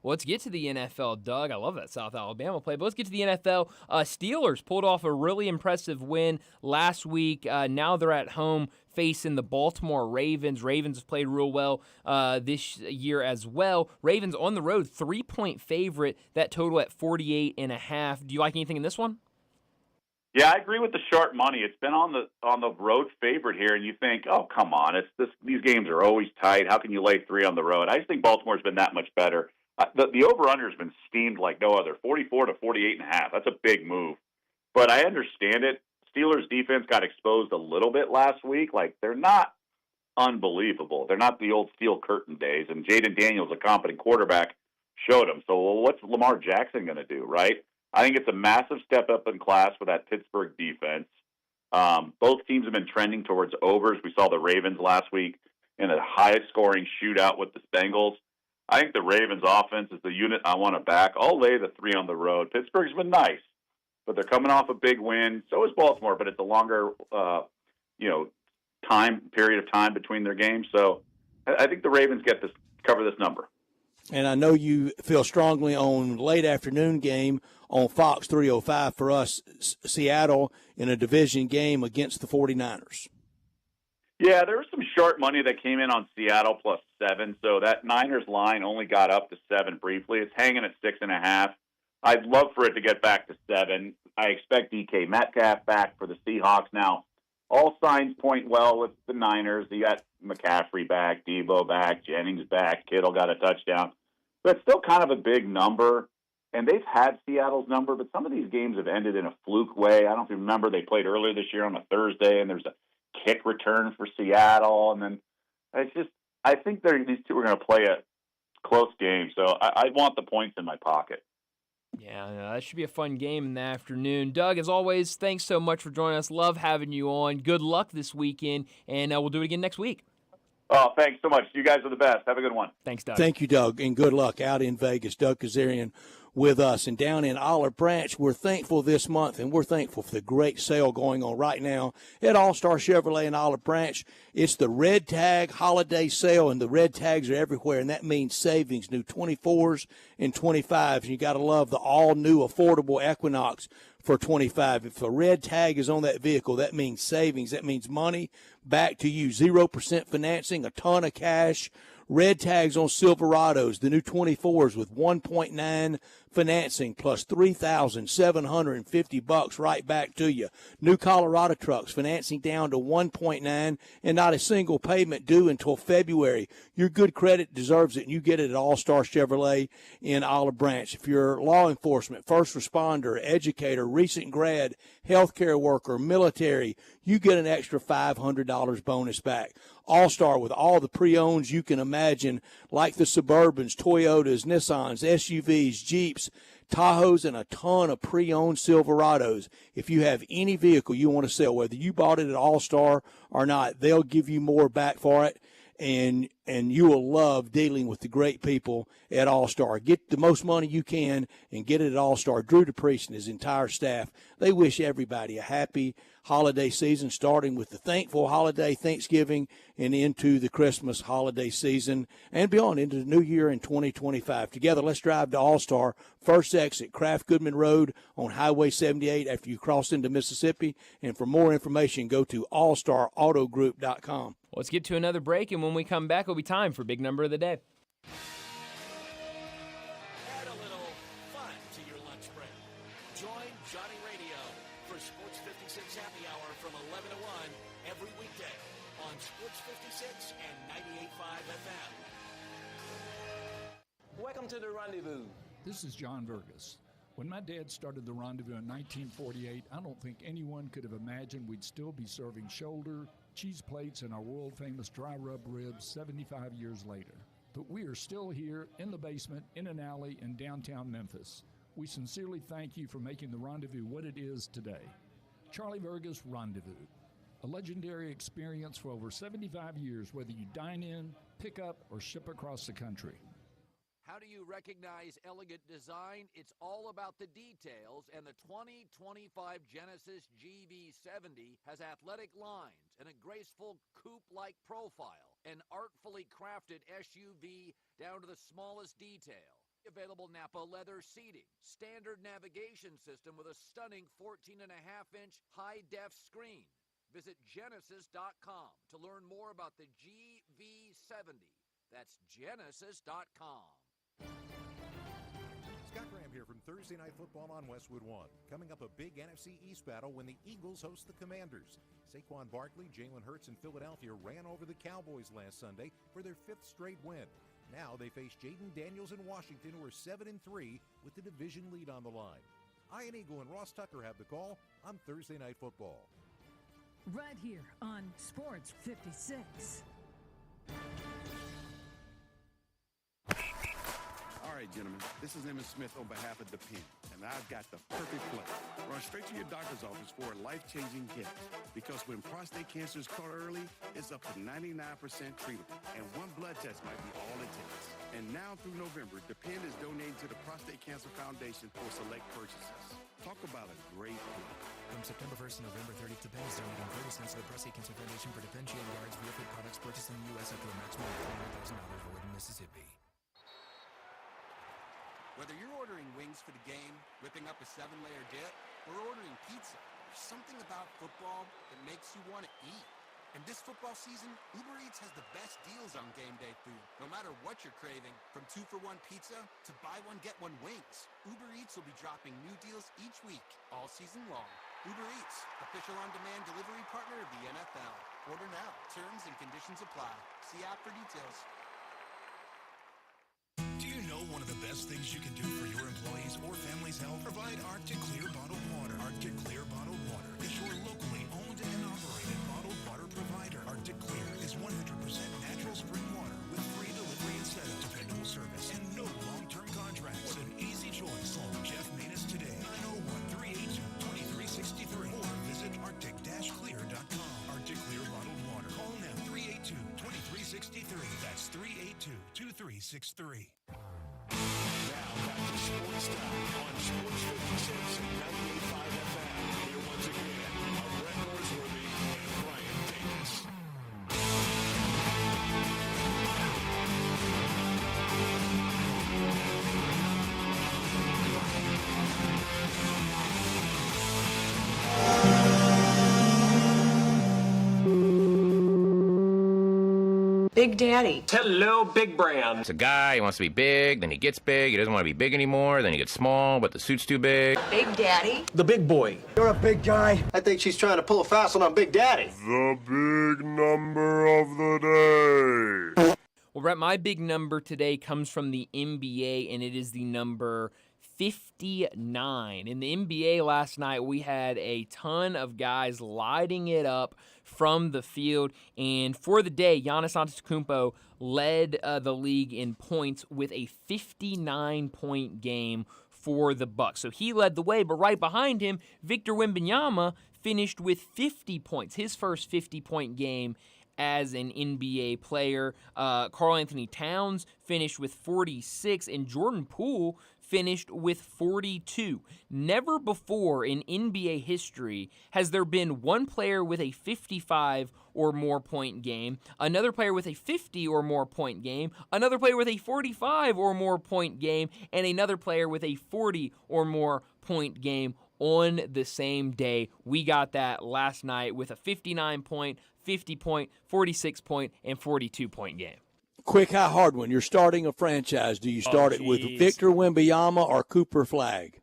[SPEAKER 2] Well, let's get to the NFL, Doug. I love that South Alabama play. But let's get to the NFL. Steelers pulled off a really impressive win last week. Now they're at home facing the Baltimore Ravens. Ravens have played real well this year as well. Ravens on the road, 3-point favorite. That total at 48.5. Do you like anything in this one?
[SPEAKER 8] Yeah, I agree with the sharp money. It's been on the road favorite here, and you think, oh, come on, these games are always tight. How can you lay 3 on the road? I just think Baltimore's been that much better. The over-under has been steamed like no other, 44 to 48.5. That's a big move. But I understand it. Steelers' defense got exposed a little bit last week. Like, they're not unbelievable. They're not the old steel curtain days. And Jaden Daniels, a competent quarterback, showed them. So what's Lamar Jackson going to do, right? I think it's a massive step up in class for that Pittsburgh defense. Both teams have been trending towards overs. We saw the Ravens last week in a high-scoring shootout with the Bengals. I think the Ravens offense is the unit I want to back. I'll lay the 3 on the road. Pittsburgh's been nice, but they're coming off a big win. So is Baltimore, but it's a longer, period of time between their games. So I think the Ravens cover this number.
[SPEAKER 1] And I know you feel strongly on late afternoon game on Fox 305 for us, Seattle in a division game against the 49ers.
[SPEAKER 8] Yeah, there was some short money that came in on Seattle +7, so that Niners line only got up to 7 briefly. It's hanging at 6.5. I'd love for it to get back to 7. I expect DK Metcalf back for the Seahawks now. All signs point well with the Niners. You got McCaffrey back, Debo back, Jennings back, Kittle got a touchdown. But it's still kind of a big number, and they've had Seattle's number, but some of these games have ended in a fluke way. I don't know if you remember, they played earlier this year on a Thursday, and there's a kick return for Seattle, and then I think these two are going to play close game. So I want the points in my pocket.
[SPEAKER 2] Yeah, that should be a fun game in the afternoon. Doug, as always, thanks so much for joining us. Love having you on. Good luck this weekend, and we'll do it again next week.
[SPEAKER 8] Oh, thanks so much. You guys are the best. Have a good one.
[SPEAKER 2] Thanks, Doug.
[SPEAKER 1] Thank you, Doug, and good luck out in Vegas. Doug Kazarian with us. And down in Olive Branch, we're thankful this month, and we're thankful for the great sale going on right now at All-Star Chevrolet in Olive Branch. It's the Red Tag Holiday Sale, and the red tags are everywhere, and that means savings, new 24s and 25s. And you got to love the all-new affordable Equinox for 25. If a red tag is on that vehicle, that means savings. That means money back to you. 0% financing, a ton of cash. Red tags on Silverados, the new 24s with 1.9 financing plus $3,750 right back to you. New Colorado trucks financing down to 1.9 and not a single payment due until February. Your good credit deserves it, and you get it at All-Star Chevrolet in Olive Branch. If you're law enforcement, first responder, educator, recent grad, healthcare worker, military, you get an extra $500 bonus back. All-Star with all the pre-owns you can imagine, like the Suburbans, Toyotas, Nissans, SUVs, Jeeps, Tahoes, and a ton of pre-owned Silverados. If you have any vehicle you want to sell, whether you bought it at All-Star or not, they'll give you more back for it, and you will love dealing with the great people at All-Star. Get the most money you can and get it at All-Star. Drew DePriest and his entire staff, they wish everybody a happy holiday season, starting with the thankful holiday Thanksgiving and into the Christmas holiday season and beyond into the new year in 2025. Together, let's drive to All-Star. First exit, Kraft Goodman Road on Highway 78 after you cross into Mississippi. And for more information, go to allstarautogroup.com.
[SPEAKER 2] Let's get to another break, and when we come back, it'll be time for Big Number of the Day.
[SPEAKER 4] Add a little fun to your lunch break. Join Johnny Radio for Sports 56 Happy Hour from 11 to 1 every weekday on Sports 56 and 98.5 FM.
[SPEAKER 20] Welcome to the Rendezvous.
[SPEAKER 21] This is John Vergas. When my dad started the Rendezvous in 1948, I don't think anyone could have imagined we'd still be serving shoulder, cheese plates, and our world-famous dry rub ribs 75 years later. But we are still here in the basement, in an alley in downtown Memphis. We sincerely thank you for making the Rendezvous what it is today. Charlie Vergas Rendezvous, a legendary experience for over 75 years, whether you dine in, pick up, or ship across the country.
[SPEAKER 9] How do you recognize elegant design? It's all about the details, and the 2025 Genesis GV70 has athletic lines and a graceful coupe-like profile, an artfully crafted SUV down to the smallest detail. Available Napa leather seating, standard navigation system with a stunning 14.5-inch high-def screen. Visit Genesis.com to learn more about the GV70. That's Genesis.com.
[SPEAKER 10] Scott Graham here from Thursday Night Football on Westwood One. Coming up, a big NFC East battle when the Eagles host the Commanders. Saquon Barkley, Jalen Hurts, and Philadelphia ran over the Cowboys last Sunday for their 5th straight win. Now they face Jaden Daniels in Washington, who are 7-3 with the division lead on the line. Ian Eagle and Ross Tucker have the call on Thursday Night Football.
[SPEAKER 11] Right here on Sports 56.
[SPEAKER 24] All right, gentlemen, this is Emmett Smith on behalf of the Pen, and I've got the perfect play. Run straight to your doctor's office for a life-changing gift, because when prostate cancer is caught early, it's up to 99% treatable, and one blood test might be all it takes. And now through November, the Pen is donating to the Prostate Cancer Foundation for select purchases. Talk about a great play.
[SPEAKER 12] From September 1st to November 30th, the Pen is donating 30 cents to the Prostate Cancer Foundation for differentiated yards real food products purchased in the U.S. up to a maximum of $300,000 void in Mississippi.
[SPEAKER 25] Whether you're ordering wings for the game, whipping up a 7-layer dip, or ordering pizza, there's something about football that makes you want to eat. And this football season, Uber Eats has the best deals on game day food. No matter what you're craving, from 2-for-1 pizza to buy one, get one wings, Uber Eats will be dropping new deals each week, all season long. Uber Eats, official on-demand delivery partner of the NFL. Order now. Terms and conditions apply. See app for details.
[SPEAKER 5] Do you know one of the best things you can do for your employees or family's health? Provide Arctic Clear bottled water. Arctic Clear bottled water is your locally owned and operated bottled water provider. Arctic Clear is 100% natural spring water with free delivery and setup. Dependable service. 96.3. Now back to Sports Time on Sports 56 and 98.5 FM. Here once again are Brett Norsworthy and Brian Davis.
[SPEAKER 6] Big Daddy.
[SPEAKER 7] Hello, Big Brand.
[SPEAKER 13] It's a guy, he wants to be big, then he gets big, he doesn't want to be big anymore, then he gets small, but the suit's too big.
[SPEAKER 6] Big Daddy.
[SPEAKER 7] The big boy.
[SPEAKER 14] You're a big guy. I think she's trying to pull a fast one on Big Daddy.
[SPEAKER 16] The big number of the day.
[SPEAKER 2] Well, Brett, my big number today comes from the NBA, and it is the number 59. In the NBA last night, we had a ton of guys lighting it up from the field, and for the day, Giannis Antetokounmpo led the league in points with a 59-point game for the Bucks. So he led the way, but right behind him, Victor Wembanyama finished with 50 points, his first 50-point game as an NBA player. Karl-Anthony Towns finished with 46, and Jordan Poole finished with 42. Never before in NBA history has there been one player with a 55 or more point game, another player with a 50 or more point game, another player with a 45 or more point game, and another player with a 40 or more point game on the same day. We got that last night with a 59-point, 50-point, 46-point, and 42-point game.
[SPEAKER 1] Quick, high, hard one. You're starting a franchise. Do you start it with Victor Wembanyama or Cooper Flagg?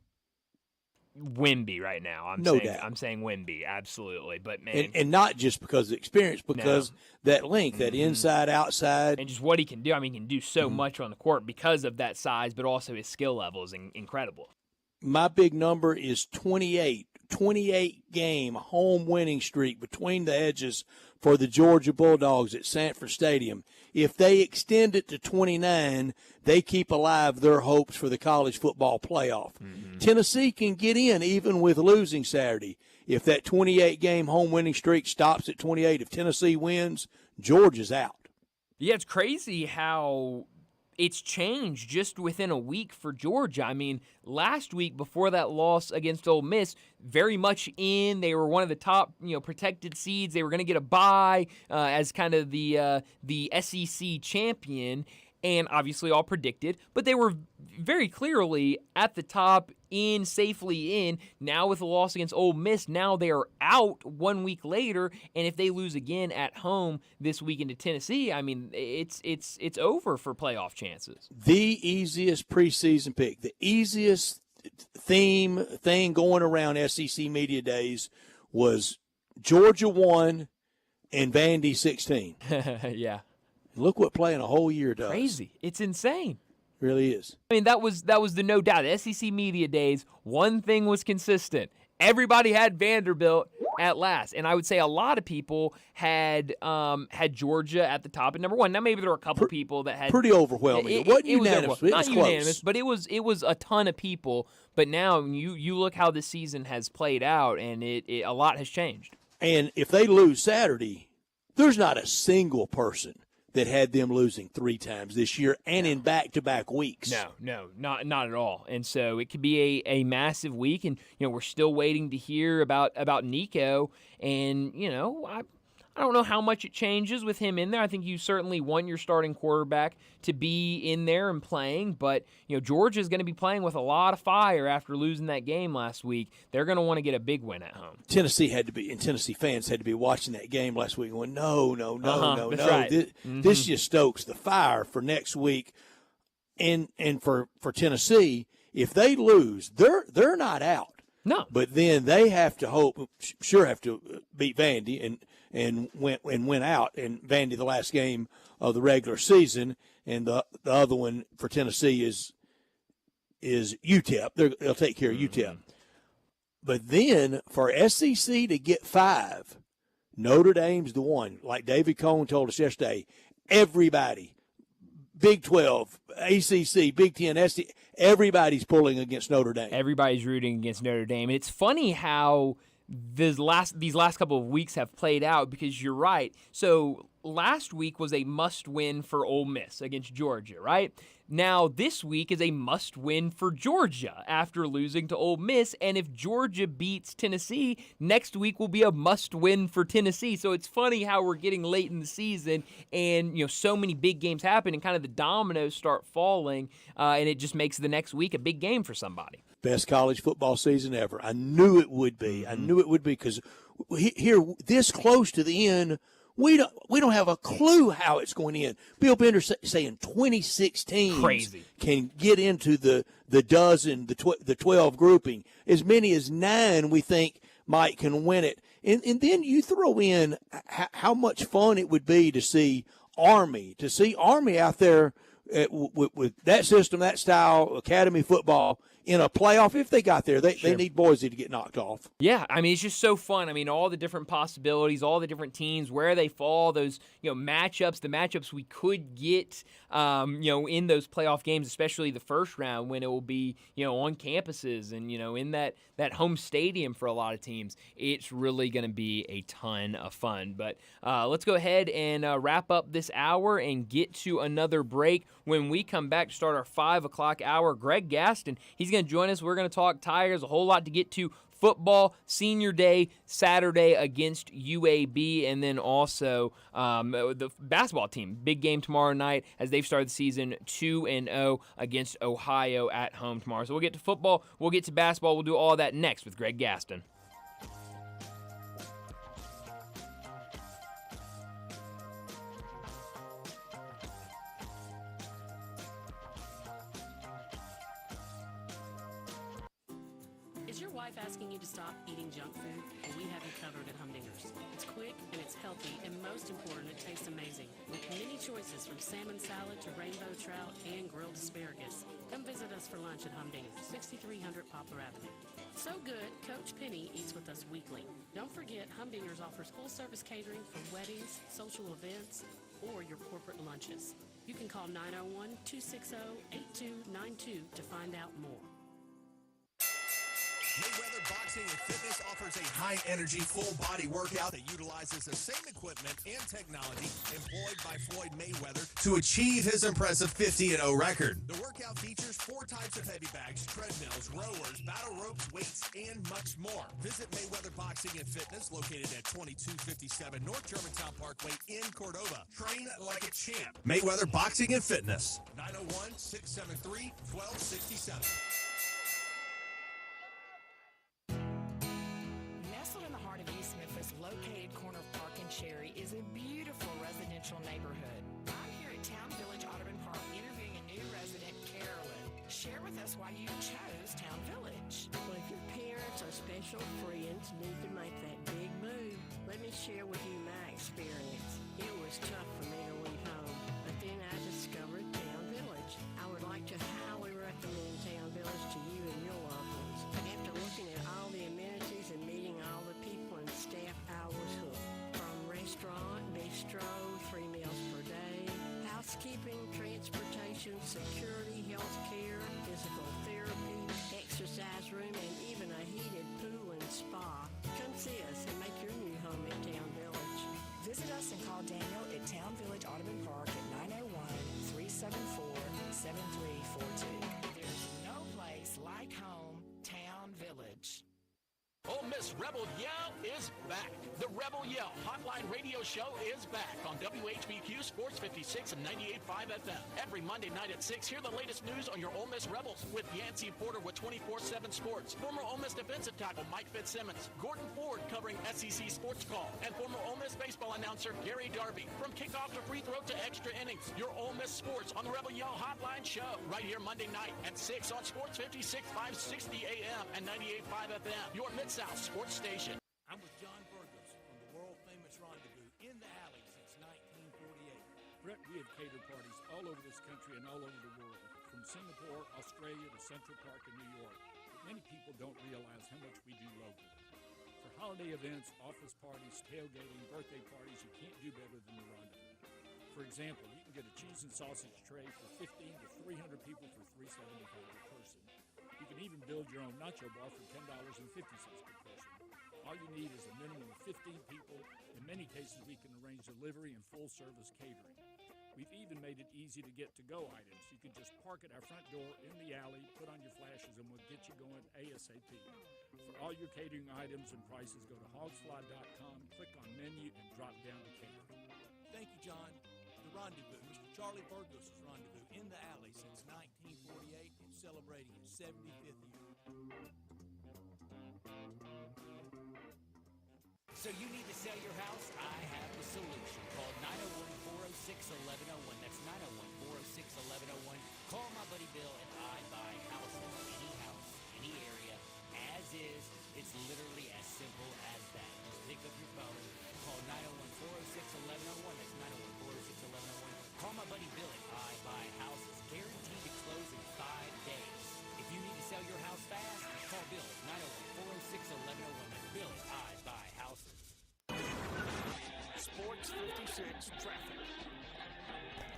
[SPEAKER 2] Wemby right now. I'm saying Wemby, absolutely. But man,
[SPEAKER 1] and not just because of experience, because that length, that inside, outside,
[SPEAKER 2] and just what he can do. I mean, he can do so much on the court because of that size, but also his skill level is incredible.
[SPEAKER 1] My big number is 28. 28-game home winning streak between the edges for the Georgia Bulldogs at Sanford Stadium. If they extend it to 29, they keep alive their hopes for the college football playoff. Tennessee can get in even with losing Saturday. If that 28-game home winning streak stops at 28, if Tennessee wins, Georgia's out.
[SPEAKER 2] Yeah, it's crazy how it's changed just within a week for Georgia. I mean, last week before that loss against Ole Miss, very much in. They were one of the top, protected seeds. They were going to get a bye as kind of the SEC champion, and obviously all predicted. But they were very clearly at the top, safely in. Now with the loss against Ole Miss, now they are out 1 week later, and if they lose again at home this weekend to Tennessee, I mean, it's over for playoff chances.
[SPEAKER 1] The easiest preseason pick, the easiest thing going around SEC media days was Georgia 1 and Vandy 16.
[SPEAKER 2] Yeah.
[SPEAKER 1] Look what playing a whole year does.
[SPEAKER 2] Crazy. It's insane.
[SPEAKER 1] Really is.
[SPEAKER 2] I mean, that was the no doubt. The SEC media days, one thing was consistent. Everybody had Vanderbilt at last, and I would say a lot of people had Georgia at the top at number one. Now maybe there were a couple people that had
[SPEAKER 1] pretty overwhelming. It wasn't unanimous. It was
[SPEAKER 2] not
[SPEAKER 1] close.
[SPEAKER 2] Unanimous, but it was a ton of people. But now you look how the season has played out, and a lot has changed.
[SPEAKER 1] And if they lose Saturday, there's not a single person that had them losing 3 times this year and in back-to-back weeks.
[SPEAKER 2] No, not at all. And so it could be a massive week, and we're still waiting to hear about Nico. And I don't know how much it changes with him in there. I think you certainly want your starting quarterback to be in there and playing, but Georgia's going to be playing with a lot of fire after losing that game last week. They're going to want to get a big win at home.
[SPEAKER 1] Tennessee fans had to be watching that game last week going, no.
[SPEAKER 2] That's right.
[SPEAKER 1] This just stokes the fire for next week. And for Tennessee, if they lose, they're not out.
[SPEAKER 2] No.
[SPEAKER 1] But then they have to beat Vandy and went out, and Vandy the last game of the regular season, and the other one for Tennessee is UTEP. They'll take care of UTEP. But then for SEC to get 5, Notre Dame's the one. Like David Cohn told us yesterday, everybody, Big 12, ACC, Big 10, SEC, everybody's pulling against Notre Dame.
[SPEAKER 2] Everybody's rooting against Notre Dame. And it's funny how these last couple of weeks have played out, because you're right. So last week was a must-win for Ole Miss against Georgia, right? Now, this week is a must-win for Georgia after losing to Ole Miss, and if Georgia beats Tennessee, next week will be a must-win for Tennessee. So it's funny how we're getting late in the season and, so many big games happen and kind of the dominoes start falling, and it just makes the next week a big game for somebody.
[SPEAKER 1] Best college football season ever. I knew it would be. I knew it would be because here, this close to the end, we don't have a clue how it's going to end. Bill Bender saying 26 teams
[SPEAKER 2] Crazy.
[SPEAKER 1] Can get into the 12 grouping. As many as 9 we think might can win it. And then you throw in how much fun it would be to see Army out there with that system, that style, academy football in a playoff. If they got there, they need Boise to get knocked off.
[SPEAKER 2] Yeah, I mean, it's just so fun. I mean, all the different possibilities, all the different teams, where they fall, those, matchups, the matchups we could get, in those playoff games, especially the first round when it will be, on campuses and, in that home stadium for a lot of teams. It's really going to be a ton of fun. But let's go ahead and wrap up this hour and get to another break. When we come back to start our 5 o'clock hour, Greg Gaston, he's going to join us. We're going to talk Tigers, a whole lot to get to. Football, senior day, Saturday against UAB, and then also the basketball team. Big game tomorrow night as they've started the season 2-0 against Ohio at home tomorrow. So we'll get to football, we'll get to basketball, we'll do all that next with Greg Gaston.
[SPEAKER 3] Is your wife asking you to stop eating junk food? Well, we have you covered at Humdinger's. It's quick and it's healthy, and most important, it tastes amazing. With many choices from salmon salad to rainbow trout and grilled asparagus. Come visit us for lunch at Humdinger's, 6300 Poplar Avenue. So good, Coach Penny eats with us weekly. Don't forget, Humdinger's offers full-service catering for weddings, social events, or your corporate lunches. You can call 901-260-8292 to find out more.
[SPEAKER 15] Mayweather Boxing and Fitness offers a high-energy, full-body workout that utilizes the same equipment and technology employed by Floyd Mayweather to achieve his impressive 50-0 record. The workout features 4 types of heavy bags, treadmills, rowers, battle ropes, weights, and much more. Visit Mayweather Boxing and Fitness, located at 2257 North Germantown Parkway in Cordova. Train like a champ. Mayweather Boxing and Fitness, 901-673-1267.
[SPEAKER 17] Nestled in the heart of East Memphis, located corner of Park and Cherry, is a beautiful residential neighborhood. I'm here at Town Village Audubon Park interviewing a new resident, Carolyn. Share with us why you chose Town Village.
[SPEAKER 18] Well, if your parents or special friends need to make that big move, let me share with you my experience. It was tough for me to leave home, but then I discovered Town Village. I would like to highly recommend Town Village to you and your loved ones. After looking at all the amenities and meeting all the people and staff, I was hooked. From restaurant, bistro, 3 meals per day, housekeeping, transportation, security, health care, physical therapy, exercise room, and even a heated pool and spa. Come see us and make your new home at Town Village.
[SPEAKER 17] Visit us and call Daniel at Town Village Audubon Park at 901-374-7342. There's no place like home, Town Village.
[SPEAKER 4] Ole Miss Rebel Yell is back. The Rebel Yell Hotline Radio Show is back on WHBQ Sports 56 and 98.5 FM. Every Monday night at 6, hear the latest news on your Ole Miss Rebels with Yancey Porter with 24/7 Sports, former Ole Miss defensive tackle Mike Fitzsimmons, Gordon Ford covering SEC Sports Call, and former Ole Miss baseball announcer Gary Darby. From kickoff to free throw to extra innings, your Ole Miss Sports on the Rebel Yell Hotline Show right here Monday night at 6 on Sports 56, 560 AM and 98.5 FM. Your Mid-South Sports Station.
[SPEAKER 23] I'm with John Burgos from the world-famous Rendezvous in the Alley since 1948.
[SPEAKER 21] Brett, we have catered parties all over this country and all over the world, from Singapore, Australia to Central Park in New York. But many people don't realize how much we do locally. For holiday events, office parties, tailgating, birthday parties, you can't do better than the Rendezvous. For example, you can get a cheese and sausage tray for 15 to 300 people for $3.75 per person. You can even build your own nacho bar for $10.50 per person. All you need is a minimum of 15 people. In many cases, we can arrange delivery and full-service catering. We've even made it easy to get to-go items. You can just park at our front door in the alley, put on your flashes, and we'll get you going ASAP. For all your catering items and prices, go to hogsfly.com, click on menu, and drop down to catering.
[SPEAKER 23] Thank you, John. The Rendezvous, Mr. Charlie Burgos' Rendezvous in the alley since 1948 and celebrating its 75th year.
[SPEAKER 4] So you need to sell your house? I have the solution. Call 901-406-1101. That's 901-406-1101. Call my buddy Bill and I buy houses. Any house, any area, as is. It's literally as simple as that. Just pick up your phone. Call 901-406-1101. That's 901-406-1101. Call my buddy Bill and I buy houses. Guaranteed to close in 5 days. If you need to sell your house fast, call Bill at 901-406-1101. That's Bill at I buy houses. Sports 56 traffic.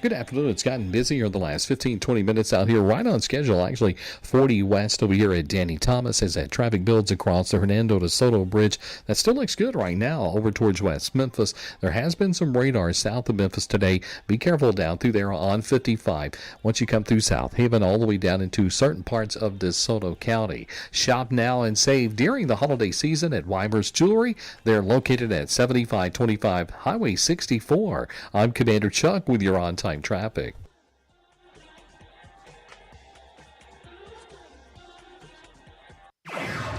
[SPEAKER 8] Good afternoon. It's gotten busier the last 15-20 minutes out here, right on schedule. Actually, 40 west over here at Danny Thomas as that traffic builds across the Hernando de Soto Bridge. That still looks good right now over towards West Memphis. There has been some radar south of Memphis today. Be careful down through there on 55. Once you come through South Haven all the way down into certain parts of DeSoto County. Shop now and save during the holiday season at Weiber's Jewelry. They're located at 7525 Highway 64. I'm Commander Chuck with your on-time traffic.
[SPEAKER 4] We are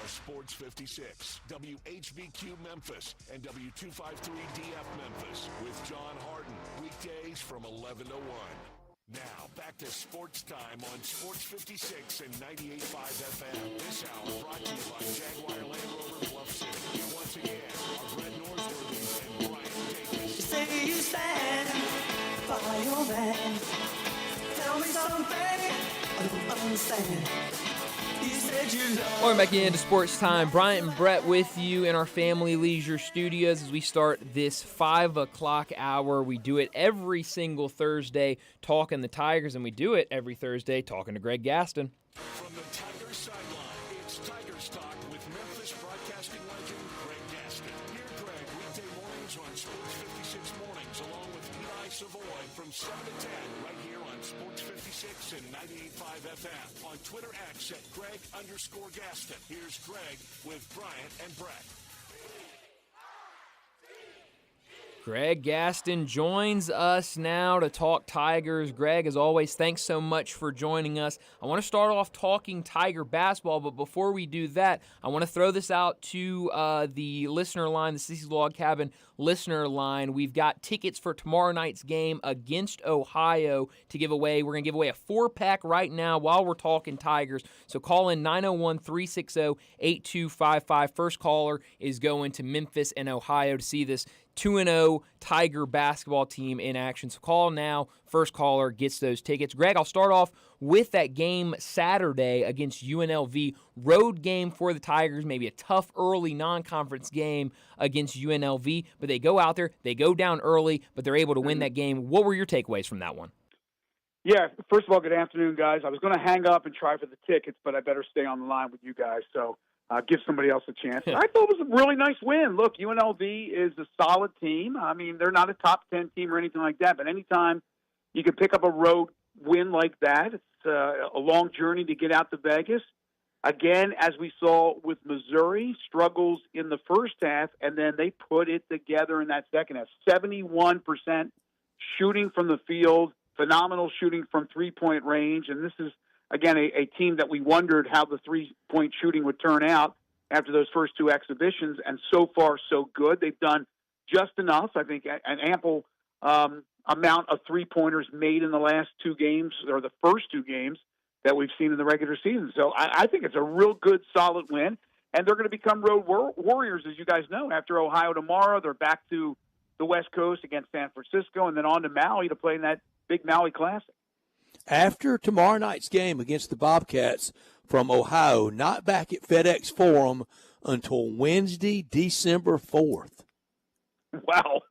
[SPEAKER 4] Sports 56, WHBQ Memphis, and W253DF Memphis with John Harden. Weekdays from 11 to 1. Now, back to Sports Time on Sports 56 and 98.5 FM. This hour brought to you by Jaguar Land Rover Bluff City. Once again, our Brett Norsworthy and Brian Davis.
[SPEAKER 9] You say you stand by your man. Tell me something I don't understand. You said you love.
[SPEAKER 2] Welcome back into Sports Time. Bryant and Brett with you in our Family Leisure Studios as we start this 5 o'clock hour. We do it every single Thursday talking the Tigers, and we do it every Thursday talking to Greg Gaston.
[SPEAKER 4] From the Tigers sideline, it's Tigers Talk with Memphis broadcasting legend Greg Gaston. Hear Greg weekday mornings on Sports 56 Mornings, along with Eli Savoy from 7 to 10, right here on Sports 56 and 98.5 FM. On Twitter X at Greg_Gaston. Here's Greg with Bryant and Brett.
[SPEAKER 2] Greg Gaston joins us now to talk Tigers. Greg, as always, thanks so much for joining us. I want to start off talking Tiger basketball, but before we do that, I want to throw this out to the listener line, the Sissy's Log Cabin listener line. We've got tickets for tomorrow night's game against Ohio to give away. We're going to give away a 4-pack right now while we're talking Tigers. So call in 901-360-8255. First caller is going to Memphis and Ohio to see this 2-0 Tiger basketball team in action. So call now. First caller gets those tickets. Greg, I'll start off with that game Saturday against UNLV. Road game for the Tigers, maybe a tough early non-conference game against UNLV, but they go out there, they go down early, but they're able to win that game. What were your takeaways from that one?
[SPEAKER 19] Yeah, first of all, good afternoon, guys. I was going to hang up and try for the tickets, but I better stay on the line with you guys, so give somebody else a chance. I thought it was a really nice win. Look, UNLV is a solid team. I mean, they're not a top 10 team or anything like that, but anytime you can pick up a road win like that, it's a long journey to get out to Vegas. Again, as we saw with Missouri, struggles in the first half, and then they put it together in that second half. 71% shooting from the field, phenomenal shooting from three-point range, and this is, again, a team that we wondered how the three-point shooting would turn out after those first two exhibitions, and so far so good. They've done just enough, I think, an ample amount of three-pointers made in the last two games, or the first two games that we've seen in the regular season. So I think it's a real good, solid win, and they're going to become road warriors, as you guys know. After Ohio tomorrow, they're back to the West Coast against San Francisco, and then on to Maui to play in that big Maui Classic.
[SPEAKER 1] After tomorrow night's game against the Bobcats from Ohio, not back at FedEx Forum until Wednesday, December 4th.
[SPEAKER 19] Wow,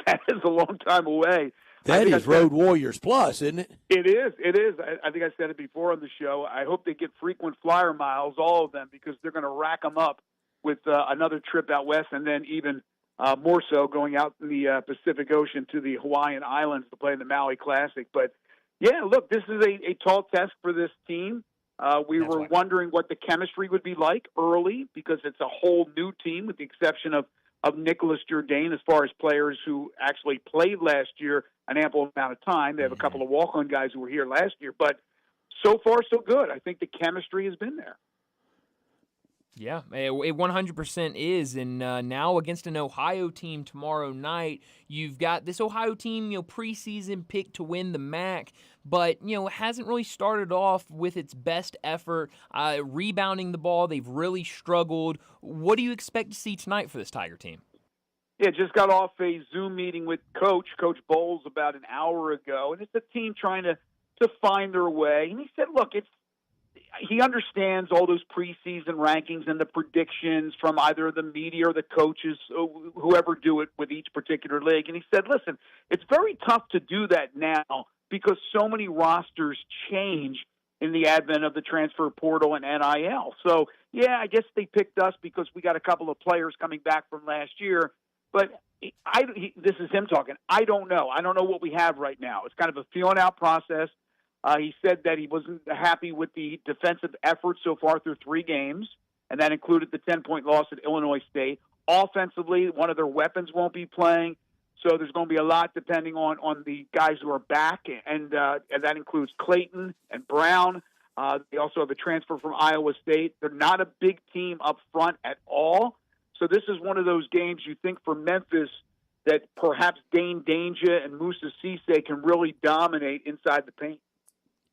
[SPEAKER 19] that is a long time away.
[SPEAKER 1] That is Road Warriors Plus, isn't it?
[SPEAKER 19] It is. It is. I think I said it before on the show. I hope they get frequent flyer miles, all of them, because they're going to rack them up with another trip out west, and then even more so going out in the Pacific Ocean to the Hawaiian Islands to play in the Maui Classic. But, yeah, look, this is a tall test for this team. We were wondering what the chemistry would be like early because it's a whole new team with the exception of Nicholas Jourdain as far as players who actually played last year an ample amount of time. They have a couple of walk-on guys who were here last year. But so far, so good. I think the chemistry has been there.
[SPEAKER 2] Yeah, it 100% is, and now against an Ohio team tomorrow night, you've got this Ohio team, preseason pick to win the MAC, but, hasn't really started off with its best effort, rebounding the ball. They've really struggled. What do you expect to see tonight for this Tiger team?
[SPEAKER 19] Yeah, just got off a Zoom meeting with Coach Bowles about an hour ago, and it's a team trying to find their way. And he said, look, he understands all those preseason rankings and the predictions from either the media or the coaches, whoever do it with each particular league. And he said, listen, it's very tough to do that now because so many rosters change in the advent of the transfer portal and NIL. So, yeah, I guess they picked us because we got a couple of players coming back from last year. But this is him talking. I don't know. I don't know what we have right now. It's kind of a feeling-out process. He said that he wasn't happy with the defensive effort so far through 3 games, and that included the 10-point loss at Illinois State. Offensively, one of their weapons won't be playing, so there's going to be a lot depending on the guys who are back, and that includes Clayton and Brown. They also have a transfer from Iowa State. They're not a big team up front at all, so this is one of those games you think for Memphis that perhaps Dane Danger and Musa Cisse can really dominate inside the paint.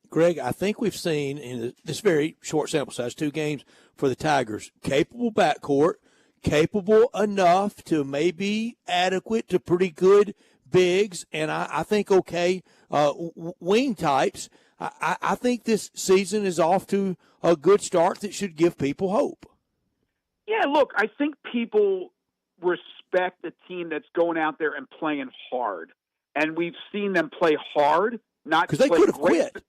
[SPEAKER 1] Greg, I think we've seen in this very short sample size, 2 games for the Tigers, capable backcourt, capable enough to maybe adequate to pretty good bigs, and I think wing types. I think this season is off to a good start that should give people hope.
[SPEAKER 19] Yeah, look, I think people respect a team that's going out there and playing hard, and we've seen them play hard, not
[SPEAKER 1] because they could have quit.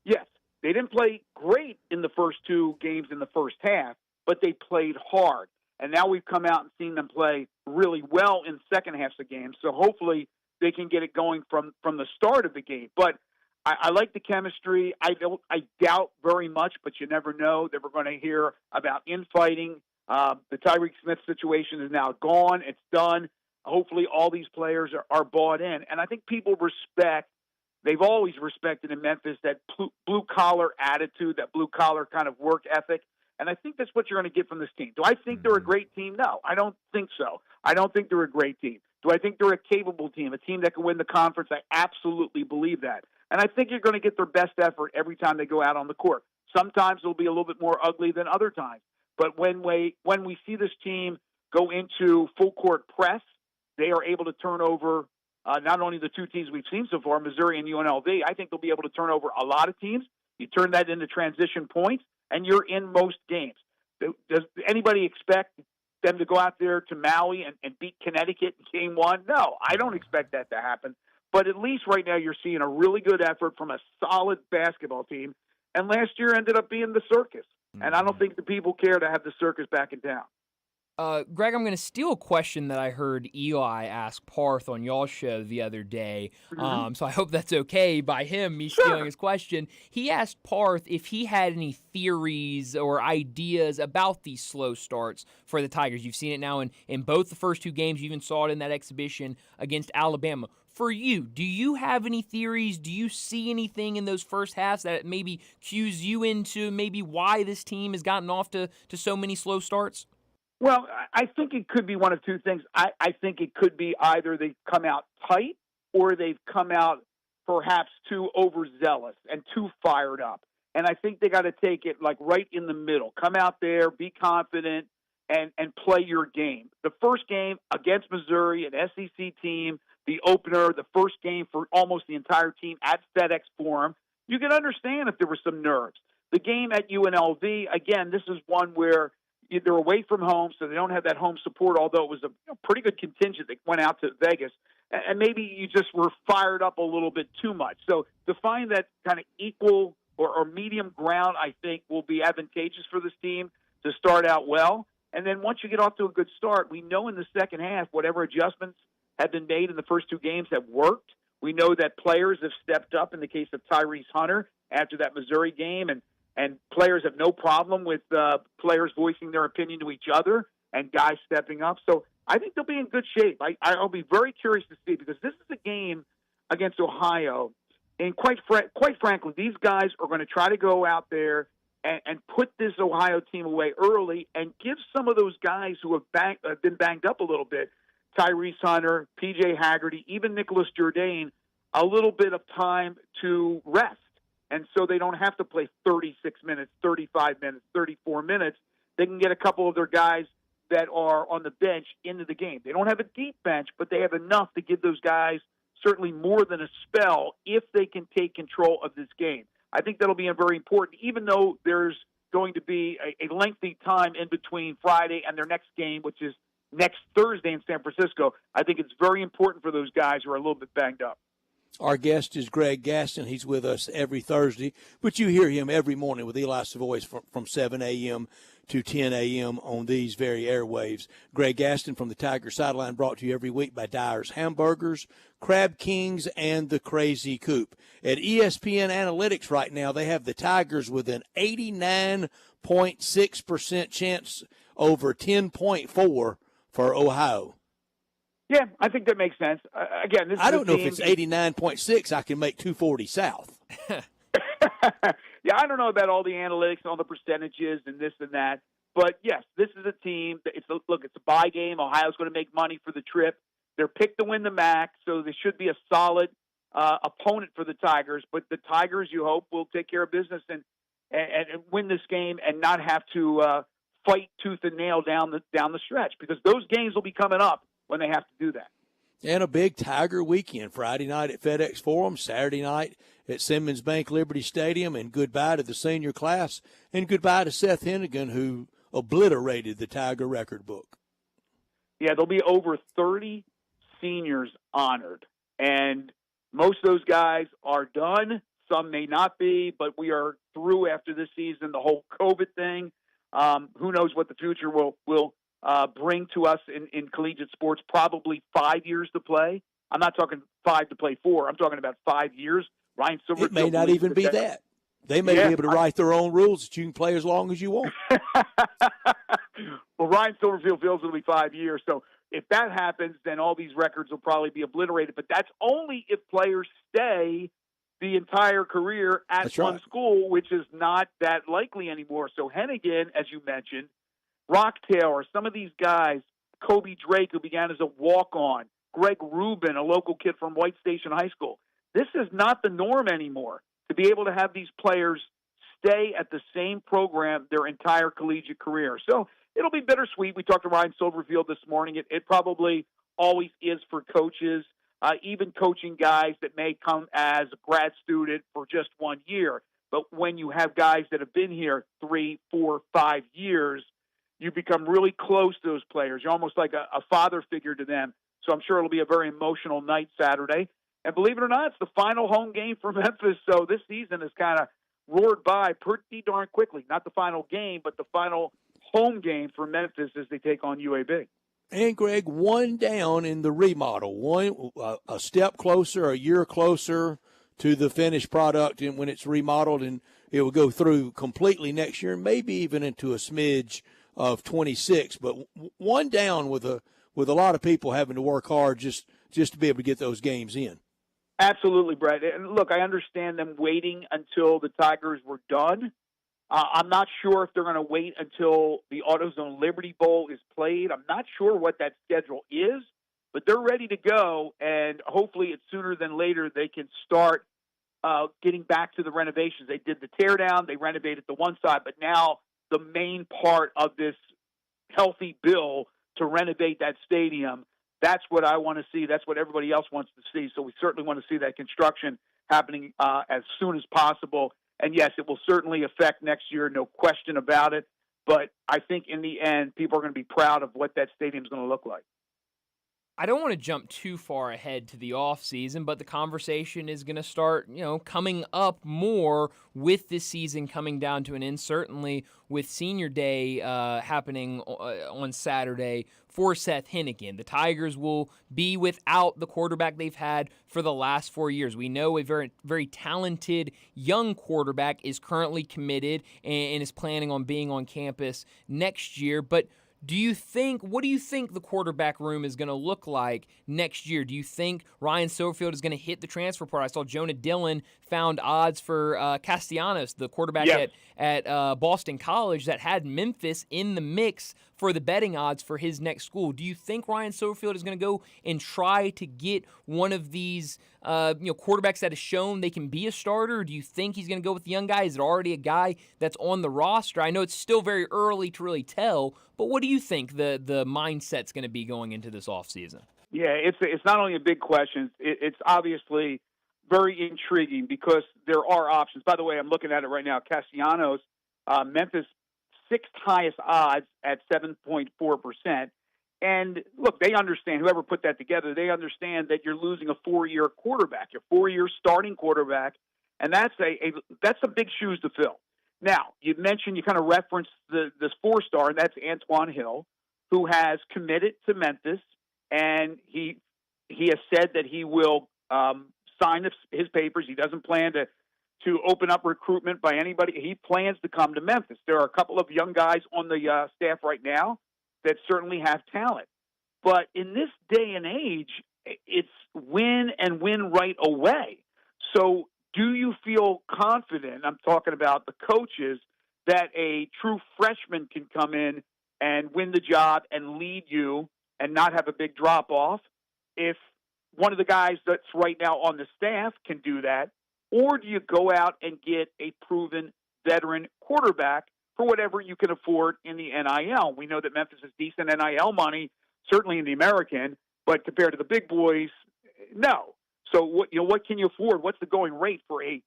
[SPEAKER 19] Yes, they didn't play great in the first 2 games in the first half, but they played hard. And now we've come out and seen them play really well in second halves of games. So hopefully they can get it going from the start of the game. But I like the chemistry. I doubt very much, but you never know that we're going to hear about infighting. The Tyreek Smith situation is now gone. It's done. Hopefully all these players are bought in. And I think people respect. They've always respected in Memphis that blue-collar attitude, that blue-collar kind of work ethic, and I think that's what you're going to get from this team. Do I think they're a great team? No, I don't think so. I don't think they're a great team. Do I think they're a capable team, a team that can win the conference? I absolutely believe that. And I think you're going to get their best effort every time they go out on the court. Sometimes it'll be a little bit more ugly than other times. But when we see this team go into full-court press, they are able to turn over not only the 2 teams we've seen so far, Missouri and UNLV. I think they'll be able to turn over a lot of teams. You turn that into transition points, and you're in most games. Does anybody expect them to go out there to Maui and beat Connecticut in Game 1? No, I don't expect that to happen. But at least right now you're seeing a really good effort from a solid basketball team. And last year ended up being the circus. And I don't think the people care to have the circus back in town.
[SPEAKER 2] Greg, I'm going to steal a question that I heard Eli ask Parth on y'all's show the other day. So I hope that's okay by me stealing his question. He asked Parth if he had any theories or ideas about these slow starts for the Tigers. You've seen it now in both the first 2 games. You even saw it in that exhibition against Alabama. For you, do you have any theories? Do you see anything in those first halves that maybe cues you into maybe why this team has gotten off to so many slow starts?
[SPEAKER 19] Well, I think it could be one of 2 things. I think it could be either they've come out tight or they've come out perhaps too overzealous and too fired up. And I think they got to take it like right in the middle. Come out there, be confident, and play your game. The first game against Missouri, an SEC team, the opener, the first game for almost the entire team at FedEx Forum, you can understand if there were some nerves. The game at UNLV, again, this is one where they're away from home, so they don't have that home support, although it was a pretty good contingent that went out to Vegas. And maybe you just were fired up a little bit too much. So to find that kind of equal or medium ground, I think, will be advantageous for this team to start out well. And then once you get off to a good start, we know in the second half, whatever adjustments have been made in the first two games have worked. We know that players have stepped up in the case of Tyrese Hunter after that Missouri game, and players have no problem with players voicing their opinion to each other and guys stepping up. So I think they'll be in good shape. I'll be very curious to see, because this is a game against Ohio, and quite frankly, these guys are going to try to go out there and put this Ohio team away early and give some of those guys who have been banged up a little bit, Tyrese Hunter, P.J. Haggerty, even Nicholas Jourdain, a little bit of time to rest. And so they don't have to play 36 minutes, 35 minutes, 34 minutes. They can get a couple of their guys that are on the bench into the game. They don't have a deep bench, but they have enough to give those guys certainly more than a spell if they can take control of this game. I think that'll be very important, even though there's going to be a lengthy time in between Friday and their next game, which is next Thursday in San Francisco. I think it's very important for those guys who are a little bit banged up.
[SPEAKER 1] Our guest is Greg Gaston. He's with us every Thursday, but you hear him every morning with Eli Savoy from 7 a.m. to 10 a.m. on these very airwaves. Greg Gaston from the Tiger Sideline, brought to you every week by Dyer's Hamburgers, Crab Kings, and the Crazy Coop. At ESPN Analytics right now, they have the Tigers with an 89.6% chance over 10.4 for Ohio.
[SPEAKER 19] Yeah, I think that makes sense. Again, this
[SPEAKER 1] I
[SPEAKER 19] is
[SPEAKER 1] don't know if it's 89.6. I can make 240 south.
[SPEAKER 19] Yeah, I don't know about all the analytics, all the percentages, and this and that. But yes, this is a team. It's a bye game. Ohio's going to make money for the trip. They're picked to win the MAC, so they should be a solid opponent for the Tigers. But the Tigers, you hope, will take care of business and win this game and not have to fight tooth and nail down the stretch, because those games will be coming up when they have to do that.
[SPEAKER 1] And a big Tiger weekend, Friday night at FedEx Forum, Saturday night at Simmons Bank Liberty Stadium, and goodbye to the senior class, and goodbye to Seth Hennigan, who obliterated the Tiger record book.
[SPEAKER 19] Yeah, there'll be over 30 seniors honored, and most of those guys are done. Some may not be, but we are through after this season, the whole COVID thing. Who knows what the future will bring to us in collegiate sports. Probably 5 years to play. I'm not talking 5 to play 4. I'm talking about 5 years. Ryan Silverfield.
[SPEAKER 1] It may not even be that. They may be able to write their own rules that you can play as long as you want.
[SPEAKER 19] Well, Ryan Silverfield feels it'll be 5 years. So if that happens, then all these records will probably be obliterated. But that's only if players stay the entire career at one school, which is not that likely anymore. So Hennigan, as you mentioned, Rock Taylor, some of these guys, Kobe Drake, who began as a walk-on, Greg Rubin, a local kid from White Station High School. This is not the norm anymore, to be able to have these players stay at the same program their entire collegiate career. So it'll be bittersweet. We talked to Ryan Silverfield this morning. It probably always is for coaches, even coaching guys that may come as a grad student for just 1 year. But when you have guys that have been here 3, 4, 5 years, you become really close to those players. You're almost like a father figure to them. So I'm sure it'll be a very emotional night Saturday. And believe it or not, it's the final home game for Memphis. So this season has kind of roared by pretty darn quickly. Not the final game, but the final home game for Memphis as they take on UAB.
[SPEAKER 1] And, Greg, one down in the remodel, a step closer, a year closer to the finished product and when it's remodeled, and it will go through completely next year, maybe even into a smidge of 26. But one down with a lot of people having to work hard just to be able to get those games in.
[SPEAKER 19] Absolutely, Brett. And look, I understand them waiting until the Tigers were done. I'm not sure if they're going to wait until the AutoZone Liberty Bowl is played. I'm not sure what that schedule is, but they're ready to go, and hopefully it's sooner than later they can start getting back to the renovations. They did the teardown, they renovated the one side, but now the main part of this healthy bill to renovate that stadium, that's what I want to see. That's what everybody else wants to see. So we certainly want to see that construction happening as soon as possible. And, yes, it will certainly affect next year, no question about it. But I think in the end, people are going to be proud of what that stadium is going to look like.
[SPEAKER 2] I don't want to jump too far ahead to the offseason, but the conversation is going to start, coming up more with this season coming down to an end, certainly with Senior Day happening on Saturday for Seth Hennigan. The Tigers will be without the quarterback they've had for the last 4 years. We know a very, very talented young quarterback is currently committed and is planning on being on campus next year, but what do you think the quarterback room is going to look like next year? Do you think Ryan Silverfield is going to hit the transfer portal? I saw Jonah Dillon found odds for Castellanos, the quarterback at Boston College, that had Memphis in the mix for the betting odds for his next school. Do you think Ryan Silverfield is going to go and try to get one of these quarterbacks that has shown they can be a starter? Do you think he's going to go with the young guy? Is it already a guy that's on the roster? I know it's still very early to really tell, but what do you think the mindset's going to be going into this offseason?
[SPEAKER 19] Yeah, it's not only a big question. It's obviously very intriguing because there are options. By the way, I'm looking at it right now. Castellanos, Memphis, sixth highest odds at 7.4%. And look, they understand, whoever put that together, they understand that you're losing a 4-year quarterback, your 4-year starting quarterback, and that's some big shoes to fill. Now, you kind of referenced this 4-star, and that's Antoine Hill, who has committed to Memphis, and he has said that he will sign his papers. He doesn't plan to open up recruitment by anybody. He plans to come to Memphis. There are a couple of young guys on the staff right now that certainly have talent. But in this day and age, it's win and win right away. So do you feel confident, I'm talking about the coaches, that a true freshman can come in and win the job and lead you and not have a big drop-off? If one of the guys that's right now on the staff can do that, or do you go out and get a proven veteran quarterback for whatever you can afford in the NIL? We know that Memphis has decent NIL money, certainly in the American, but compared to the big boys, no. So what can you afford? What's the going rate for a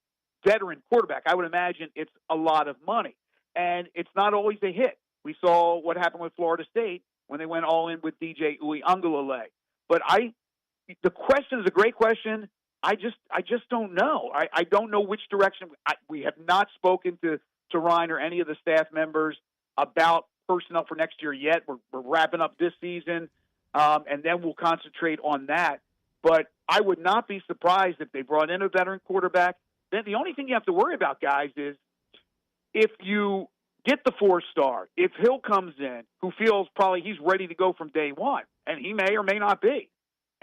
[SPEAKER 19] veteran quarterback? I would imagine it's a lot of money, and it's not always a hit. We saw what happened with Florida State when they went all in with DJ Uiagalelei. But the question is a great question. I just don't know. I don't know which direction. We have not spoken to Ryan or any of the staff members about personnel for next year yet. We're wrapping up this season, and then we'll concentrate on that. But I would not be surprised if they brought in a veteran quarterback. Then the only thing you have to worry about, guys, is if you get the 4-star, if Hill comes in, who feels probably he's ready to go from day one, and he may or may not be,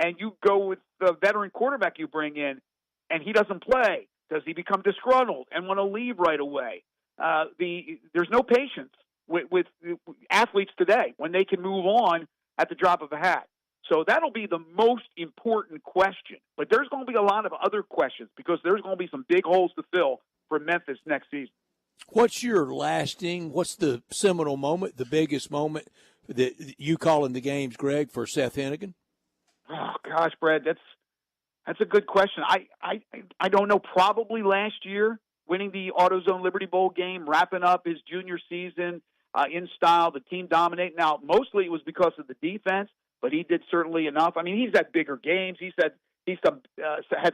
[SPEAKER 19] and you go with the veteran quarterback you bring in, and he doesn't play, does he become disgruntled and want to leave right away? There's no patience with athletes today when they can move on at the drop of a hat. So that'll be the most important question. But there's going to be a lot of other questions because there's going to be some big holes to fill for Memphis next season.
[SPEAKER 1] What's the seminal moment, the biggest moment that you call in the games, Greg, for Seth Hennigan?
[SPEAKER 19] Oh, gosh, Brad, that's a good question. I don't know. Probably last year, winning the AutoZone Liberty Bowl game, wrapping up his junior season in style, the team dominating. Now, mostly it was because of the defense, but he did certainly enough. I mean, he's had bigger games. He's had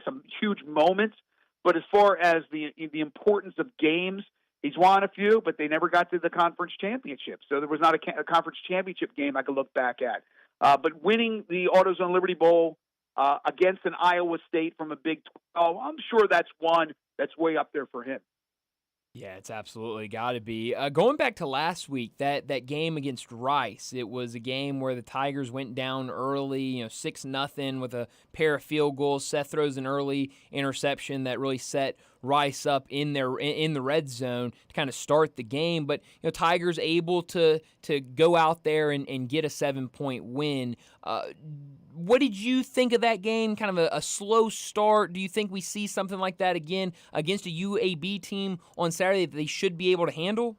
[SPEAKER 19] some huge moments. But as far as the importance of games, he's won a few, but they never got to the conference championship. So there was not a conference championship game I could look back at. But winning the AutoZone Liberty Bowl against an Iowa State from a Big 12, I'm sure that's one that's way up there for him.
[SPEAKER 2] Yeah, it's absolutely got to be. Going back to last week, that game against Rice, it was a game where the Tigers went down early, 6-0 with a pair of field goals. Seth throws an early interception that really set Rice up in the red zone to kind of start the game. But Tigers able to go out there and get a 7-point win. What did you think of that game? Kind of a slow start. Do you think we see something like that again against a UAB team on Saturday that they should be able to handle?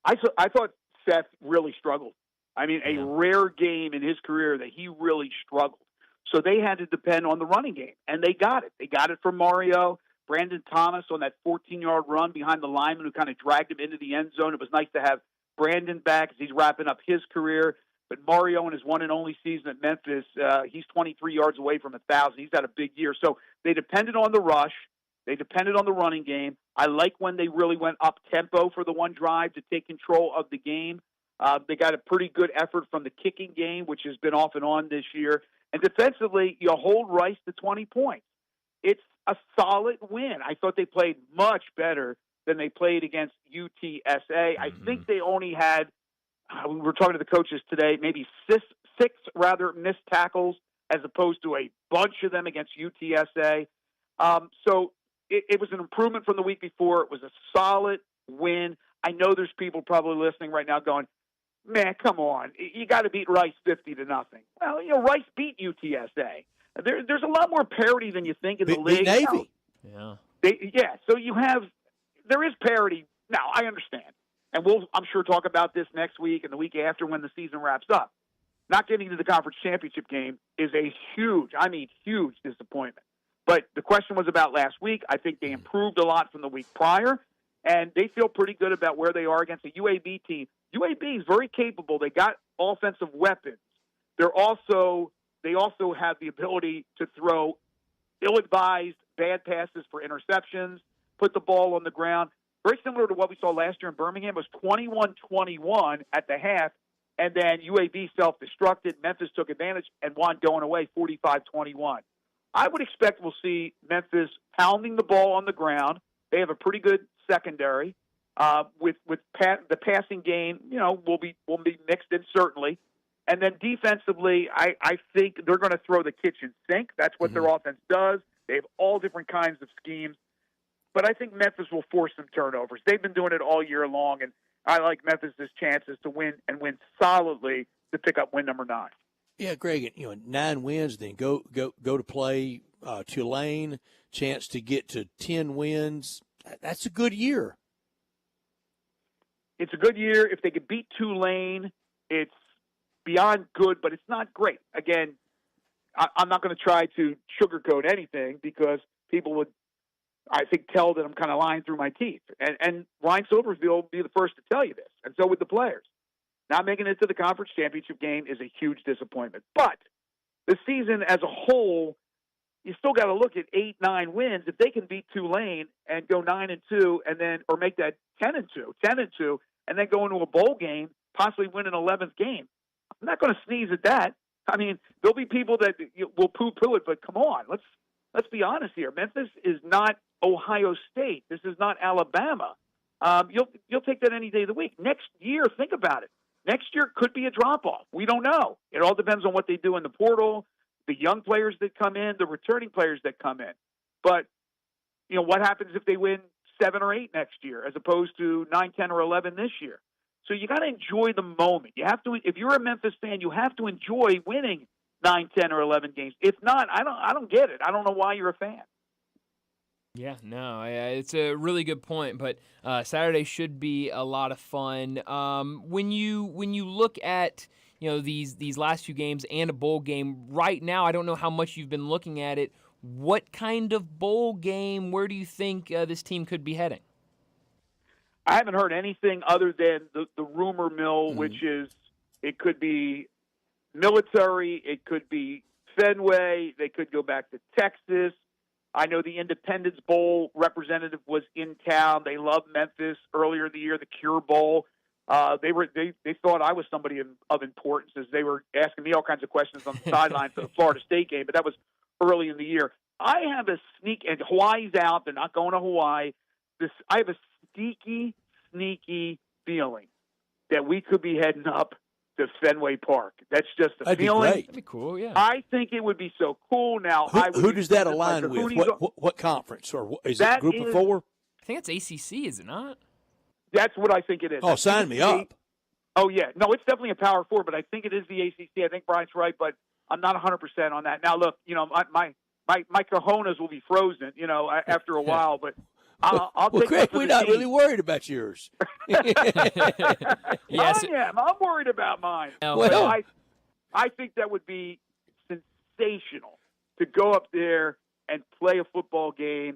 [SPEAKER 19] I thought Seth really struggled. I mean, a rare game in his career that he really struggled. So they had to depend on the running game, and they got it. They got it from Mario. Brandon Thomas on that 14-yard run behind the lineman who kind of dragged him into the end zone. It was nice to have Brandon back as he's wrapping up his career. But Mario in his one and only season at Memphis, he's 23 yards away from 1,000. He's had a big year. So they depended on the rush. They depended on the running game. I like when they really went up tempo for the one drive to take control of the game. They got a pretty good effort from the kicking game, which has been off and on this year. And defensively, you hold Rice to 20 points. It's a solid win. I thought they played much better than they played against UTSA. I think they only had, we were talking to the coaches today, maybe six missed tackles as opposed to a bunch of them against UTSA. So it was an improvement from the week before. It was a solid win. I know there's people probably listening right now going, man, come on. You got to beat Rice 50-0. Well, Rice beat UTSA. There's a lot more parity than you think in the league.
[SPEAKER 1] Navy.
[SPEAKER 19] So there is parity. Now, I understand. And we'll, I'm sure, talk about this next week and the week after when the season wraps up. Not getting to the conference championship game is a huge disappointment. But the question was about last week. I think they improved a lot from the week prior, and they feel pretty good about where they are against a UAB team. UAB is very capable. They got offensive weapons. They also have the ability to throw ill-advised bad passes for interceptions, put the ball on the ground. Very similar to what we saw last year in Birmingham. It was 21-21 at the half, and then UAB self-destructed. Memphis took advantage and won going away 45-21. I would expect we'll see Memphis pounding the ball on the ground. They have a pretty good secondary. With the passing game, will be mixed in certainly. And then defensively, I think they're going to throw the kitchen sink. That's what their offense does. They have all different kinds of schemes. But I think Memphis will force some turnovers. They've been doing it all year long, and I like Memphis' chances to win solidly to pick up win number 9.
[SPEAKER 1] Yeah, Greg, 9 wins, then go to play Tulane, chance to get to 10 wins. That's a good year.
[SPEAKER 19] It's a good year. If they could beat Tulane, it's beyond good, but it's not great. Again, I'm not going to try to sugarcoat anything because people would, I think, tell that I'm kind of lying through my teeth. And Ryan Silverfield will be the first to tell you this, and so would the players. Not making it to the conference championship game is a huge disappointment. But the season as a whole, you still got to look at 8-9 wins. If they can beat Tulane and go 9-2, and then or make that 10-2, and then go into a bowl game, possibly win an 11th game, I'm not going to sneeze at that. I mean, there'll be people that will poo-poo it, but come on, let's be honest here. Memphis is not Ohio State. This is not Alabama. You'll take that any day of the week. Next year, think about it. Next year could be a drop-off. We don't know. It all depends on what they do in the portal, the young players that come in, the returning players that come in. But, what happens if they win 7 or 8 next year as opposed to 9, 10, or 11 this year? So you got to enjoy the moment. You have to, if you're a Memphis fan, you have to enjoy winning 9, 10, or 11 games. If not, I don't get it. I don't know why you're a fan.
[SPEAKER 2] Yeah, no, it's a really good point, but Saturday should be a lot of fun. When you look at these last few games and a bowl game right now, I don't know how much you've been looking at it. What kind of bowl game? Where do you think this team could be heading?
[SPEAKER 19] I haven't heard anything other than the rumor mill, which is it could be military, it could be Fenway, they could go back to Texas. I know the Independence Bowl representative was in town. They loved Memphis earlier in the year, the Cure Bowl. They thought I was somebody of importance as they were asking me all kinds of questions on the sideline for the Florida State game, but that was early in the year. I have a and Hawaii's out. They're not going to Hawaii. I have a sneaky feeling that we could be heading up to Fenway Park. That's just a
[SPEAKER 1] That'd
[SPEAKER 19] feeling.
[SPEAKER 1] Be great.
[SPEAKER 2] That'd be cool, yeah.
[SPEAKER 19] I think it would be so cool. Now,
[SPEAKER 1] who does that align with? What conference? Or is it Group of 4?
[SPEAKER 2] I think it's ACC, is it not?
[SPEAKER 19] That's what I think it is.
[SPEAKER 1] Oh, sign me up.
[SPEAKER 19] Oh, yeah. No, it's definitely a Power 4, but I think it is the ACC. I think Brian's right, but I'm not 100% on that. Now, look, my cojones will be frozen, after a while, but I'll take
[SPEAKER 1] Greg, we're not really worried about yours.
[SPEAKER 19] Yes. I'm worried about mine.
[SPEAKER 1] Well,
[SPEAKER 19] I think that would be sensational to go up there and play a football game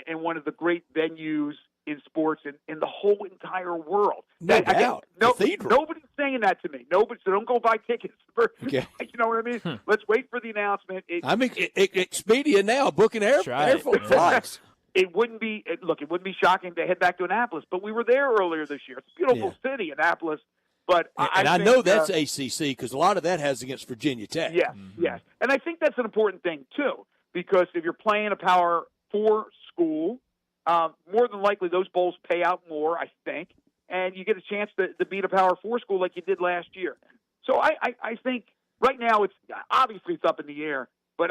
[SPEAKER 19] in one of the great venues in sports in the whole entire world.
[SPEAKER 1] No doubt. Cathedral.
[SPEAKER 19] Nobody's saying that to me. Nobody, so don't go buy tickets.
[SPEAKER 1] Okay.
[SPEAKER 19] You know what I mean? Let's wait for the announcement.
[SPEAKER 1] I'm Expedia now, booking airport flights.
[SPEAKER 19] It wouldn't be it wouldn't be shocking to head back to Annapolis, but we were there earlier this year. It's a beautiful city, Annapolis. But
[SPEAKER 1] I know that's ACC because a lot of that has against Virginia Tech.
[SPEAKER 19] Yes, yes. And I think that's an important thing, too, because if you're playing a Power 4 school, more than likely those bowls pay out more, I think, and you get a chance to beat a Power 4 school like you did last year. So I think right now it's up in the air, but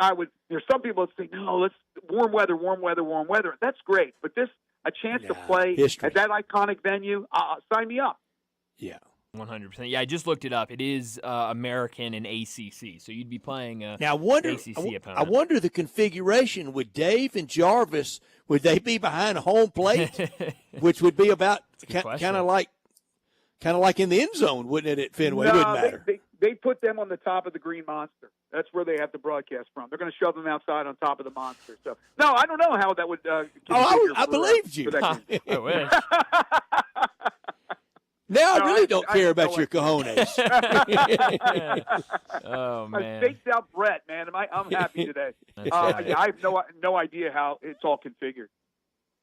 [SPEAKER 19] there's some people that say, no, let's warm weather. That's great, but a chance to play at that iconic venue, sign me up.
[SPEAKER 1] Yeah.
[SPEAKER 2] 100%. Yeah, I just looked it up. It is American and ACC, so you'd be playing
[SPEAKER 1] now,
[SPEAKER 2] ACC opponent.
[SPEAKER 1] I wonder the configuration. Would Dave and Jarvis, would they be behind home plate, which would be about kind of like in the end zone, wouldn't it, at Fenway?
[SPEAKER 19] No,
[SPEAKER 1] it wouldn't matter.
[SPEAKER 19] They put them on the top of the Green Monster. That's where they have the broadcast from. They're going to shove them outside on top of the Monster. So, no, I don't know how that would.
[SPEAKER 1] I believed you.
[SPEAKER 2] I wish.
[SPEAKER 1] Now I really don't care about your cojones.
[SPEAKER 2] Oh man!
[SPEAKER 19] I faked out Brett, man. I'm happy today.
[SPEAKER 2] Right.
[SPEAKER 19] I have no idea how it's all configured.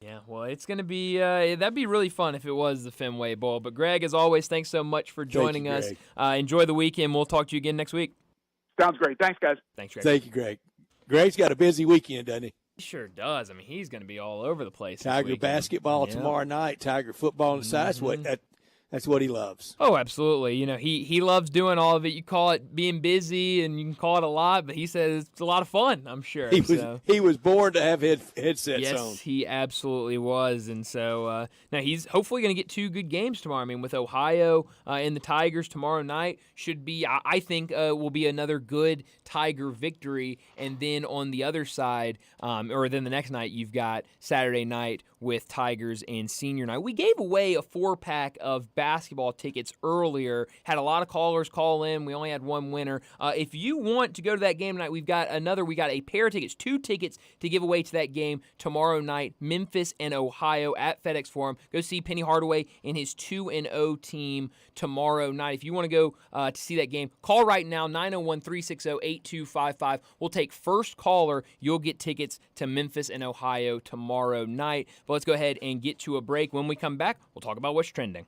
[SPEAKER 2] Yeah, well, it's going to be that'd be really fun if it was the Fenway Bowl. But Greg, as always, thanks so much for joining us. Enjoy the weekend. We'll talk to you again next week.
[SPEAKER 19] Sounds great. Thanks, guys.
[SPEAKER 2] Thanks, Greg.
[SPEAKER 1] Thank you, Greg. Greg's got a busy weekend, doesn't he?
[SPEAKER 2] He sure does. I mean, he's going to be all over the place.
[SPEAKER 1] Tiger basketball tomorrow night. Tiger football on the side. That's what he loves.
[SPEAKER 2] Oh, absolutely. You know, he loves doing all of it. You call it being busy, and you can call it a lot, but he says it's a lot of fun, I'm sure.
[SPEAKER 1] He was born to have headsets on.
[SPEAKER 2] Yes, he absolutely was. And so now he's hopefully going to get 2 good games tomorrow. I mean, with Ohio and the Tigers tomorrow night should be, I think, will be another good Tiger victory. And then on the other side, or then the next night, you've got Saturday night with Tigers and Senior Night. We gave away a 4-pack of basketball tickets earlier. Had a lot of callers call in. We only had one winner. If you want to go to that game tonight, we got a pair of tickets, 2 tickets to give away to that game tomorrow night, Memphis and Ohio at FedEx Forum. Go see Penny Hardaway and his 2-0 team tomorrow night. If you want to go to see that game, call right now, 901-360-8255. We'll take first caller. You'll get tickets to Memphis and Ohio tomorrow night. But let's go ahead and get to a break. When we come back, we'll talk about what's trending.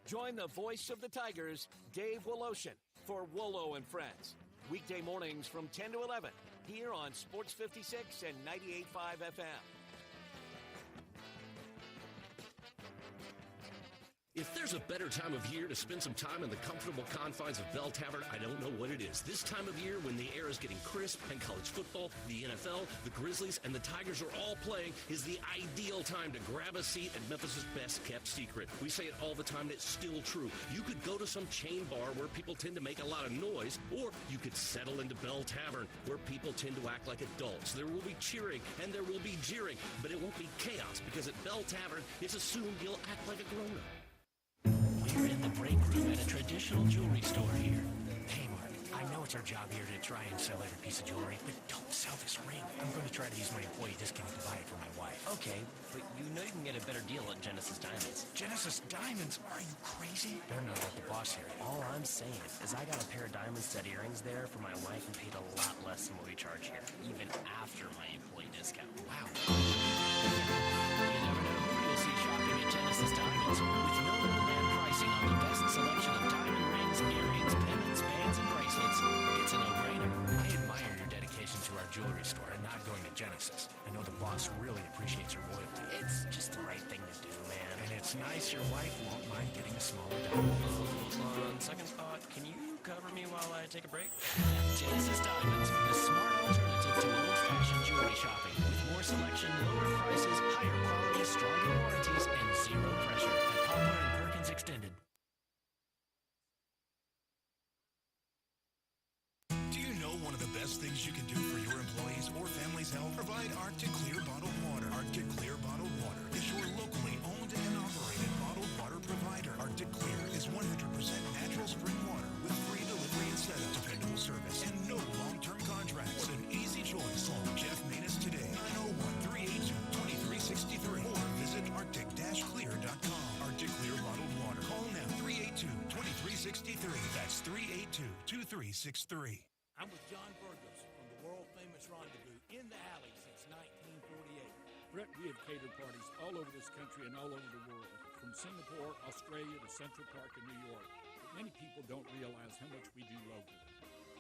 [SPEAKER 4] Join the voice of the Tigers, Dave Woloshin, for Wolo and Friends. Weekday mornings from 10 to 11, here on Sports 56 and 98.5 FM.
[SPEAKER 10] If there's a better time of year to spend some time in the comfortable confines of Bell Tavern, I don't know what it is. This time of year when the air is getting crisp and college football, the NFL, the Grizzlies, and the Tigers are all playing is the ideal time to grab a seat at Memphis' best-kept secret. We say it all the time, and it's still true. You could go to some chain bar where people tend to make a lot of noise, or you could settle into Bell Tavern where people tend to act like adults. There will be cheering and there will be jeering, but it won't be chaos because at Bell Tavern, it's assumed you'll act like a grown-up.
[SPEAKER 11] We're in the break room at a traditional jewelry store here. Hey, Mark, I know it's our job here to try and sell every piece of jewelry, but don't sell this ring. I'm going to try to use my employee discount to buy it for my wife.
[SPEAKER 20] Okay, but you know you can get a better deal at Genesis Diamonds.
[SPEAKER 11] Genesis Diamonds? Are you crazy? They're not like the boss here.
[SPEAKER 20] All I'm saying is I got a pair of diamond stud earrings there for my wife and paid a lot less than what we charge here, even after my employee discount.
[SPEAKER 11] Wow.
[SPEAKER 20] You never know who you'll see shopping at Genesis Diamonds. With no middleman pricing on the best selection of diamond rings, earrings, pendants, bands, and bracelets, it's a no-brainer.
[SPEAKER 11] I admire your dedication to our jewelry store and not going to Genesis. I know the boss really appreciates your loyalty.
[SPEAKER 20] It's just the right thing to do, man.
[SPEAKER 11] And it's nice your wife won't mind getting a smaller diamond.
[SPEAKER 20] On second thought, can you cover me while I take a break? Genesis Diamonds, the smart alternative to old-fashioned jewelry shopping. With more selection, lower prices, higher quality, stronger warranties, and zero pressure. At Poplar and Perkins Extended.
[SPEAKER 5] Do you know one of the best things you can do for your employees or family's health? Provide Arctic Clear bottled water. Arctic Clear bottled water is your locally owned and operated bottled water provider. Arctic Clear is 100% natural spring water with free delivery and setup, dependable service, and no long-term contracts. What an easy choice. Call Jeff Manus today, 901-382-20 That's 382-2363.
[SPEAKER 23] I'm with John Burgos from the world-famous Rendezvous in the Alley since 1948.
[SPEAKER 21] Brett, we have catered parties all over this country and all over the world, from Singapore, Australia to Central Park in New York. But many people don't realize how much we do locally.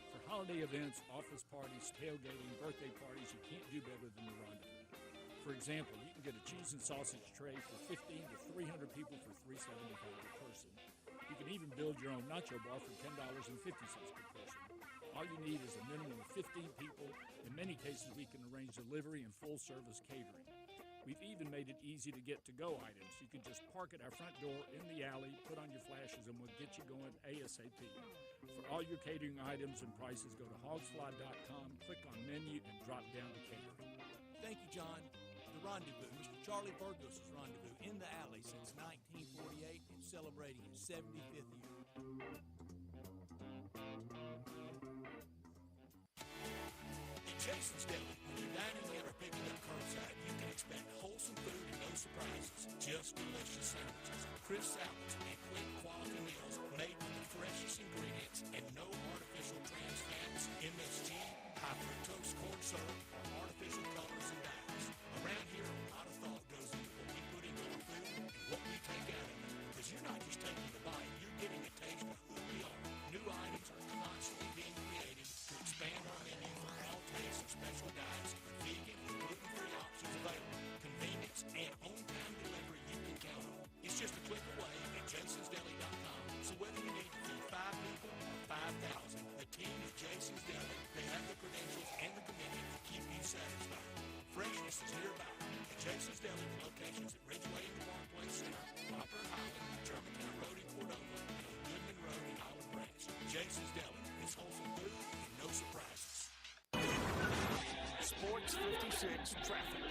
[SPEAKER 21] For holiday events, office parties, tailgating, birthday parties, you can't do better than the Rendezvous. For example, you can get a cheese and sausage tray for 15 to 300 people for $3.75 per person. You can even build your own nacho bar for $10.50 per person. All you need is a minimum of 15 people. In many cases, we can arrange delivery and full-service catering. We've even made it easy to get to-go items. You can just park at our front door in the alley, put on your flashes, and we'll get you going ASAP. For all your catering items and prices, go to hogsfly.com, click on menu, and drop down to catering.
[SPEAKER 23] Thank you, John. The Rendezvous, Mr. Charlie Burgos' Rendezvous in the Alley since 1948 and celebrating its 75th year.
[SPEAKER 4] At Jason's Deli, when you're dining in or picking up curbside, you can expect wholesome food and no surprises. Just delicious sandwiches, crisp salads, and quick quality meals made with the freshest ingredients and no artificial trans fats, MSG, high fructose corn syrup, or artificial colors and dyes. Around here, a lot of thought goes into what we put into our food and what we take out of it. Because you're not just taking the bite, you're getting a taste of who we are. New items are constantly being created to expand our menu for all tastes and special diets with vegan and gluten-free options available. Convenience and on-time delivery you can count on. It's just a click away at jasonsdeli.com. So whether you need to feed 5 people or 5,000, the team at Jason's Deli, they have the credentials and the commitment to keep you satisfied. Freshness is nearby at Jason's Deli with locations at Ridgeway in the Parkway Center, Poplar in Highland, Germantown Road in Cordova, and on Goodman Road in Olive Branch. Jason's Deli is wholesome food and no surprises. Sports 56 traffic.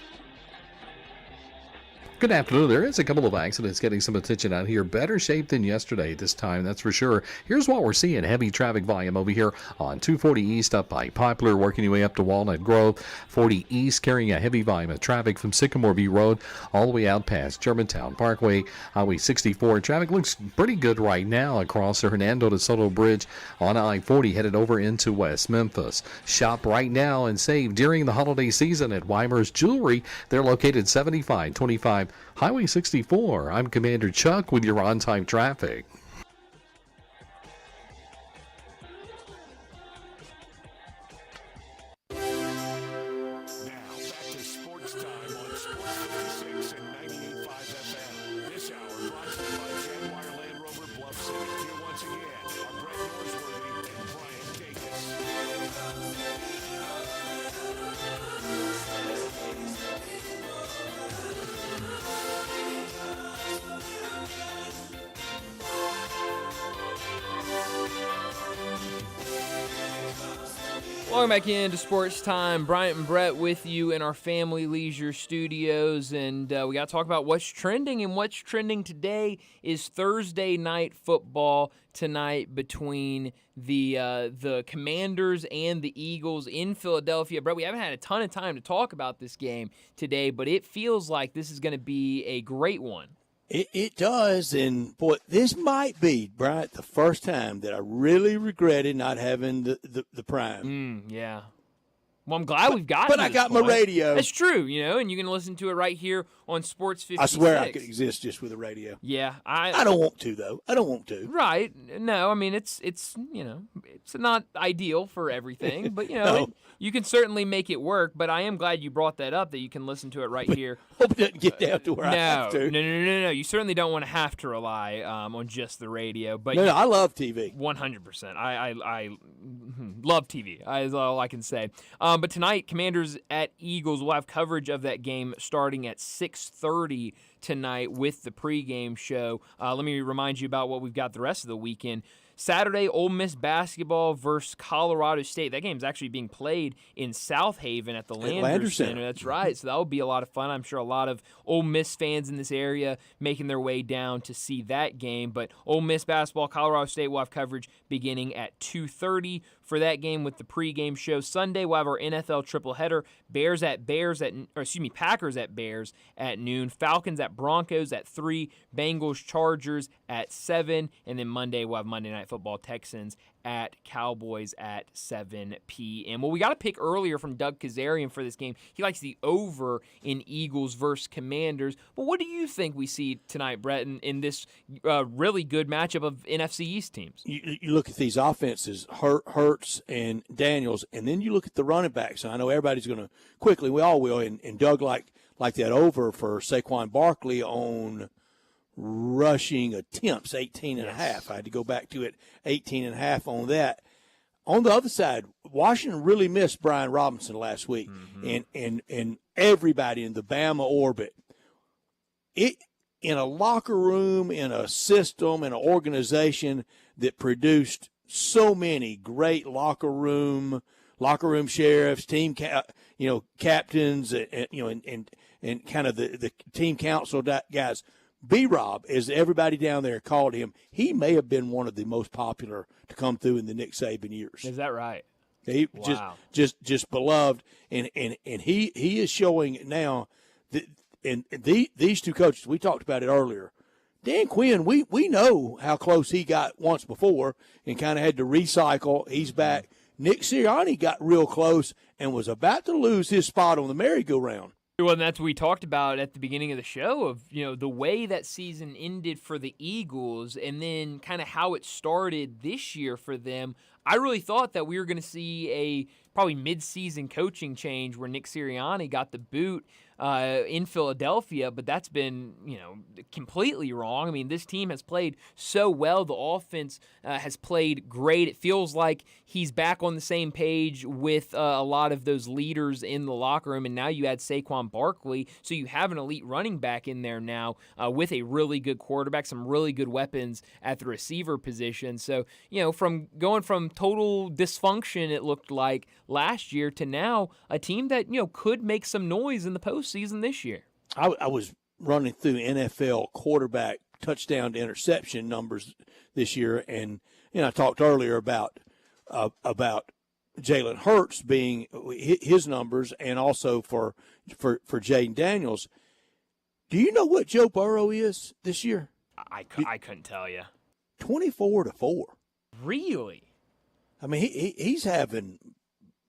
[SPEAKER 8] Good afternoon. There is a couple of accidents getting some attention out here. Better shape than yesterday this time, that's for sure. Here's what we're seeing. Heavy traffic volume over here on 240 East up by Poplar, working your way up to Walnut Grove. 40 East carrying a heavy volume of traffic from Sycamore View Road all the way out past Germantown Parkway. Highway 64. Traffic looks pretty good right now across the Hernando de Soto Bridge on I-40 headed over into West Memphis. Shop right now and save during the holiday season at Weimer's Jewelry. They're located 7525 Highway 64. I'm Commander Chuck with your on-time traffic.
[SPEAKER 4] Now, back to Sports Time on Sports 56 and 98.5 FM. This hour brought to you by Jaguar Land Rover Bluff City. Here once again are Brett Norsworthy and Brian Dacus.
[SPEAKER 2] Welcome back into Sports Time. Bryant and Brett with you in our Family Leisure Studios, and we got to talk about what's trending. And what's trending today is Thursday night football tonight between the Commanders and the Eagles in Philadelphia. Brett, we haven't had a ton of time to talk about this game today, but it feels like this is going to be a great one.
[SPEAKER 1] It does, and boy, this might be, Bryant, the first time that I really regretted not having the Prime.
[SPEAKER 2] Yeah. Well, I'm glad we've got it.
[SPEAKER 1] But I got my radio.
[SPEAKER 2] That's true, and you can listen to it right here on Sports 56.
[SPEAKER 1] I swear I could exist just with a radio.
[SPEAKER 2] Yeah.
[SPEAKER 1] I don't want to, though. I don't want to.
[SPEAKER 2] Right. No, I mean, it's it's not ideal for everything, but,
[SPEAKER 1] No.
[SPEAKER 2] you can certainly make it work. But I am glad you brought that up, that you can listen to it right here.
[SPEAKER 1] Hope it doesn't get down to where I have to.
[SPEAKER 2] No. You certainly don't want to have to rely on just the radio. But
[SPEAKER 1] No, I love TV.
[SPEAKER 2] 100%. I love TV, is all I can say. But tonight, Commanders at Eagles, we'll have coverage of that game starting at 6:30 tonight with the pregame show. Let me remind you about what we've got the rest of the weekend. Saturday, Ole Miss basketball versus Colorado State. That game's actually being played in South Haven at the Landers Center. That's right. So that will be a lot of fun. I'm sure a lot of Ole Miss fans in this area making their way down to see that game. But Ole Miss basketball, Colorado State will have coverage beginning at 2:30 for that game with the pregame show. Sunday, we'll have our NFL triple-header. Packers at Bears at noon. Falcons at Broncos at 3. Bengals, Chargers at 7. And then Monday, we'll have Monday Night Football, Texans at Cowboys at 7 p.m. Well, we got a pick earlier from Doug Kazarian for this game. He likes the over in Eagles versus Commanders. But what do you think we see tonight, Brett, in this really good matchup of NFC East teams?
[SPEAKER 1] You look at these offenses, Hurts and Daniels, and then you look at the running backs. I know everybody's going to quickly, we all will, and Doug like that over for Saquon Barkley on rushing attempts, 18 and a half. I had to go back to it, 18 and a half on that. On the other side, Washington really missed Brian Robinson last week, and everybody in the Bama orbit. In a locker room, in a system, in an organization that produced so many great locker room sheriffs, team captains, and kind of the team council guys. B-Rob, as everybody down there called him, he may have been one of the most popular to come through in the Nick Saban years.
[SPEAKER 2] Is that right?
[SPEAKER 1] He
[SPEAKER 2] wow.
[SPEAKER 1] just beloved, and he is showing now that, and these two coaches, we talked about it earlier. Dan Quinn, we know how close he got once before and kind of had to recycle. He's back. Nick Sirianni got real close and was about to lose his spot on the merry-go-round.
[SPEAKER 2] Well, and that's what we talked about at the beginning of the show of, the way that season ended for the Eagles and then kind of how it started this year for them. I really thought that we were going to see a probably mid-season coaching change where Nick Sirianni got the boot in Philadelphia, but that's been, completely wrong. I mean, this team has played so well. The offense has played great. It feels like he's back on the same page with a lot of those leaders in the locker room, and now you add Saquon Barkley, so you have an elite running back in there now with a really good quarterback, some really good weapons at the receiver position. So, from going from total dysfunction, it looked like last year, to now a team that, could make some noise in the postseason this year.
[SPEAKER 1] I was running through NFL quarterback touchdown to interception numbers this year, and I talked earlier about Jalen Hurts being his numbers, and also for Jaden Daniels. Do you know what Joe Burrow is this year?
[SPEAKER 2] I couldn't tell you.
[SPEAKER 1] 24-4.
[SPEAKER 2] Really?
[SPEAKER 1] I mean, he's having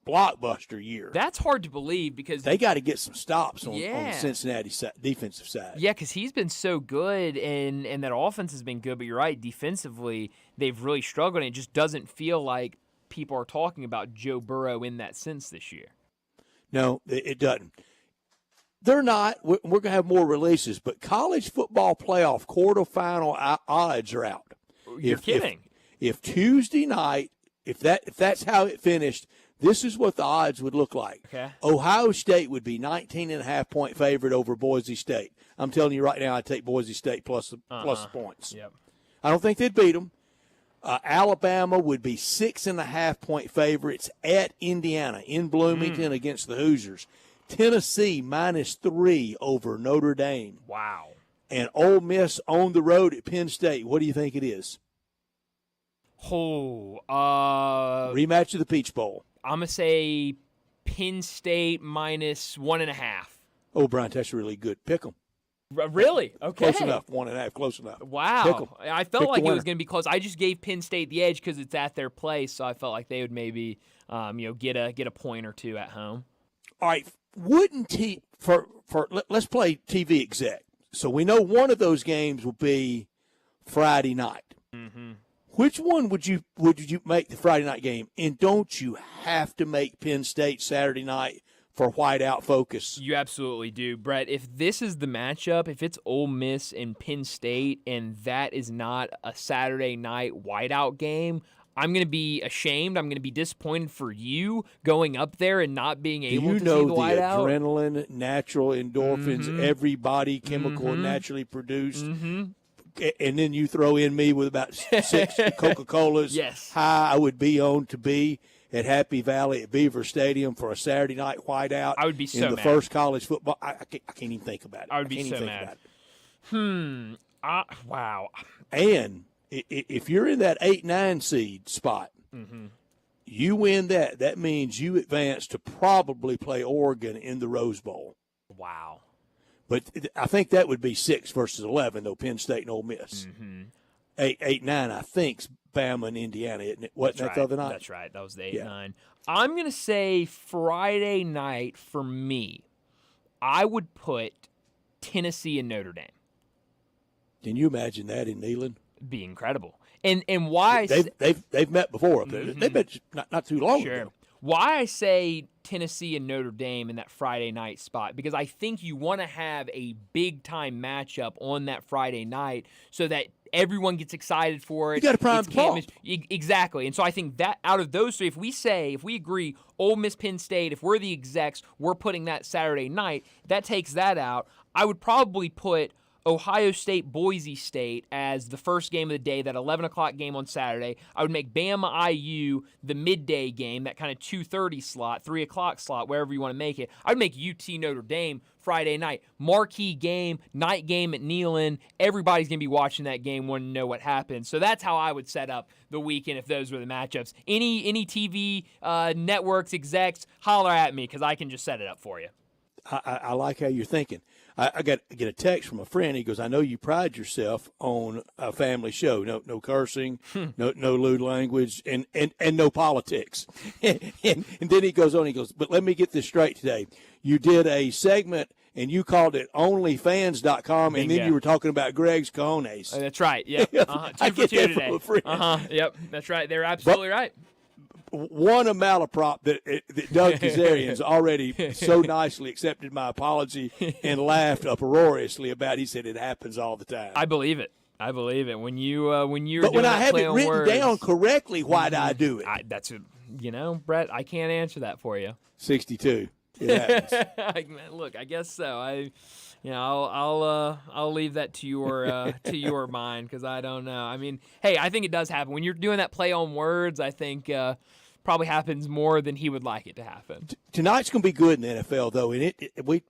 [SPEAKER 1] blockbuster year.
[SPEAKER 2] That's hard to believe because
[SPEAKER 1] they got to get some stops on the Cincinnati defensive side.
[SPEAKER 2] Yeah, because he's been so good and that offense has been good. But you're right, defensively they've really struggled. And it just doesn't feel like people are talking about Joe Burrow in that sense this year.
[SPEAKER 1] No, it doesn't. They're not. We're going to have more releases, but college football playoff quarterfinal odds are out.
[SPEAKER 2] You're kidding.
[SPEAKER 1] If Tuesday night, if that's how it finished, this is what the odds would look like.
[SPEAKER 2] Okay.
[SPEAKER 1] Ohio State would be 19.5-point favorite over Boise State. I'm telling you right now, I'd take Boise State plus the points.
[SPEAKER 2] Yep.
[SPEAKER 1] I don't think they'd beat them. Alabama would be 6.5-point favorites at Indiana in Bloomington against the Hoosiers. Tennessee -3 over Notre Dame.
[SPEAKER 2] Wow.
[SPEAKER 1] And Ole Miss on the road at Penn State. What do you think it is? Rematch of the Peach Bowl.
[SPEAKER 2] I'm going to say Penn State -1.5.
[SPEAKER 1] Oh, Brian, that's really good. Pick them.
[SPEAKER 2] Really? Okay.
[SPEAKER 1] Close enough. 1.5. Close enough.
[SPEAKER 2] Wow.
[SPEAKER 1] Pick 'em.
[SPEAKER 2] I felt
[SPEAKER 1] Pick
[SPEAKER 2] like
[SPEAKER 1] the
[SPEAKER 2] it was
[SPEAKER 1] winner.
[SPEAKER 2] going to be close. I just gave Penn State the edge because it's at their place, so I felt like they would maybe, get a point or two at home.
[SPEAKER 1] All right. Let's play TV exec. So we know one of those games will be Friday night.
[SPEAKER 2] Mm-hmm.
[SPEAKER 1] Which one would you make the Friday night game? And don't you have to make Penn State Saturday night for whiteout focus?
[SPEAKER 2] You absolutely do, Brett. If this is the matchup, if it's Ole Miss and Penn State, and that is not a Saturday night whiteout game, I'm going to be ashamed. I'm going to be disappointed for you going up there and not being able to see the whiteout.
[SPEAKER 1] Adrenaline, natural endorphins, every body chemical naturally produced. And then you throw in me with about 6 Coca-Colas.
[SPEAKER 2] Yes.
[SPEAKER 1] High I would be on to be at Happy Valley at Beaver Stadium for a Saturday night whiteout.
[SPEAKER 2] I would be so
[SPEAKER 1] in the
[SPEAKER 2] mad.
[SPEAKER 1] first college football. I can't even think about it.
[SPEAKER 2] I would be so mad. Wow.
[SPEAKER 1] And if you're in that 8-9 seed spot, you win that. That means you advance to probably play Oregon in the Rose Bowl.
[SPEAKER 2] Wow.
[SPEAKER 1] But I think that would be 6 versus 11, though, Penn State and Ole Miss. 8-9, I think, Bama and Indiana, isn't it? Wasn't that the other night?
[SPEAKER 2] That's right. That was the 8-9. I'm going to say Friday night for me, I would put Tennessee and Notre Dame.
[SPEAKER 1] Can you imagine that in Neyland?
[SPEAKER 2] It'd be incredible. And why
[SPEAKER 1] they've met before up there. They've met not too long ago.
[SPEAKER 2] Why I say Tennessee and Notre Dame in that Friday night spot, because I think you want to have a big-time matchup on that Friday night so that everyone gets excited for it.
[SPEAKER 1] You got to prime the
[SPEAKER 2] Exactly. And so I think that out of those three, if we agree Ole Miss, Penn State, if we're the execs, we're putting that Saturday night, that takes that out. I would probably put Ohio State, Boise State as the first game of the day, that 11 o'clock game on Saturday. I would make Bama IU the midday game, that kind of 2:30 slot, 3 o'clock slot, wherever you want to make it. I would make UT Notre Dame Friday night. Marquee game, night game at Neyland. Everybody's going to be watching that game, wanting to know what happens. So that's how I would set up the weekend if those were the matchups. Any TV networks, execs, holler at me because I can just set it up for you.
[SPEAKER 1] I like how you're thinking. I get a text from a friend. He goes, "I know you pride yourself on a family show. No cursing, no lewd language, and no politics." and then he goes on. He goes, "But let me get this straight today. You did a segment and you called it onlyfans.com, and then you were talking about Greg's cojones."
[SPEAKER 2] That's right. Yeah. 2 for 2 today. Yep. That's right. They're absolutely right.
[SPEAKER 1] One a malaprop that Doug Kazarian's already so nicely accepted my apology and laughed uproariously about. He said it happens all the time.
[SPEAKER 2] I believe it. When you're
[SPEAKER 1] but when I have it written down correctly, why do I do it?
[SPEAKER 2] Brett, I can't answer that for you.
[SPEAKER 1] 62. It happens.
[SPEAKER 2] Look, I guess so. I'll leave that to your mind because I don't know. I mean, hey, I think it does happen when you're doing that play on words. I think probably happens more than he would like it to happen.
[SPEAKER 1] Tonight's going to be good in the NFL, though, and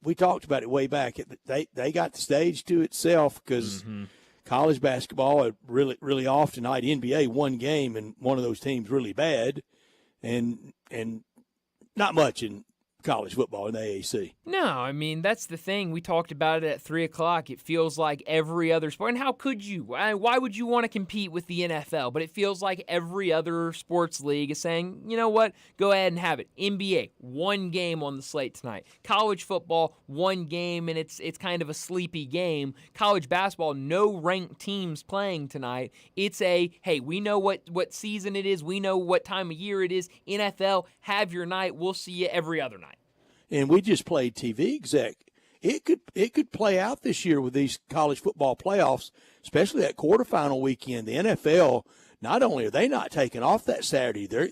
[SPEAKER 1] we talked about it way back. They got the stage to itself because college basketball really really off tonight. NBA one game and one of those teams really bad, and not much in college football in the AAC.
[SPEAKER 2] No, I mean, that's the thing. We talked about it at 3 o'clock. It feels like every other sport. And how could you? Why would you want to compete with the NFL? But it feels like every other sports league is saying, you know what? Go ahead and have it. NBA, one game on the slate tonight. College football, one game, and it's kind of a sleepy game. College basketball, no ranked teams playing tonight. It's hey, we know what season it is. We know what time of year it is. NFL, have your night. We'll see you every other night.
[SPEAKER 1] And we just played TV exec. It could play out this year with these college football playoffs, especially that quarterfinal weekend. The NFL, not only are they not taking off that Saturday, they're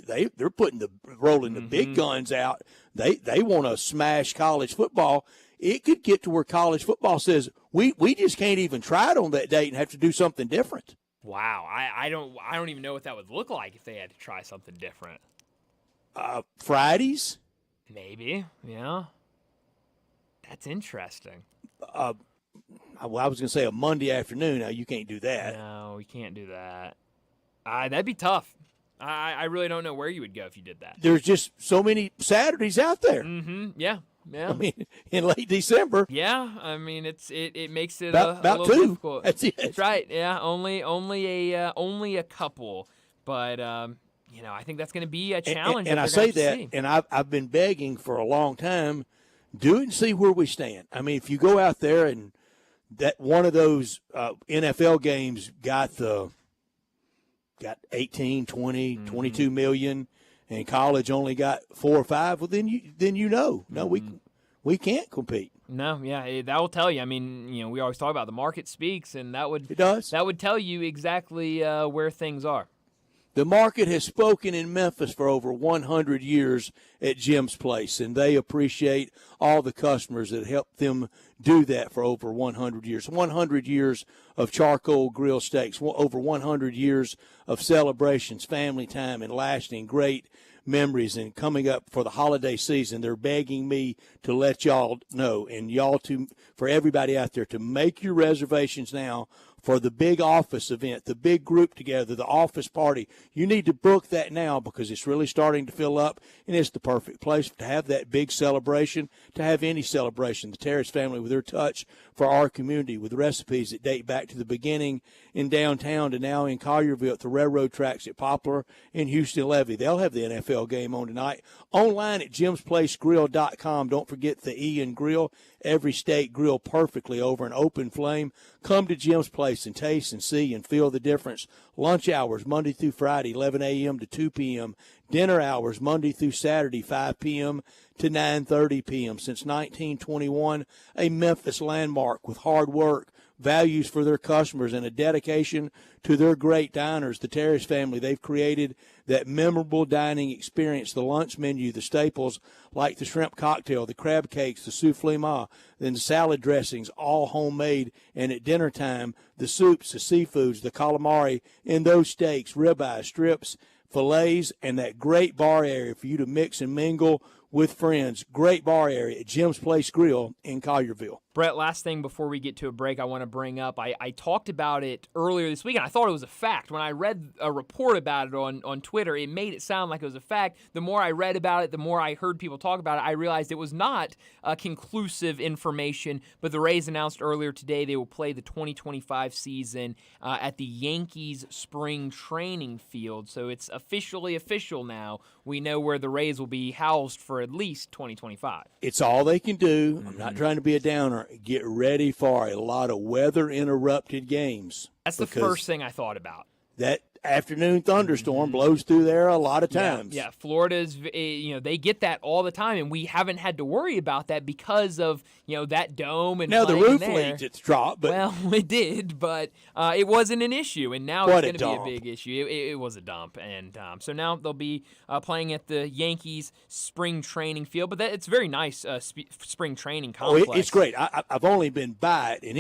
[SPEAKER 1] rolling the big guns out. They want to smash college football. It could get to where college football says we just can't even try it on that date and have to do something different.
[SPEAKER 2] Wow, I don't even know what that would look like if they had to try something different.
[SPEAKER 1] Fridays.
[SPEAKER 2] Maybe, yeah. That's interesting.
[SPEAKER 1] I was going to say a Monday afternoon. Now, you can't do that.
[SPEAKER 2] No, we can't do that. That'd be tough. I really don't know where you would go if you did that.
[SPEAKER 1] There's just so many Saturdays out there.
[SPEAKER 2] Yeah.
[SPEAKER 1] I mean, in late December.
[SPEAKER 2] Yeah, I mean, it makes it
[SPEAKER 1] about
[SPEAKER 2] a little
[SPEAKER 1] two.
[SPEAKER 2] difficult.
[SPEAKER 1] That's it.
[SPEAKER 2] That's right. Yeah, only a couple, but I think that's going to be a challenge.
[SPEAKER 1] And I say that, and I've been begging for a long time, do it and see where we stand. I mean, if you go out there and that one of those NFL games got 18, 20, 22 million, and college only got 4 or 5, well, then we can't compete.
[SPEAKER 2] No, yeah, that will tell you. I mean, we always talk about the market speaks, and that would tell you exactly where things are.
[SPEAKER 1] The market has spoken in Memphis for over 100 years at Jim's Place, and they appreciate all the customers that helped them do that for over 100 years. 100 years of charcoal grill steaks, over 100 years of celebrations, family time, and lasting great memories. And coming up for the holiday season, they're begging me to let y'all know, and for everybody out there, to make your reservations now for the big office event, the big group together, the office party, you need to book that now because it's really starting to fill up, and it's the perfect place to have that big celebration, to have any celebration. The Terrace family with their touch for our community with recipes that date back to the beginning in downtown to now in Collierville at the railroad tracks at Poplar and Houston Levee. They'll have the NFL game on tonight. Online at jimsplacegrill.com. Don't forget the E and Grill. Every steak grilled perfectly over an open flame. Come to Jim's Place and taste and see and feel the difference. Lunch hours Monday through Friday, 11 a.m. to 2 p.m. Dinner hours Monday through Saturday, 5 p.m. to 9:30 p.m. Since 1921, a Memphis landmark with hard work, values for their customers, and a dedication to their great diners. The Terrace family, they've created that memorable dining experience, the lunch menu, the staples like the shrimp cocktail, the crab cakes, the souffle ma, then the salad dressings, all homemade. And at dinner time, the soups, the seafoods, the calamari, and those steaks, ribeye, strips, fillets, and that great bar area for you to mix and mingle with friends. Great bar area at Jim's Place Grill in Collierville.
[SPEAKER 2] Brett, last thing before we get to a break I want to bring up. I talked about it earlier this week, and I thought it was a fact. When I read a report about it on Twitter, it made it sound like it was a fact. The more I read about it, the more I heard people talk about it, I realized it was not conclusive information. But the Rays announced earlier today they will play the 2025 season at the Yankees spring training field. So it's officially official now. We know where the Rays will be housed for at least 2025.
[SPEAKER 1] It's all they can do. I'm not trying to be a downer. Get ready for a lot of weather-interrupted games.
[SPEAKER 2] That's the first thing I thought about.
[SPEAKER 1] That afternoon thunderstorm blows through there a lot of times.
[SPEAKER 2] Yeah, Florida's, they get that all the time, and we haven't had to worry about that because of, that dome and
[SPEAKER 1] now the roof
[SPEAKER 2] there.
[SPEAKER 1] leaked, it's dropped. But
[SPEAKER 2] well, it did, but it wasn't an issue, and now it's going to be a big issue. It was a dump, and so now they'll be playing at the Yankees spring training field, but it's very nice spring training complex.
[SPEAKER 1] Oh, it's great. I've only been by it, and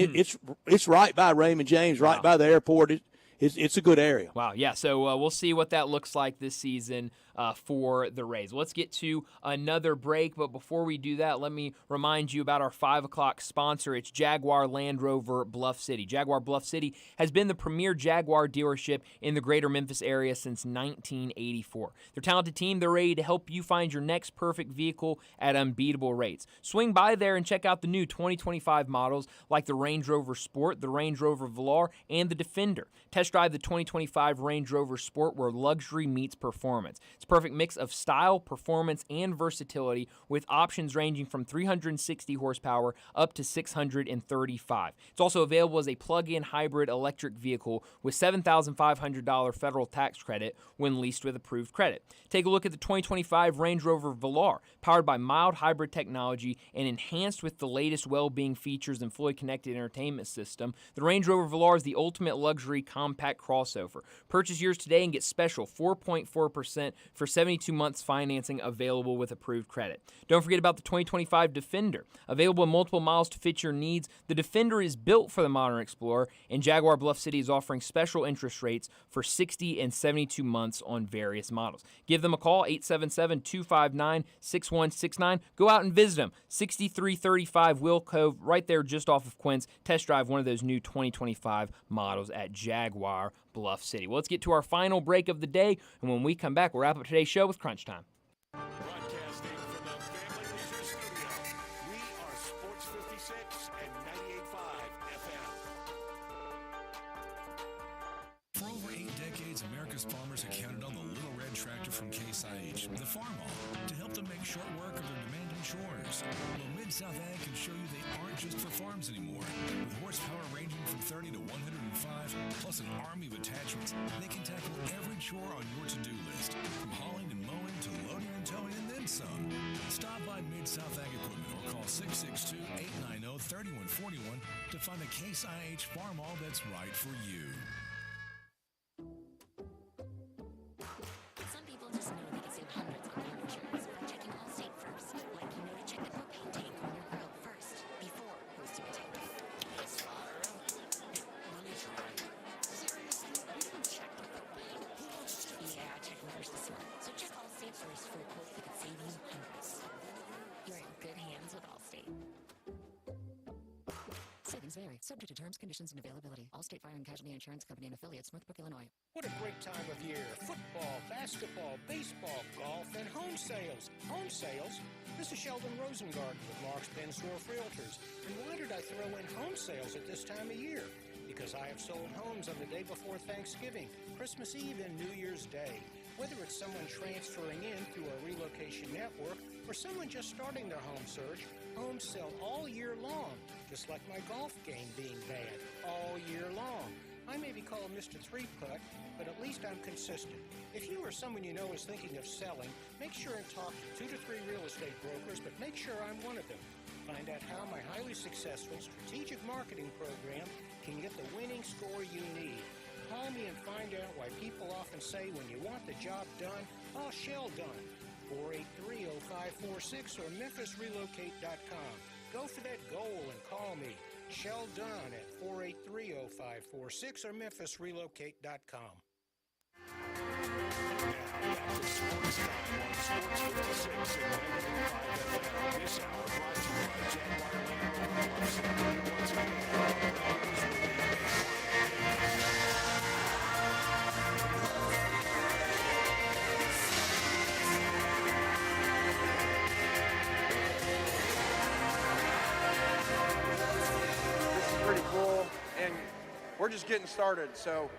[SPEAKER 1] it's right by Raymond James, right by the airport. It's a good area.
[SPEAKER 2] Wow, yeah. So we'll see what that looks like this season for the Rays. Let's get to another break, but before we do that, let me remind you about our 5 o'clock sponsor. It's Jaguar Land Rover Bluff City. Jaguar Bluff City has been the premier Jaguar dealership in the greater Memphis area since 1984. Their talented team, they're ready to help you find your next perfect vehicle at unbeatable rates. Swing by there and check out the new 2025 models like the Range Rover Sport, the Range Rover Velar, and the Defender. Test drive the 2025 Range Rover Sport where luxury meets performance. It's a perfect mix of style, performance, and versatility with options ranging from 360 horsepower up to 635. It's also available as a plug-in hybrid electric vehicle with $7,500 federal tax credit when leased with approved credit. Take a look at the 2025 Range Rover Velar, powered by mild hybrid technology and enhanced with the latest well-being features and fully connected entertainment system. The Range Rover Velar is the ultimate luxury compact crossover. Purchase yours today and get special 4.4% for 72 months financing available with approved credit. Don't forget about the 2025 Defender. Available in multiple models to fit your needs, the Defender is built for the modern explorer, and Jaguar Bluff City is offering special interest rates for 60 and 72 months on various models. Give them a call, 877-259-6169. Go out and visit them. 6335 Will Cove, right there just off of Quince. Test drive one of those new 2025 models at Jaguar Bluff City. Well, let's get to our final break of the day, and when we come back, we'll wrap up today's show with Crunch Time.
[SPEAKER 4] Broadcasting from the Family Leisure Studio, we are Sports 56 and 98.5 FM.
[SPEAKER 5] For over 8 decades, America's farmers have counted on the Little Red Tractor from Case IH, the Farm All, to help them make short work of their demanding chores. Well, Mid-South Ag can show you they aren't just for farms anymore. With horsepower ranging from 30 to 105, plus an army of attachments, they can tackle every chore on your to-do list, from hauling and mowing to loading and towing and then some. Stop by Mid-South Ag Equipment or call 662-890-3141 to find a Case IH Farm All that's right for you.
[SPEAKER 12] Some people just know they can save hundreds on their insurance by checking Allstate first. Like you know to check the propane tank on your grill first before hosting a tank. Yes, Father. Let me try. Seriously? You didn't check the propane? Yeah, checking first is smart. So check Allstate first for a quote that could save you hundreds. You're in good hands with Allstate. Savings vary. subject to terms, conditions, and availability. Allstate Fire and Casualty Insurance Company and affiliates, Northbrook, Illinois.
[SPEAKER 11] What a great time of year. Football, basketball, baseball, golf, and home sales. Home sales? This is Sheldon Rosengarten with Mark's Bensdorf Realtors. And why did I throw in home sales at this time of year? Because I have sold homes on the day before Thanksgiving, Christmas Eve, and New Year's Day. Whether it's someone transferring in through a relocation network or someone just starting their home search, homes sell all year long, just like my golf game being bad all year long. I may be called Mr. Three-Putt, but at least I'm consistent. If you or someone you know is thinking of selling, make sure and talk to 2 to 3 real estate brokers, but make sure I'm one of them. Find out how my highly successful strategic marketing program can get the winning score you need. Call me and find out why people often say when you want the job done, oh, Shell done. 483-0546 or memphisrelocate.com. Go for that goal and call me. Shell Dunn at 483-0546 or memphisrelocate.com.
[SPEAKER 4] Now back to Sportstime on Sports 56 and 105 FM. This hour brought to you by Jaguar Land Rover. Once again, Rose will be
[SPEAKER 6] pretty cool, and we're just getting started, so.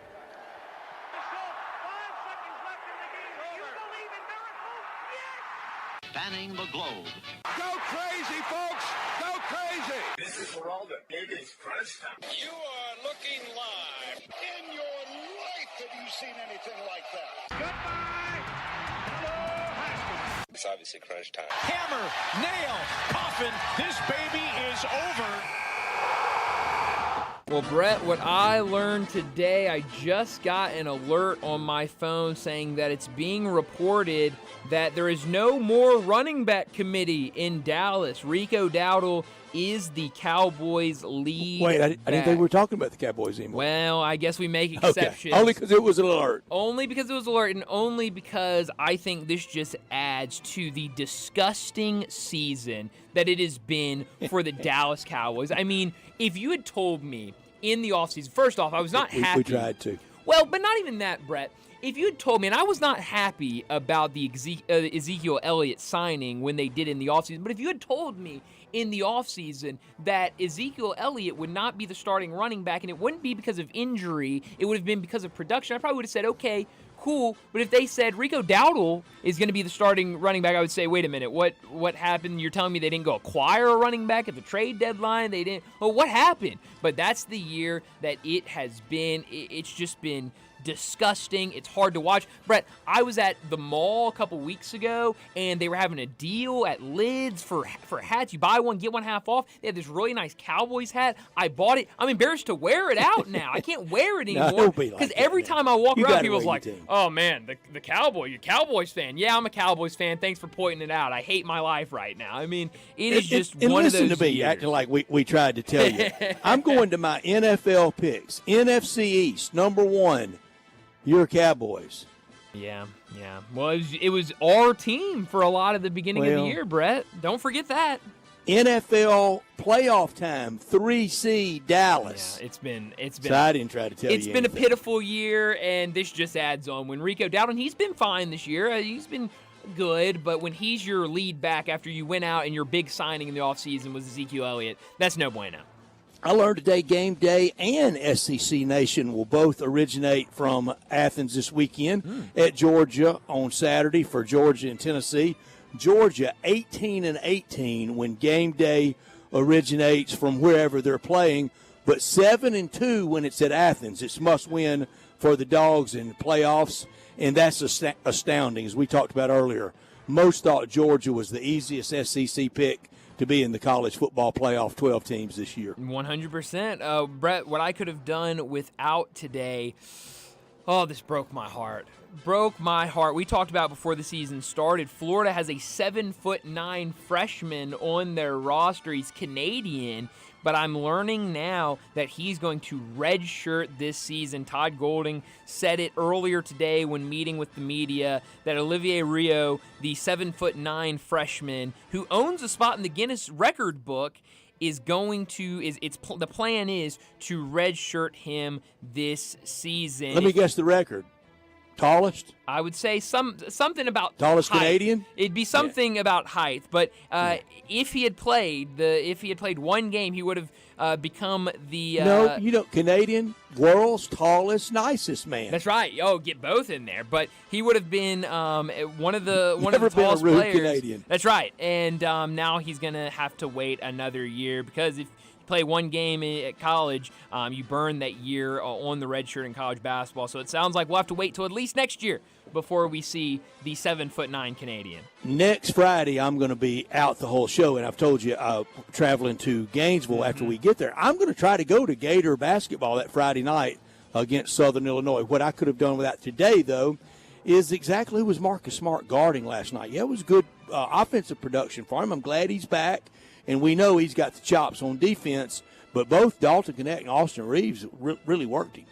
[SPEAKER 13] Spanning the globe.
[SPEAKER 4] Go crazy, folks! Go crazy!
[SPEAKER 13] This is for all the biggest crunch time.
[SPEAKER 4] You are looking live. In your life have you seen anything like that? Goodbye! Hello, Haskins.
[SPEAKER 13] It's obviously crunch time.
[SPEAKER 11] Hammer, nail, coffin. This baby is over.
[SPEAKER 2] Well, Brett, what I learned today, I just got an alert on my phone saying that it's being reported that there is no more running back committee in Dallas. Rico Dowdle is the Cowboys' lead.
[SPEAKER 1] Wait, I didn't think we were talking about the Cowboys anymore.
[SPEAKER 2] Well, I guess we make exceptions.
[SPEAKER 1] Okay. Only because it was an alert.
[SPEAKER 2] Only because it was an alert, and only because I think this just adds to the disgusting season that it has been for the Dallas Cowboys. I mean, if you had told me in the offseason, first off, I was not happy.
[SPEAKER 1] We tried to.
[SPEAKER 2] Well, but not even that, Brett. If you had told me, and I was not happy about the Ezekiel Elliott signing when they did in the offseason, but if you had told me in the offseason that Ezekiel Elliott would not be the starting running back and it wouldn't be because of injury, it would have been because of production, I probably would have said, okay, cool. But if they said Rico Dowdle is going to be the starting running back, I would say, wait a minute, what happened? You're telling me they didn't go acquire a running back at the trade deadline? They didn't. Well, what happened? But that's the year that it has been. It's just been disgusting. It's hard to watch. Brett, I was at the mall a couple weeks ago, and they were having a deal at Lids for hats. You buy one, get one half off. They had this really nice Cowboys hat. I bought it. I'm embarrassed to wear it out now. I can't wear it anymore because every time I walk around, people's like, oh, man, the Cowboy, you're a Cowboys fan. Yeah, I'm a Cowboys fan. Thanks for pointing it out. I hate my life right now. I mean, it is just one of those
[SPEAKER 1] listen to me,
[SPEAKER 2] years.
[SPEAKER 1] acting like we tried to tell you. I'm going to my NFL picks. NFC East, number 1. Your Cowboys.
[SPEAKER 2] Yeah. Well, it was our team for a lot of the beginning of the year, Brett. Don't forget that.
[SPEAKER 1] NFL playoff time, 3-seed Dallas.
[SPEAKER 2] Yeah, it's been.
[SPEAKER 1] So I didn't try to tell you.
[SPEAKER 2] It's been a pitiful year, and this just adds on. When Rico Dowdle, he's been fine this year. He's been good, but when he's your lead back after you went out and your big signing in the offseason was Ezekiel Elliott, that's no bueno.
[SPEAKER 1] I learned today Game Day and SEC Nation will both originate from Athens this weekend at Georgia on Saturday for Georgia and Tennessee. Georgia 18-18 when Game Day originates from wherever they're playing, but 7-2 when it's at Athens. It's must win for the Dogs in the playoffs, and that's astounding, as we talked about earlier. Most thought Georgia was the easiest SEC pick to be in the college football playoff 12 teams this year.
[SPEAKER 2] 100%. Brett, what I could have done without today, this broke my heart. We talked about before the season started, Florida has a 7'9" freshman on their roster. He's Canadian, but I'm learning now that he's going to redshirt this season. Todd Golding said it earlier today when meeting with the media that Olivier Rio, the 7'9" freshman who owns a spot in the Guinness record book, is going to the plan is to redshirt him this season.
[SPEAKER 1] Let me guess the record. Tallest?
[SPEAKER 2] I would say something about
[SPEAKER 1] tallest
[SPEAKER 2] height.
[SPEAKER 1] Canadian.
[SPEAKER 2] It'd be something about height, but if he had played one game, he would have become the
[SPEAKER 1] No, Canadian, world's tallest, nicest man.
[SPEAKER 2] That's right. Oh, get both in there, but he would have been one of the
[SPEAKER 1] Never been a
[SPEAKER 2] tallest
[SPEAKER 1] rude
[SPEAKER 2] players.
[SPEAKER 1] Canadian.
[SPEAKER 2] That's right, and now he's gonna have to wait another year because if play one game at college, you burn that year on the red shirt in college basketball. So it sounds like we'll have to wait till at least next year before we see the 7'9" Canadian.
[SPEAKER 1] Next Friday, I'm going to be out the whole show, and I've told you, traveling to Gainesville after we get there. I'm going to try to go to Gator basketball that Friday night against Southern Illinois. What I could have done with that today, though, is exactly who was Marcus Smart guarding last night. Yeah, it was good offensive production for him. I'm glad he's back. And we know he's got the chops on defense, but both Dalton Connect and Austin Reeves really worked him.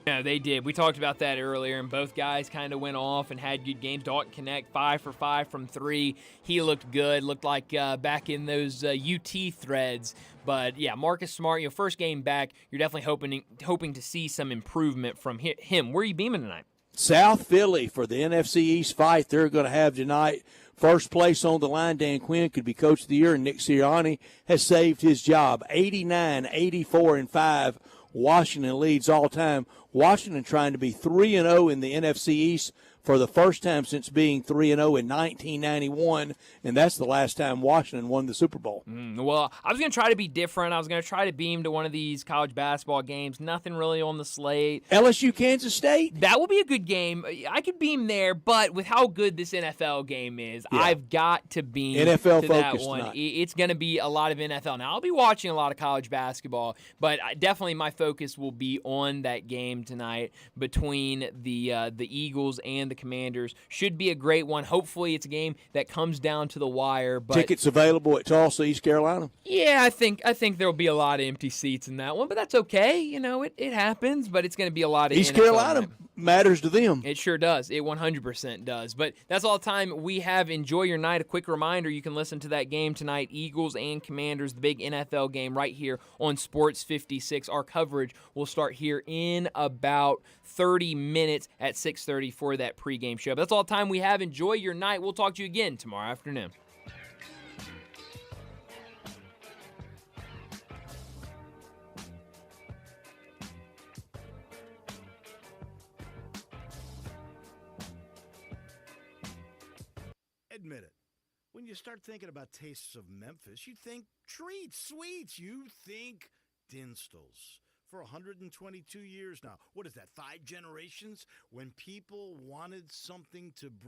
[SPEAKER 2] Yeah, they did. We talked about that earlier, and both guys kind of went off and had good games. Dalton Connect, 5 for 5 from 3. He looked good. Looked like back in those UT threads. But, yeah, Marcus Smart, first game back, you're definitely hoping to see some improvement from him. Where are you beaming tonight?
[SPEAKER 1] South Philly for the NFC East fight they're going to have tonight. First place on the line, Dan Quinn could be Coach of the Year, and Nick Sirianni has saved his job. 89, 84, and 5. Washington leads all time. Washington trying to be 3-0 in the NFC East for the first time since being 3-0 in 1991, and that's the last time Washington won the Super Bowl.
[SPEAKER 2] Well, I was going to try to be different. I was going to try to beam to one of these college basketball games. Nothing really on the slate.
[SPEAKER 1] LSU, Kansas State?
[SPEAKER 2] That will be a good game. I could beam there, but with how good this NFL game is, I've got to beam
[SPEAKER 1] NFL
[SPEAKER 2] to that
[SPEAKER 1] focused
[SPEAKER 2] one.
[SPEAKER 1] tonight.
[SPEAKER 2] It's going to be a lot of NFL. Now, I'll be watching a lot of college basketball, but definitely my focus will be on that game tonight between the Eagles and the Commanders. Should be a great one. Hopefully it's a game that comes down to the wire. But
[SPEAKER 1] tickets available at Tulsa, East Carolina?
[SPEAKER 2] Yeah, I think there'll be a lot of empty seats in that one, but that's okay. It happens, but it's going to be a lot of
[SPEAKER 1] East
[SPEAKER 2] NFL
[SPEAKER 1] Carolina
[SPEAKER 2] night.
[SPEAKER 1] matters to them.
[SPEAKER 2] It sure does. It 100% does. But that's all the time we have. Enjoy your night. A quick reminder, you can listen to that game tonight, Eagles and Commanders, the big NFL game right here on Sports 56. Our coverage will start here in about 30 minutes at 6:30 for that pregame show. But that's all the time we have. Enjoy your night. We'll talk to you again tomorrow afternoon.
[SPEAKER 5] Admit it. When you start thinking about tastes of Memphis, you think treats, sweets. You think Dinstall's. For 122 years now. What is that, 5 generations? When people wanted something to bring